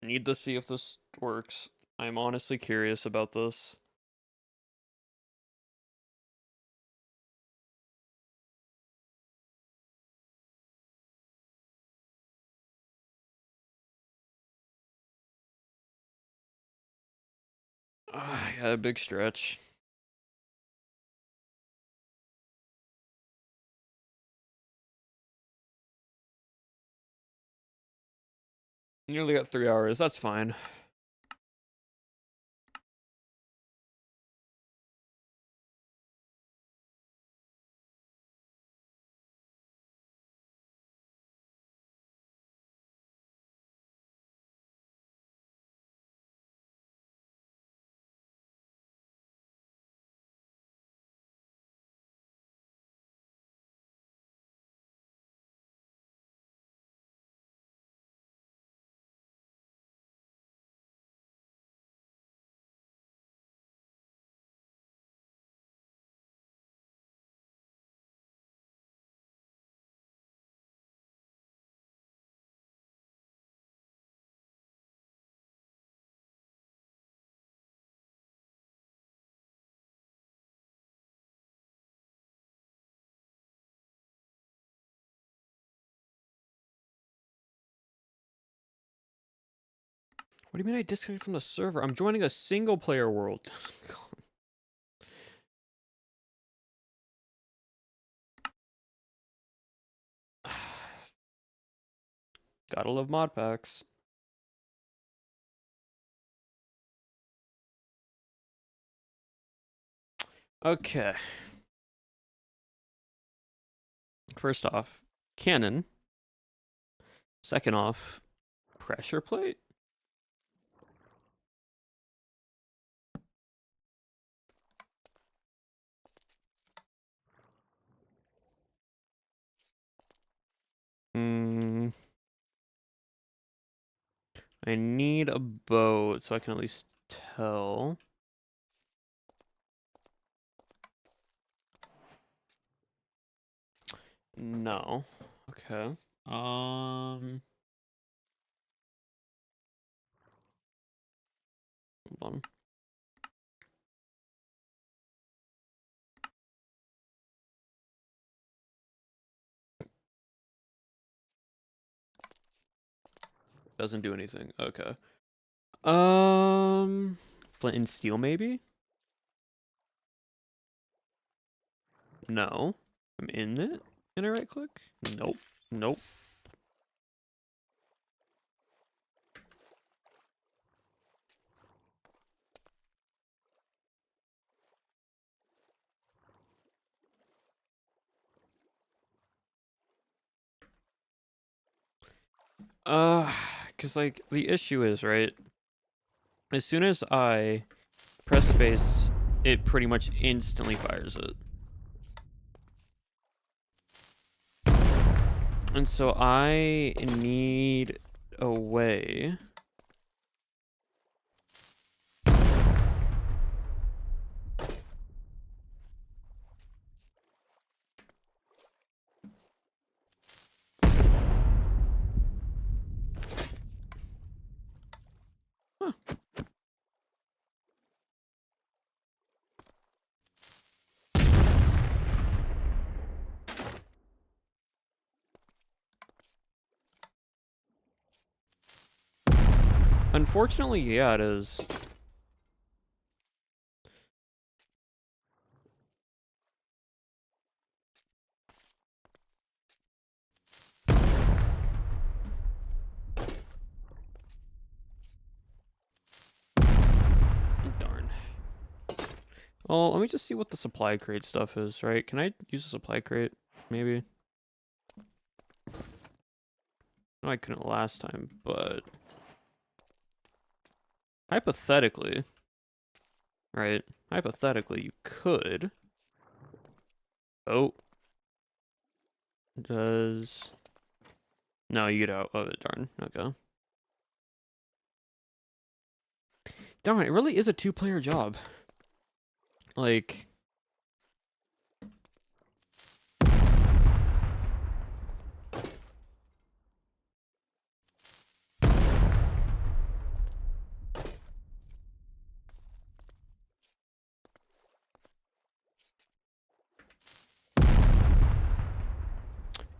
Speaker 1: Need to see if this works. I'm honestly curious about this. Yeah, a big stretch. Nearly got 3 hours. That's fine. What do you mean I disconnected from the server? I'm joining a single player world. Gotta love mod packs. Okay. First off, cannon. Second off, pressure plate. I need a boat so I can at least tell. No. Okay. Hold on. Doesn't do anything. Okay. Flint and steel, maybe? No. I'm in it. Can I right click? Nope. Nope. Because, like, the issue is, right? As soon as I press space, it pretty much instantly fires it. And so I need a way. Huh. Unfortunately, yeah, it is. Darn. Well, let me just see what the supply crate stuff is, right? Can I use a supply crate? Maybe. No, I couldn't last time, but hypothetically, right? Hypothetically, you could. Oh. Does... No, you get out of it, darn. Okay. Darn, it really is a two-player job. Like...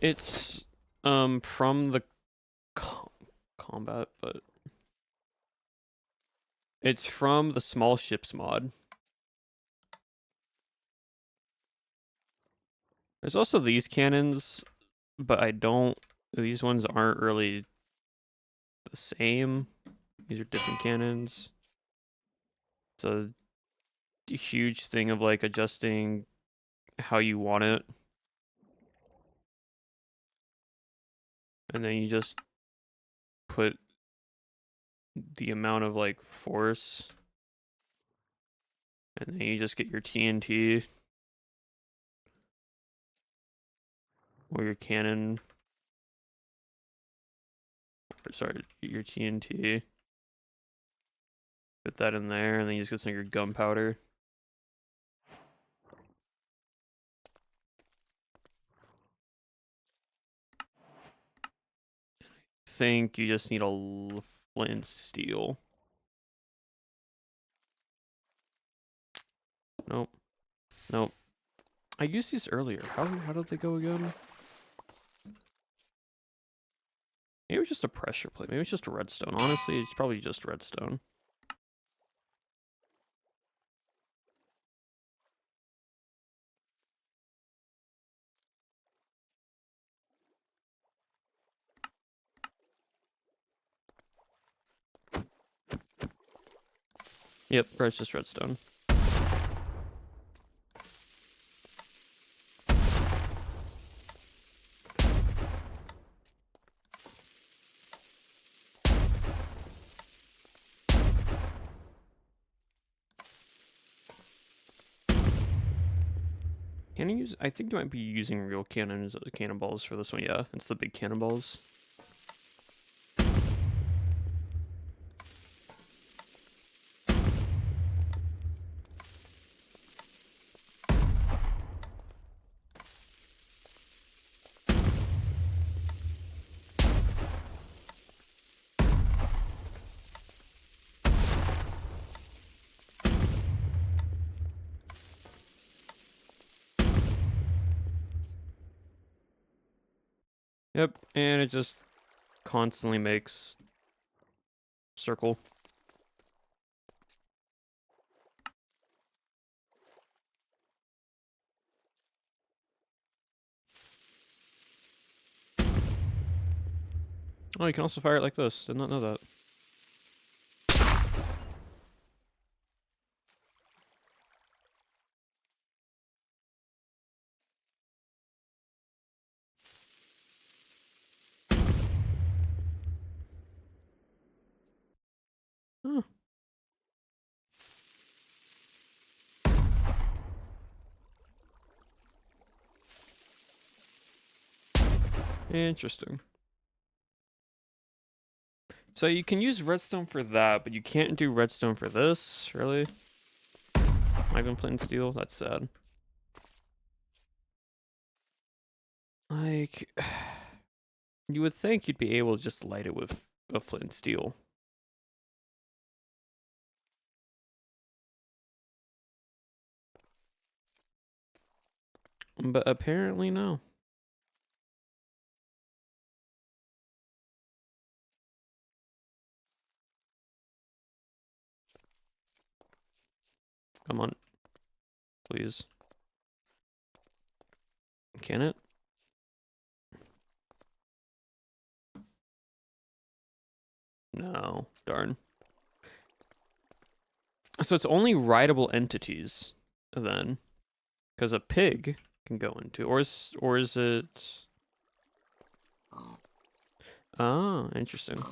Speaker 1: It's, from the combat, but... It's from the small ships mod. There's also these cannons, but I don't... These ones aren't really the same. These are different cannons. It's a huge thing of like adjusting how you want it. And then you just put the amount of like force. And then you just get your TNT. Or your cannon. Or, sorry, your TNT. Put that in there, and then you just get some of your gunpowder. Think you just need a flint and steel. Nope. Nope. I used these earlier. How did they go again? Maybe it was just a pressure plate. Maybe it's just a redstone. Honestly, it's probably just redstone. Yep, it's just redstone. Can you use? I think you might be using real cannonballs for this one. Yeah, it's the big cannonballs. Yep, and it just constantly makes circle. Oh, you can also fire it like this. Did not know that. Huh. Interesting. So you can use redstone for that, but you can't do redstone for this, really? Not even flint and steel? That's sad. Like, you would think you'd be able to just light it with a flint and steel. But apparently no. Come on. Please. Can it? No. Darn. So it's only rideable entities, then. Because a pig can go into, or is it? Oh, interesting.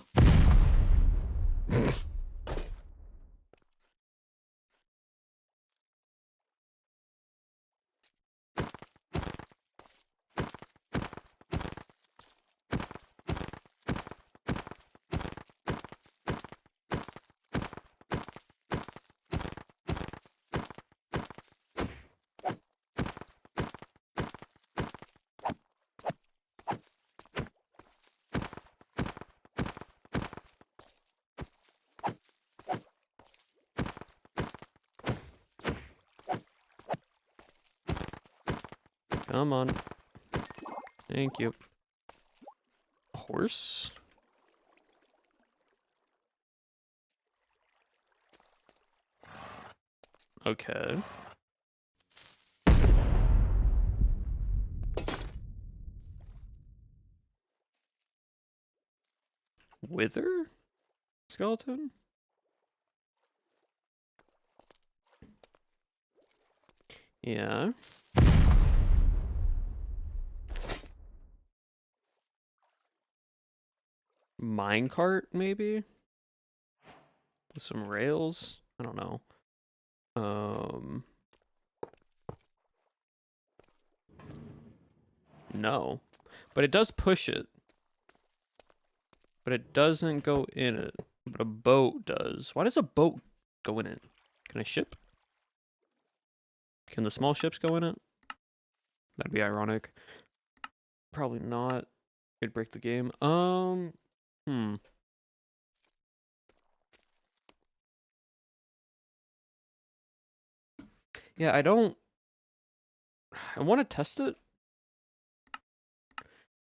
Speaker 1: Come on. Thank you. Horse? Okay. Wither skeleton? Yeah. Minecart, maybe? With some rails? I don't know. No. But it does push it. But it doesn't go in it. But a boat does. Why does a boat go in it? Can a ship? Can the small ships go in it? That'd be ironic. Probably not. It'd break the game. Yeah, I want to test it.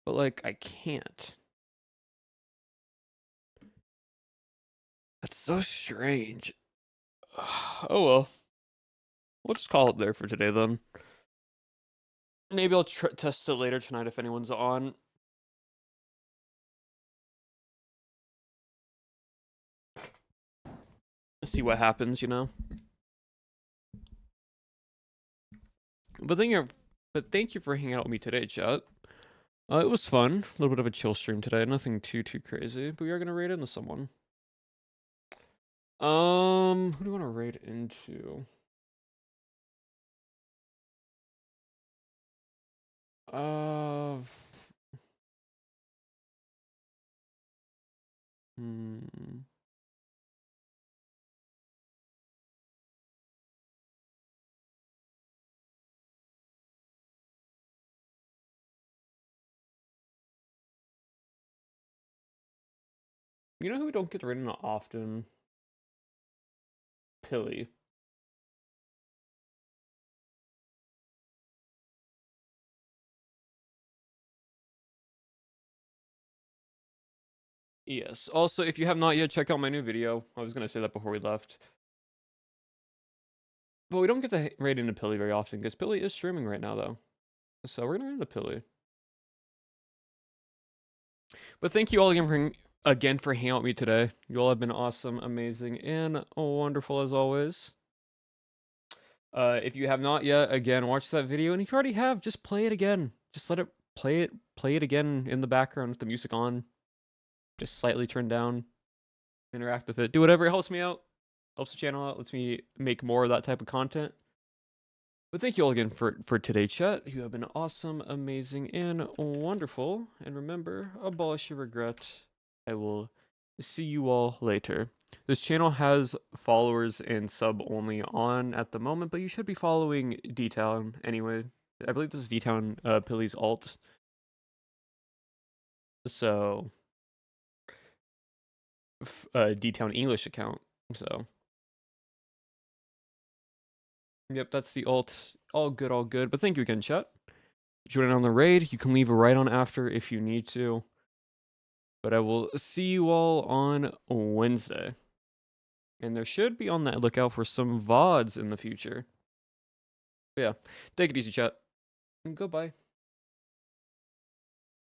Speaker 1: But, like, I can't. That's so strange. Oh, well. We'll just call it there for today, then. Maybe I'll test it later tonight if anyone's on. See what happens, you know? But thank you for hanging out with me today, chat. It was fun. A little bit of a chill stream today. Nothing too crazy. But we are gonna raid into someone. Who do you want to raid into? You know who we don't get raided into often? Pilly. Yes. Also, if you have not yet, check out my new video. I was gonna say that before we left. But we don't get to raid into Pilly very often, because Pilly is streaming right now, though. So we're gonna raid into Pilly. But thank you all again for hanging out with me today. You all have been awesome, amazing, and wonderful as always. If you have not yet, again, watch that video, and if you already have, just play it again. Just let it play it again in the background with the music on. Just slightly turned down. Interact with it. Do whatever helps me out. Helps the channel out. Lets me make more of that type of content. But thank you all again for today, chat. You have been awesome, amazing, and wonderful. And remember, abolish your regret. I will see you all later. This channel has followers and sub only on at the moment, but you should be following D-Town anyway. I believe this is D-Town Pilly's alt. So, D-Town English account. So, yep, that's the alt. All good, all good. But thank you again, chat. Join in on the raid. You can leave a write on after if you need to. But I will see you all on Wednesday. And there should be on that lookout for some VODs in the future. But yeah, take it easy, chat. And goodbye.